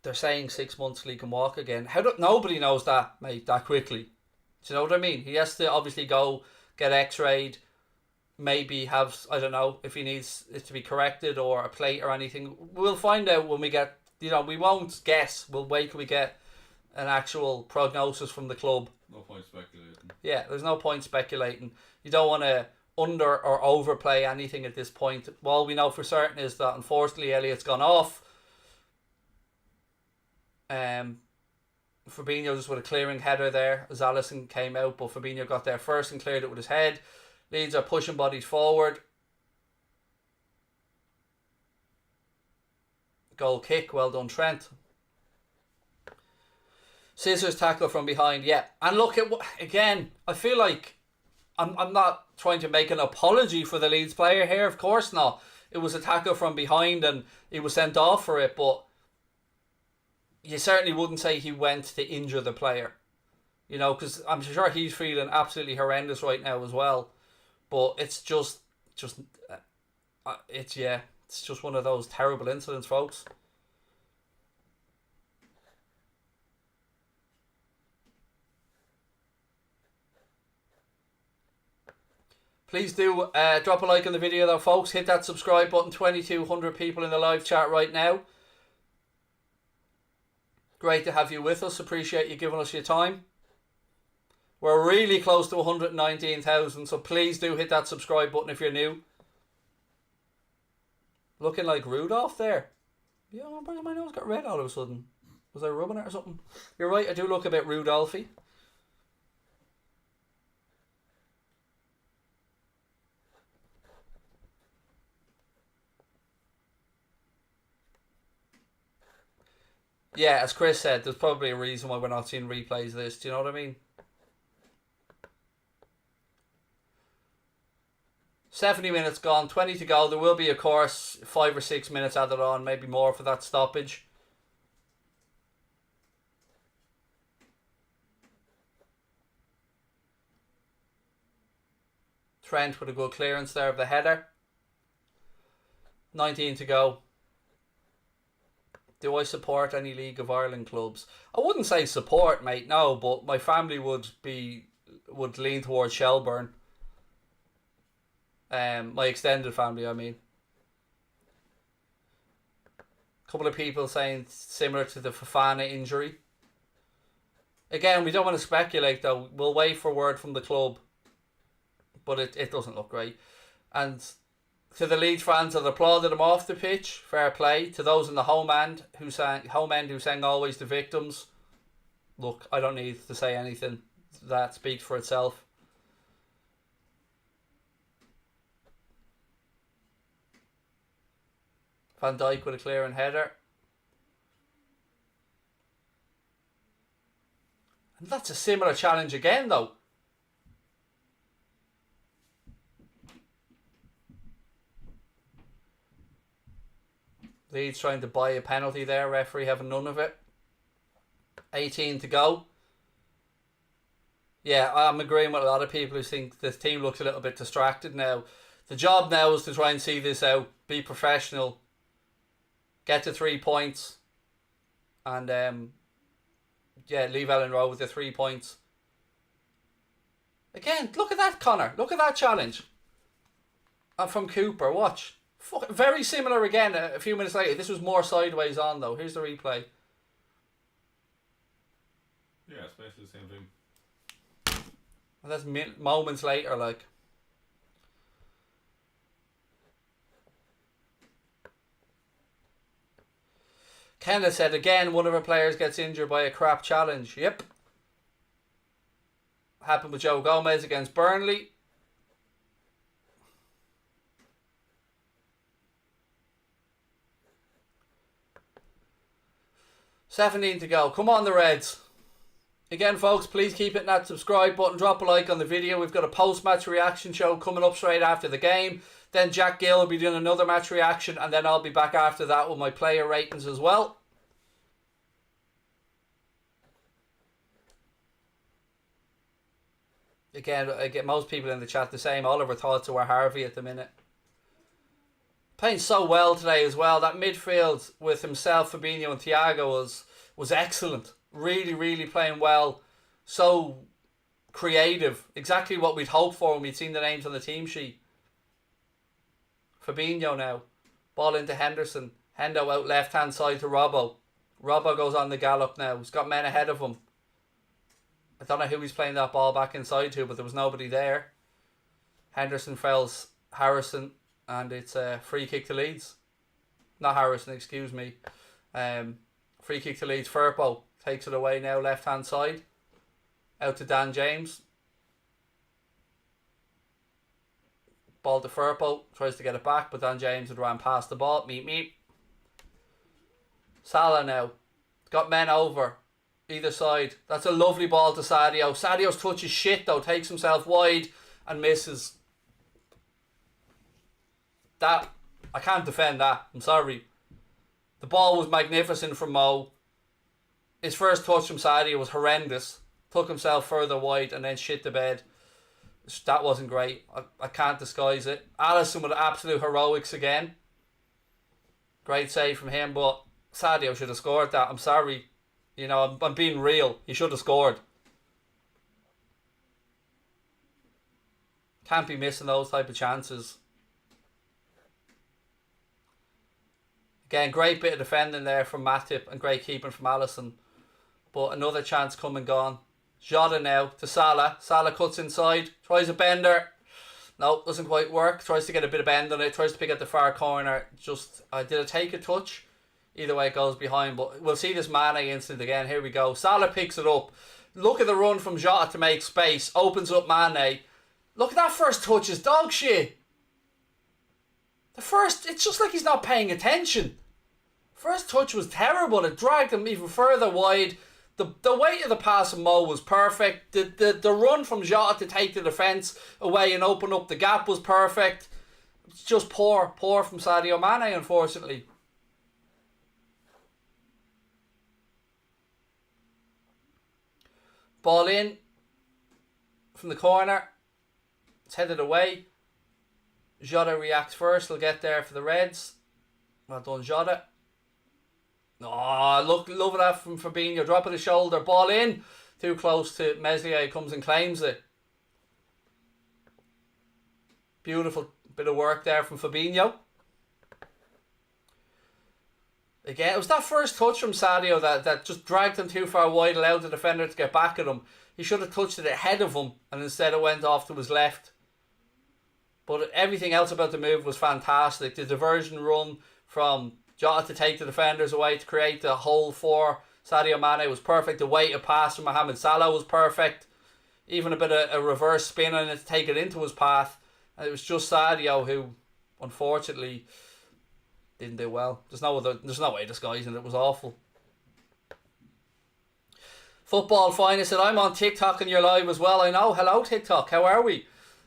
They're saying 6 months he can walk again. Nobody knows that, mate, that quickly. Do you know what I mean? He has to obviously go get x-rayed. Maybe have, I don't know, if he needs it to be corrected or a plate or anything. We'll find out when we get, we won't guess. We'll wait till we get an actual prognosis from the club. No point speculating. Yeah, there's no point speculating. You don't want to under or overplay anything at this point. All we know for certain is that unfortunately Elliot's gone off. Fabinho just with a clearing header there as Alisson came out, but Fabinho got there first and cleared it with his head. Leeds are pushing bodies forward. Goal kick, well done Trent. Scissors tackle from behind, yeah. And look at again, I feel like I'm not trying to make an apology for the Leeds player here, of course not. It was a tackle from behind and he was sent off for it, but you certainly wouldn't say he went to injure the player. Because I'm sure he's feeling absolutely horrendous right now as well. But it's just one of those terrible incidents, folks. Please do drop a like on the video though, folks. Hit that subscribe button. 2,200 people in the live chat right now. Great to have you with us. Appreciate you giving us your time. We're really close to 119,000, so please do hit that subscribe button if you're new. Looking like Rudolph there. Yeah, my nose got red all of a sudden. Was I rubbing it or something? You're right, I do look a bit Rudolphy. Yeah, as Chris said, there's probably a reason why we're not seeing replays of this. Do you know what I mean? 70 minutes gone, 20 to go. There will be, of course, 5 or 6 minutes added on, maybe more for that stoppage. Trent with a good clearance there of the header. 19 to go. Do I support any League of Ireland clubs? I wouldn't say support, mate, no, but my family would lean towards Shelbourne. My extended family, I mean. A couple of people saying similar to the Fofana injury. Again, we don't want to speculate though. We'll wait for word from the club. But it doesn't look great. And to the Leeds fans that applauded him off the pitch, fair play. To those in the home end who sang always the victims. Look, I don't need to say anything. That speaks for itself. Van Dijk with a clearing header. And that's a similar challenge again though. Leeds trying to buy a penalty there. Referee having none of it. 18 to go. Yeah, I'm agreeing with a lot of people who think this team looks a little bit distracted now. The job now is to try and see this out. Be professional. Get to 3 points. And leave Ellen Rowe with the 3 points. Again, look at that, Connor. Look at that challenge. And from Cooper, watch. Very similar again a few minutes later. This was more sideways on though. Here's the replay. Yeah, it's basically the same thing. And that's moments later, like. Kenneth said again, one of our players gets injured by a crap challenge. Yep. Happened with Joe Gomez against Burnley. 17 to go. Come on, the Reds. Again, folks, please keep hitting that subscribe button. Drop a like on the video. We've got a post-match reaction show coming up straight after the game. Then Jack Gill will be doing another match reaction. And then I'll be back after that with my player ratings as well. Again, I get most people in the chat the same. Oliver thoughts of Harvey at the minute. Playing so well today as well. That midfield with himself, Fabinho and Thiago was excellent. Really, really playing well. So creative. Exactly what we'd hoped for when we'd seen the names on the team sheet. Fabinho now. Ball into Henderson. Hendo out left hand side to Robbo. Robbo goes on the gallop now. He's got men ahead of him. I don't know who he's playing that ball back inside to, but there was nobody there. Henderson fouls Harrison, and it's a free kick to Leeds. Not Harrison, excuse me. Free kick to Leeds. Firpo takes it away now, left hand side. Out to Dan James. Ball to Firpo, tries to get it back, but Dan James had ran past the ball. Meep. Salah now. Got men over either side. That's a lovely ball to Sadio. Sadio's touch is shit though. Takes himself wide and misses. That, I can't defend that. I'm sorry. The ball was magnificent from Mo. His first touch from Sadio was horrendous. Took himself further wide and then shit the bed. That wasn't great. I can't disguise it. Alisson with absolute heroics again. Great save from him, but Sadio should have scored that. I'm sorry. You know, I'm being real. He should have scored. Can't be missing those type of chances. Again, great bit of defending there from Matip and great keeping from Alisson. But another chance come and gone. Jota now to Salah. Salah cuts inside. Tries a bender. No, doesn't quite work. Tries to get a bit of bend on it. Tries to pick at the far corner. Just, did it take a touch? Either way it goes behind. But we'll see this Mane instant again. Here we go. Salah picks it up. Look at the run from Jota to make space. Opens up Mane. Look at that first touch. Is dog shit. It's just like he's not paying attention. First touch was terrible. It dragged him even further wide. The weight of the pass of Mo was perfect. The run from Jota to take the defence away and open up the gap was perfect. It's just poor from Sadio Mane, unfortunately. Ball in from the corner. It's headed away. Jota reacts first. He'll get there for the Reds. Well done, Jota. Oh, look, love that from Fabinho. Drop of the shoulder. Ball in. Too close to Meslier. Comes and claims it. Beautiful bit of work there from Fabinho. Again, it was that first touch from Sadio that just dragged him too far wide, allowed the defender to get back at him. He should have touched it ahead of him, and instead it went off to his left. But everything else about the move was fantastic. The diversion run from Jota to take the defenders away to create the hole for Sadio Mane was perfect. The weight of pass from Mohamed Salah was perfect. Even a bit of a reverse spin on it to take it into his path. And it was just Sadio who, unfortunately, didn't do well. There's no way disguising it. It was awful. Football Finest said, I'm on TikTok and you're live as well. I know. Hello TikTok. How are we?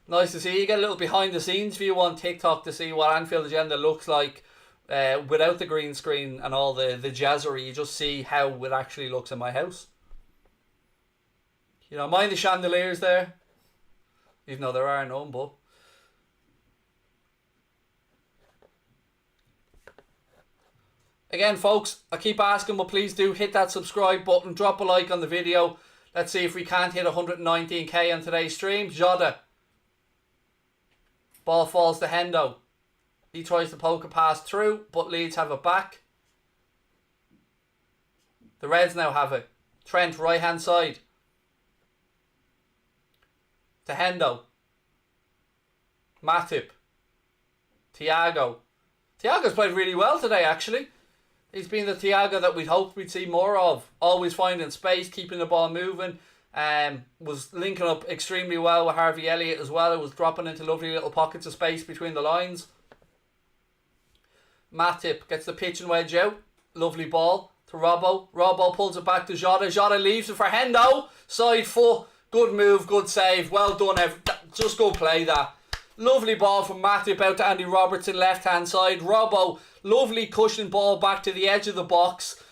Nice to see you. Get a little behind the scenes view on TikTok to see what Anfield Agenda looks like without the green screen and all the jazzery. You just see how it actually looks in my house. You know, mind the chandeliers there, even though there are none, but again, folks, I keep asking, but please do hit that subscribe button, drop a like on the video. Let's see if we can't hit 119k on today's stream. Jota. Ball falls to Hendo. He tries to poke a pass through, but Leeds have it back. The Reds now have it. Trent, right hand side. To Hendo. Matip. Thiago. Thiago's played really well today, actually. He's been the Thiago that we'd hoped we'd see more of. Always finding space, keeping the ball moving. Was linking up extremely well with Harvey Elliot as well. It was dropping into lovely little pockets of space between the lines. Matip gets the pitch and wedge out. Lovely ball. to Robbo. Robbo pulls it back to Jota. Jota leaves it for Hendo. Side foot. Good move, good save. Well done. Just go play that. Lovely ball from Matip out to Andy Robertson, left-hand side. Robbo, lovely cushioning ball back to the edge of the box.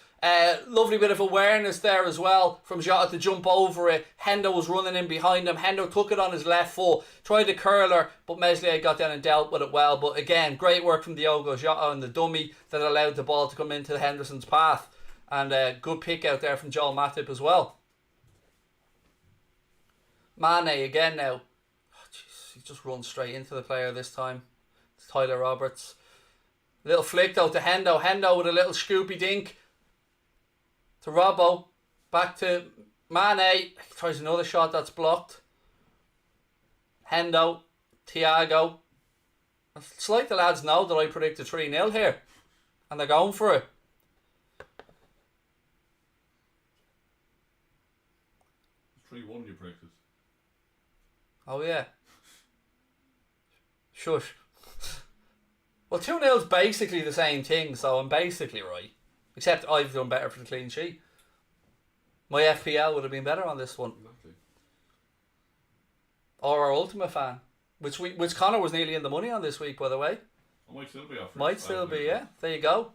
Lovely bit of awareness there as well from Jota to jump over it. Hendo was running in behind him. Hendo took it on his left foot, tried a curler, but Meslier got down and dealt with it well. But again, great work from Diogo Jota and the dummy that allowed the ball to come into Henderson's path. And good pick out there from Joel Matip as well. Mane again now. Oh, geez, he just runs straight into the player this time. It's Tyler Roberts. Little flick though to Hendo. Hendo with a little scoopy dink. To Robbo. Back to Mane. He tries another shot that's blocked. Hendo. Thiago. It's like the lads know that I predicted 3-0 here. And they're going for it. 3-1 you predicted. Oh yeah. Shush. Well, 2-0 is basically the same thing, so I'm basically right. Except I've done better for the clean sheet. My FPL would have been better on this one. Exactly. Or our Ultimate Fan. Which Connor was nearly in the money on this week, by the way. I might still be off. Might still be, yeah. There you go.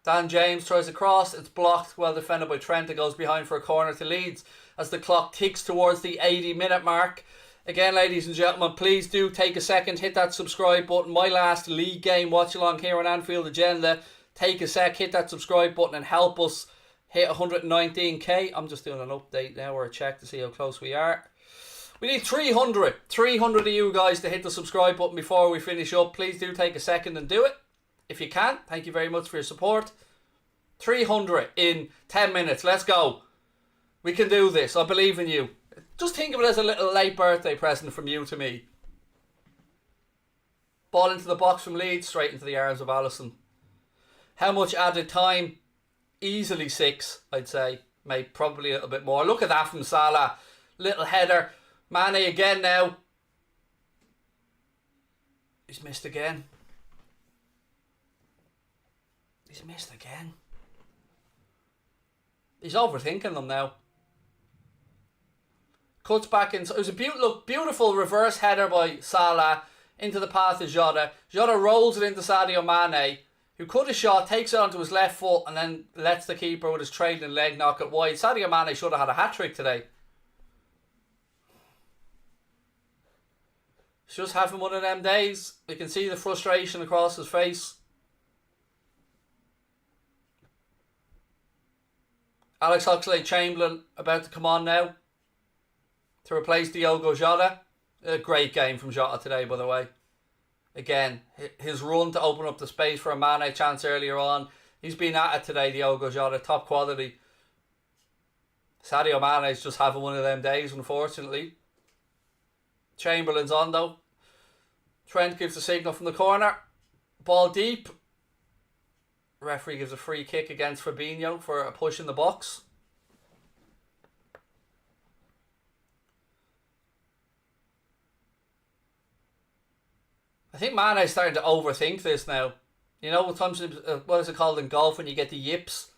Dan James tries a cross. It's blocked. Well defended by Trent. It goes behind for a corner to Leeds as the clock ticks towards the 80-minute mark. Again, ladies and gentlemen, please do take a second, hit that subscribe button. My last league game watch along here on Anfield Agenda. Take a sec, hit that subscribe button and help us hit 119k. I'm just doing an update now or a check to see how close we are. We need 300 of you guys to hit the subscribe button before we finish up. Please do take a second and do it. If you can, thank you very much for your support. 300 in 10 minutes. Let's go. We can do this. I believe in you. Just think of it as a little late birthday present from you to me. Ball into the box from Leeds, straight into the arms of Alisson. How much added time? Easily 6, I'd say. Maybe probably a little bit more. Look at that from Salah. Little header. Mane again now. He's missed again. He's missed again. He's overthinking them now. Cuts back in. It was a beautiful reverse header by Salah into the path of Jota. Jota rolls it into Sadio Mane, who cut a shot, takes it onto his left foot, and then lets the keeper with his trailing leg knock it wide. Sadio Mane should have had a hat-trick today. He's just having one of them days. You can see the frustration across his face. Alex Oxlade-Chamberlain about to come on now to replace Diogo Jota. A great game from Jota today, by the way. Again, his run to open up the space for a Mane chance earlier on. He's been at it today, Diogo Jota. Top quality. Sadio Mane's just having one of them days, unfortunately. Chamberlain's on, though. Trent gives the signal from the corner. Ball deep. Referee gives a free kick against Fabinho for a push in the box. I think Mane's starting to overthink this now. You know, sometimes, what is it called in golf when you get the yips?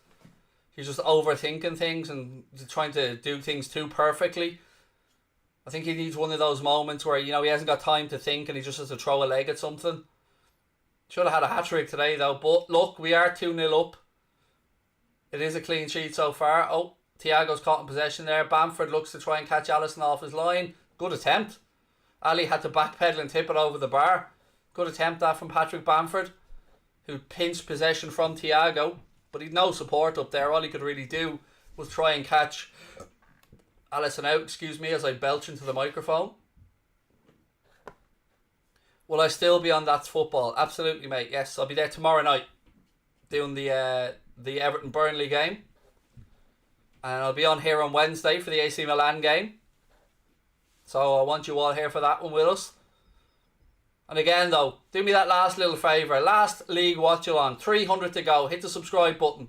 You're just overthinking things and trying to do things too perfectly. I think he needs one of those moments where, you know, he hasn't got time to think and he just has to throw a leg at something. Should have had a hat-trick today, though. But look, we are 2-0 up. It is a clean sheet so far. Oh, Thiago's caught in possession there. Bamford looks to try and catch Alisson off his line. Good attempt. Ali had to backpedal and tip it over the bar. Good attempt that from Patrick Bamford, who pinched possession from Thiago. But he'd no support up there. All he could really do was try and catch Alisson out. Excuse me as I belch into the microphone. Will I still be on That's Football? Absolutely, mate. Yes, I'll be there tomorrow night doing the Everton-Burnley game. And I'll be on here on Wednesday for the AC Milan game. So I want you all here for that one with us. And again, though, do me that last little favour. Last league watch-along. 300 to go. Hit the subscribe button.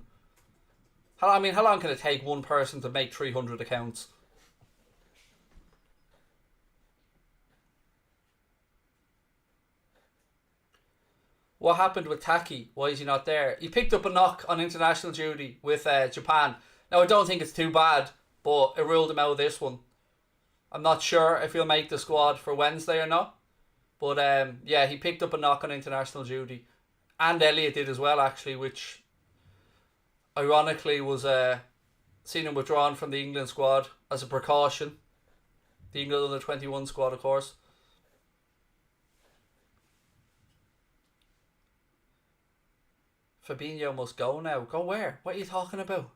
How long can it take one person to make 300 accounts? What happened with Taki? Why is he not there? He picked up a knock on international duty with Japan. Now, I don't think it's too bad, but it ruled him out of this one. I'm not sure if he'll make the squad for Wednesday or not. But yeah, he picked up a knock on international duty. And Elliot did as well, actually, which ironically was seen him withdrawn from the England squad as a precaution. The England under 21 squad, of course. Fabinho must go now. Go where? What are you talking about?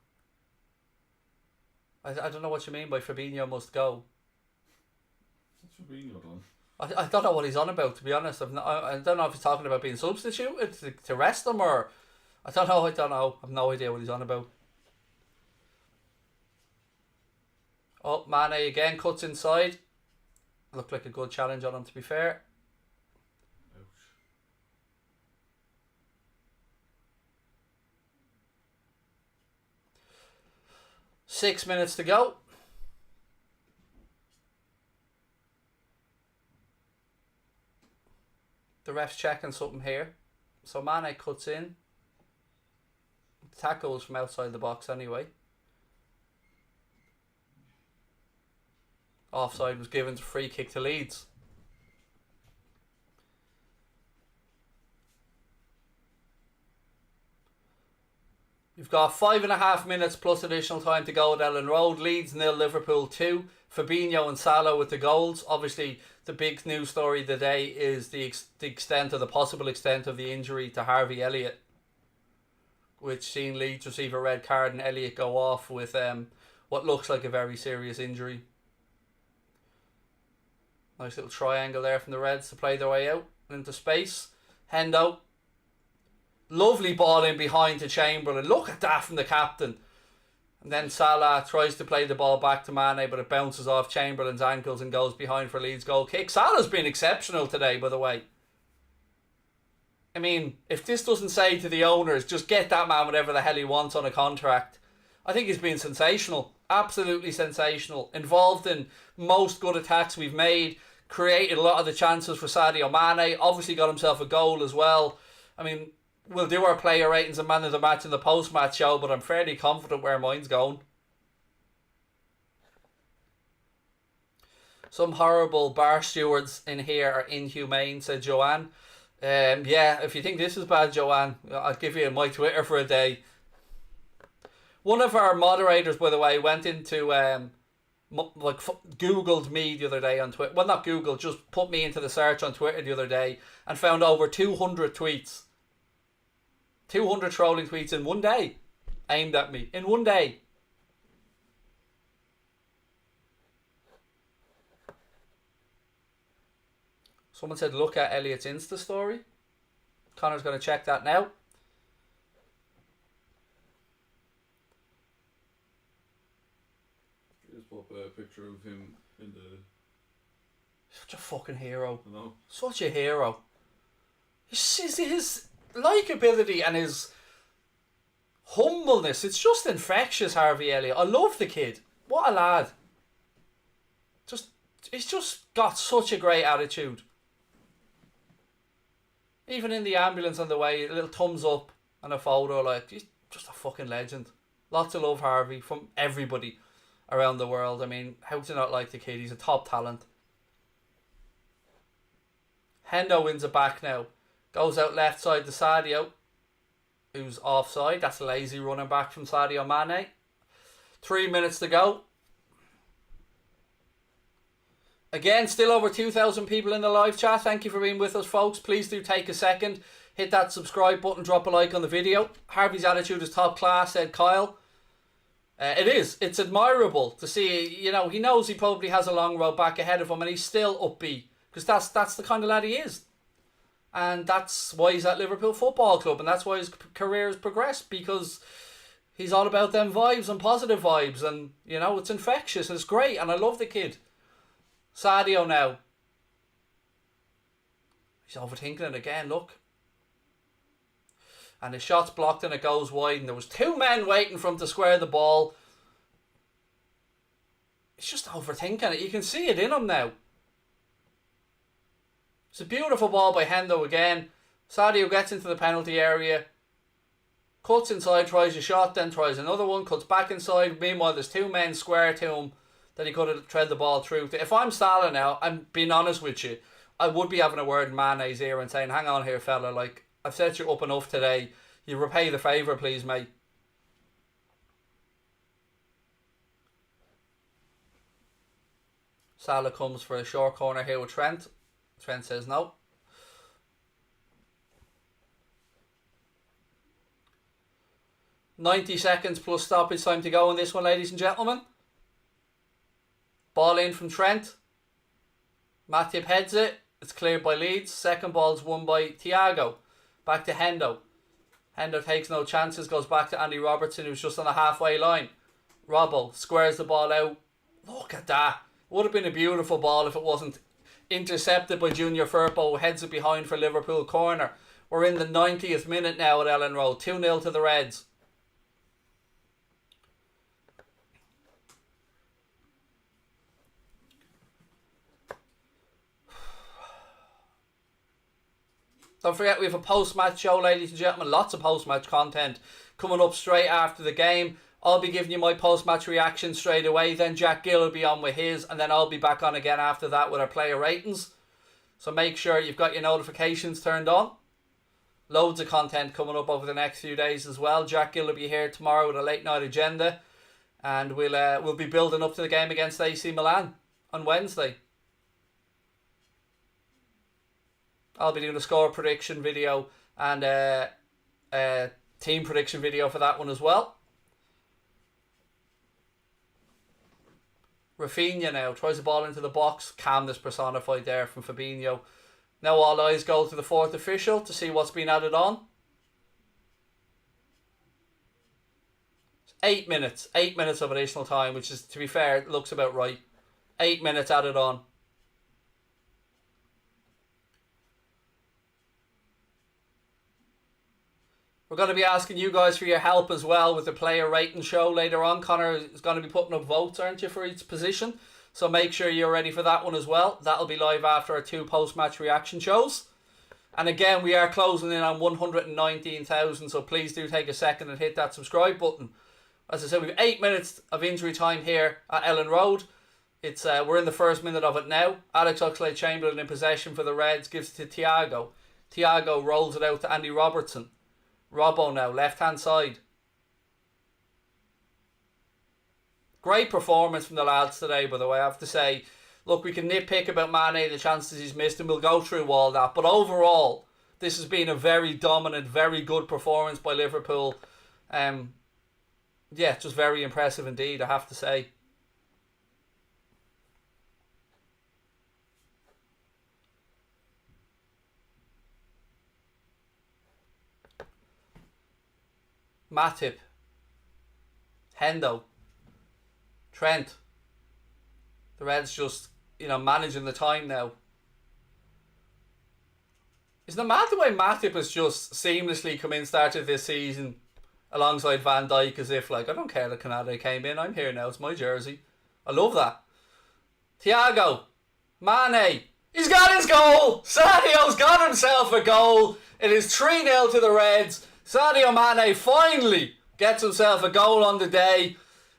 I don't know what you mean by Fabinho must go. What's Fabinho done? I don't know what he's on about, to be honest. I don't know if he's talking about being substituted to rest him, or I don't know. I've no idea what he's on about. Oh, Mane again cuts inside. Looked like a good challenge on him, to be fair. Ouch. 6 minutes to go. The ref's checking something here. So Mane cuts in. The tackle was from outside the box anyway. Offside was given to free kick to Leeds. You've got 5.5 minutes plus additional time to go at Ellen Road. Leeds 0, Liverpool 2. Fabinho and Salah with the goals. Obviously, the big news story today is the extent or the possible extent of the injury to Harvey Elliot, which seen Leeds receive a red card and Elliot go off with what looks like a very serious injury. Nice little triangle there from the Reds to play their way out into space. Hendo. Lovely ball in behind to Chamberlain. Look at that from the captain. And then Salah tries to play the ball back to Mane, but it bounces off Chamberlain's ankles and goes behind for Leeds' goal kick. Salah's been exceptional today, by the way. I mean, if this doesn't say to the owners, just get that man whatever the hell he wants on a contract, I think he's been sensational. Absolutely sensational. Involved in most good attacks we've made. Created a lot of the chances for Sadio Mane. Obviously got himself a goal as well. I mean, we'll do our player ratings and man of the match in the post-match show, but I'm fairly confident where mine's going. Some horrible bar stewards in here are inhumane, said Joanne. Yeah, if you think this is bad, Joanne, I'll give you my Twitter for a day. One of our moderators, by the way, went into Googled me the other day on Twitter. Well, not Googled, just put me into the search on Twitter the other day and found over 200 tweets. 200 trolling tweets in one day aimed at me. In one day. Someone said look at Elliot's Insta story. Connor's going to check that now. Just pop a picture of him in the... Such a fucking hero. I know. Such a hero. His likeability and his humbleness, it's just infectious, Harvey Elliott. I love the kid. What a lad. He's just got such a great attitude. Even in the ambulance on the way, a little thumbs up and a photo, like, he's just a fucking legend. Lots of love, Harvey, from everybody around the world. I mean, how do you not like the kid? He's a top talent. Hendo wins it back now. Goes out left side to Sadio, who's offside. That's a lazy running back from Sadio Mane. 3 minutes to go. Again, still over 2,000 people in the live chat. Thank you for being with us, folks. Please do take a second. Hit that subscribe button. Drop a like on the video. Harvey's attitude is top class, said Kyle. It is. It's admirable to see. You know, he knows he probably has a long road back ahead of him, and he's still upbeat. Because that's the kind of lad he is. And that's why he's at Liverpool Football Club. And that's why his career has progressed. Because he's all about them vibes and positive vibes. And, you know, it's infectious. And it's great. And I love the kid. Sadio now. He's overthinking it again, look. And his shot's blocked and it goes wide. And there was two men waiting for him to square the ball. He's just overthinking it. You can see it in him now. It's a beautiful ball by Hendo again. Sadio gets into the penalty area, cuts inside, tries a shot, then tries another one, cuts back inside. Meanwhile, there's two men square to him that he could have tread the ball through. If I'm Salah now, I'm being honest with you, I would be having a word in Mane's ear and saying, hang on here, fella, like, I've set you up enough today. You repay the favour, please, mate. Salah comes for a short corner here with Trent. Trent says no. "90 seconds plus stoppage time to go in this one, ladies and gentlemen. Ball in from Trent. Matip heads it. It's cleared by Leeds. Second ball's won by Thiago. Back to Hendo. Hendo takes no chances. Goes back to Andy Robertson, who's just on the halfway line. Robbo squares the ball out. Look at that. Would have been a beautiful ball if it wasn't intercepted by Junior Firpo, who heads it behind for Liverpool corner. We're in the 90th minute now at Ellen Road. 2-0 to the Reds. Don't forget we have a post-match show, ladies and gentlemen. Lots of post-match content coming up straight after the game. I'll be giving you my post-match reaction straight away. Then Jack Gill will be on with his. And then I'll be back on again after that with our player ratings. So make sure you've got your notifications turned on. Loads of content coming up over the next few days as well. Jack Gill will be here tomorrow with a late night agenda. And we'll be building up to the game against AC Milan on Wednesday. I'll be doing a score prediction video and a team prediction video for that one as well. Rafinha now tries the ball into the box. Calmness personified there from Fabinho. Now all eyes go to the fourth official to see what's been added on. 8 minutes. 8 minutes of additional time, which is, to be fair, it looks about right. 8 minutes added on. We're going to be asking you guys for your help as well with the player rating show later on. Connor is going to be putting up votes, aren't you, for each position? So make sure you're ready for that one as well. That'll be live after our 2 post-match reaction shows. And again, we are closing in on 119,000, so please do take a second and hit that subscribe button. As I said, we have 8 minutes of injury time here at Ellen Road. We're in the first minute of it now. Alex Oxlade-Chamberlain in possession for the Reds, gives it to Thiago. Thiago rolls it out to Andy Robertson. Robbo now, left-hand side. Great performance from the lads today, by the way, I have to say. Look, we can nitpick about Mane, the chances he's missed, and we'll go through all that. But overall, this has been a very dominant, very good performance by Liverpool. Yeah, just very impressive indeed, I have to say. Matip, Hendo, Trent. The Reds just, managing the time now. Isn't it mad the way Matip has just seamlessly come in, started this season alongside Van Dijk, as if, like, I don't care that Canada came in, I'm here now, it's my jersey. I love that. Thiago, Mane, he's got his goal! Sadio's got himself a goal! It is 3-0 to the Reds. Sadio Mane finally gets himself a goal on the day.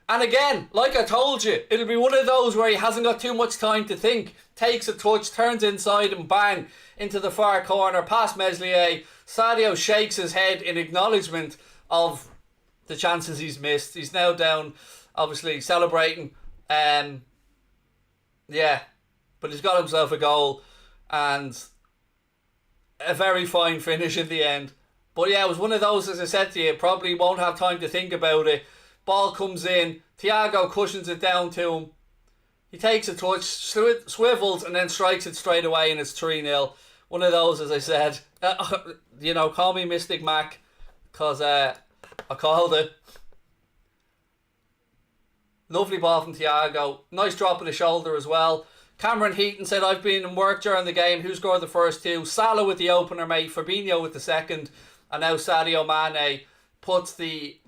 And again, like I told you, it'll be one of those where he hasn't got too much time to think. Takes a touch, turns inside and bang, into the far corner, past Meslier. Sadio shakes his head in acknowledgement of the chances he's missed. He's now down, obviously, celebrating. Yeah, but he's got himself a goal and a very fine finish in the end. But yeah, it was one of those, as I said to you, probably won't have time to think about it. Ball comes in, Thiago cushions it down to him. He takes a touch, swivels, and then strikes it straight away, and it's 3-0. One of those, as I said. Call me Mystic Mac, because I called it. Lovely ball from Thiago. Nice drop of the shoulder as well. Cameron Heaton said, I've been in work during the game. Who scored the first 2? Salah with the opener, mate. Fabinho with the second. And now Sadio Mane puts the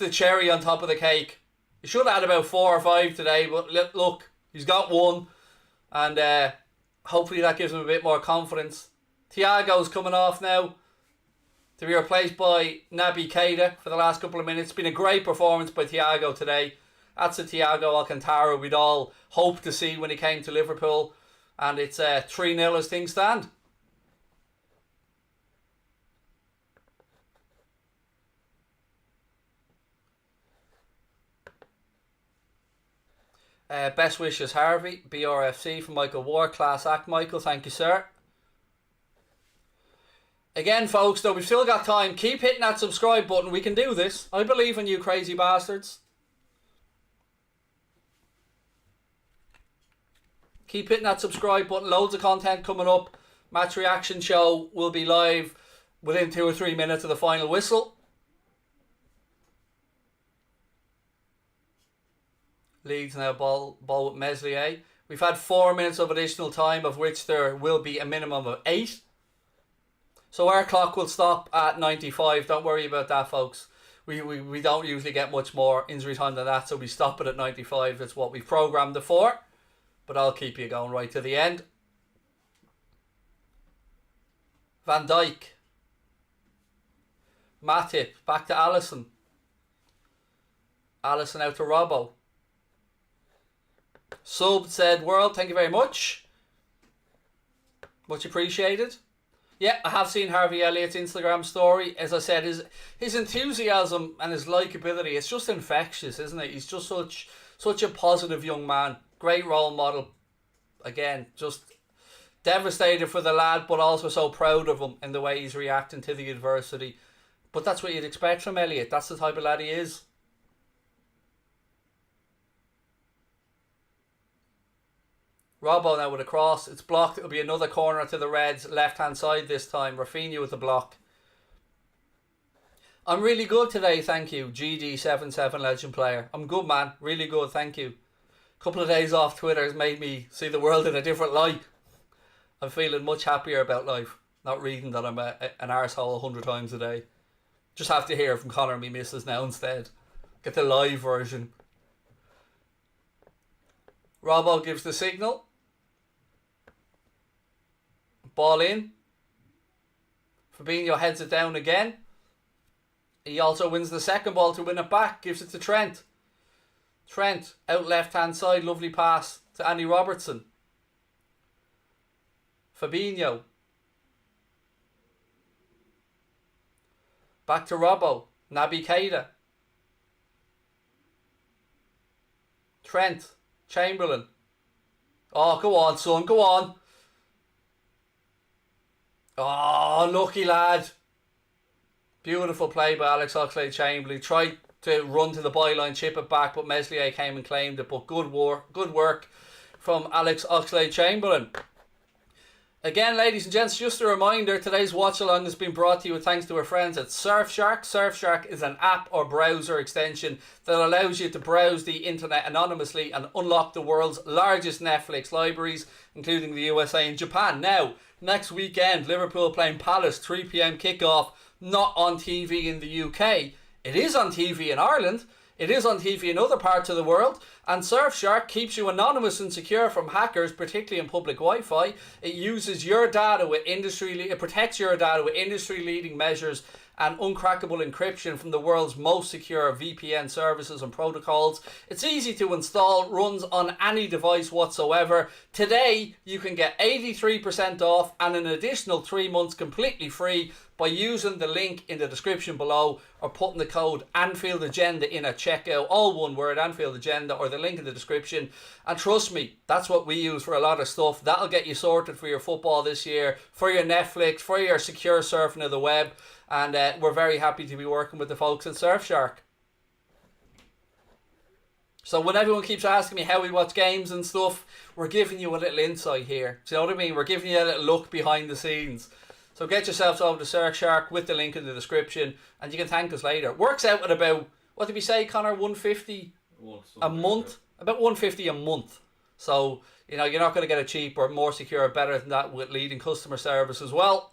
cherry on top of the cake. He should have had about 4 or 5 today, but look, he's got one. And hopefully that gives him a bit more confidence. Thiago's coming off now to be replaced by Naby Keita for the last couple of minutes. It's been a great performance by Thiago today. That's the Thiago Alcantara we'd all hoped to see when he came to Liverpool. And it's 3-0 as things stand. Best wishes, Harvey. BRFC from Michael Ward. Class act, Michael. Thank you, sir. Again, folks, though, we've still got time. Keep hitting that subscribe button. We can do this. I believe in you, crazy bastards. Keep hitting that subscribe button. Loads of content coming up. Match reaction show will be live within 2 or 3 minutes of the final whistle. Leeds now ball with Meslier. We've had 4 minutes of additional time, of which there will be a minimum of 8. So our clock will stop at 95. Don't worry about that, folks. We don't usually get much more injury time than that, so we stop it at 95. That's what we've programmed it for. But I'll keep you going right to the end. Van Dijk. Matip. Back to Alisson. Alisson out to Robbo. Sub said, World, thank you very much. Much appreciated. Yeah, I have seen Harvey Elliott's Instagram story. As I said, his enthusiasm and his likability, it's just infectious, isn't it? He's just such a positive young man. Great role model. Again, just devastated for the lad, but also so proud of him in the way he's reacting to the adversity. But that's what you'd expect from Elliot. That's the type of lad he is. Robbo now with a cross. It's blocked. It'll be another corner to the Reds. Left-hand side this time. Rafinha with the block. I'm really good today, thank you. GD77 legend player. I'm good, man. Really good, thank you. Couple of days off Twitter has made me see the world in a different light. I'm feeling much happier about life. Not reading that I'm an arsehole 100 times a day. Just have to hear from Connor and me missus now instead. Get the live version. Robbo gives the signal. Ball in. Fabinho heads it down again. He also wins the second ball to win it back. Gives it to Trent. Trent out left hand side. Lovely pass to Andy Robertson. Fabinho. Back to Robbo. Naby Keita. Trent. Chamberlain. Oh, go on, son. Go on. Oh, lucky lad. Beautiful play by Alex Oxlade-Chamberlain. He tried to run to the byline, chip it back, but Meslier came and claimed it. But good work from Alex Oxlade-Chamberlain. Again, ladies and gents, just a reminder, today's watch along has been brought to you with thanks to our friends at Surfshark. Surfshark is an app or browser extension that allows you to browse the internet anonymously and unlock the world's largest Netflix libraries, including the USA and Japan. Now, next weekend, Liverpool playing Palace, 3 p.m. kickoff, not on TV in the UK. It is on TV in Ireland. It is on TV in other parts of the world, and Surfshark keeps you anonymous and secure from hackers, particularly in public Wi-Fi. It uses your data with it protects your data with industry-leading measures and uncrackable encryption from the world's most secure VPN services and protocols. It's easy to install, runs on any device whatsoever. Today, you can get 83% off and an additional 3 months completely free by using the link in the description below or putting the code Anfield Agenda in at checkout. All one word, Anfield Agenda, or the link in the description. And trust me, that's what we use for a lot of stuff. That'll get you sorted for your football this year, for your Netflix, for your secure surfing of the web. And we're very happy to be working with the folks at Surfshark. So when everyone keeps asking me how we watch games and stuff, we're giving you a little insight here. Do you know what I mean? We're giving you a little look behind the scenes. So get yourselves over to Surfshark with the link in the description, and you can thank us later. Works out at about, what did we say, Connor? 150 a month? About 150 a month. So, you know, you're not going to get it cheaper, more secure, better than that with leading customer service as well.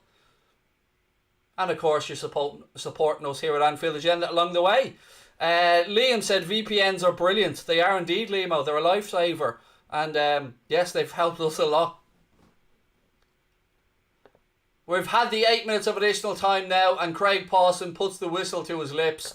And of course, you're supporting us here at Anfield Agenda along the way. Liam said VPNs are brilliant. They are indeed, Liam. They're a lifesaver. And yes, they've helped us a lot. We've had the 8 minutes of additional time now, and Craig Pawson puts the whistle to his lips.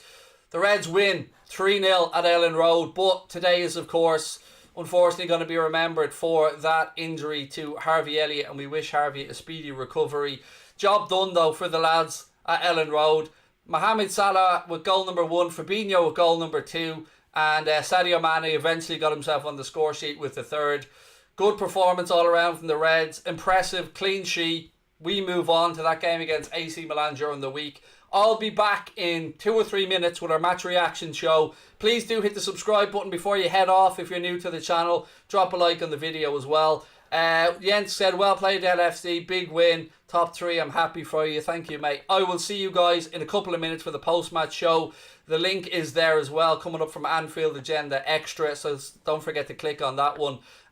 The Reds win 3-0 at Ellen Road, but today is, of course, unfortunately going to be remembered for that injury to Harvey Elliott, and we wish Harvey a speedy recovery. Job done, though, for the lads at Ellen Road. Mohamed Salah with goal number 1, Fabinho with goal number 2, and Sadio Mane eventually got himself on the score sheet with the third. Good performance all around from the Reds. Impressive, clean sheet. We move on to that game against AC Milan during the week. I'll be back in 2 or 3 minutes with our match reaction show. Please do hit the subscribe button before you head off if you're new to the channel. Drop a like on the video as well. Jens said, well played LFC, big win, top 3, I'm happy for you, thank you mate. I will see you guys in a couple of minutes for the post-match show. The link is there as well, coming up from Anfield Agenda Extra, so don't forget to click on that one.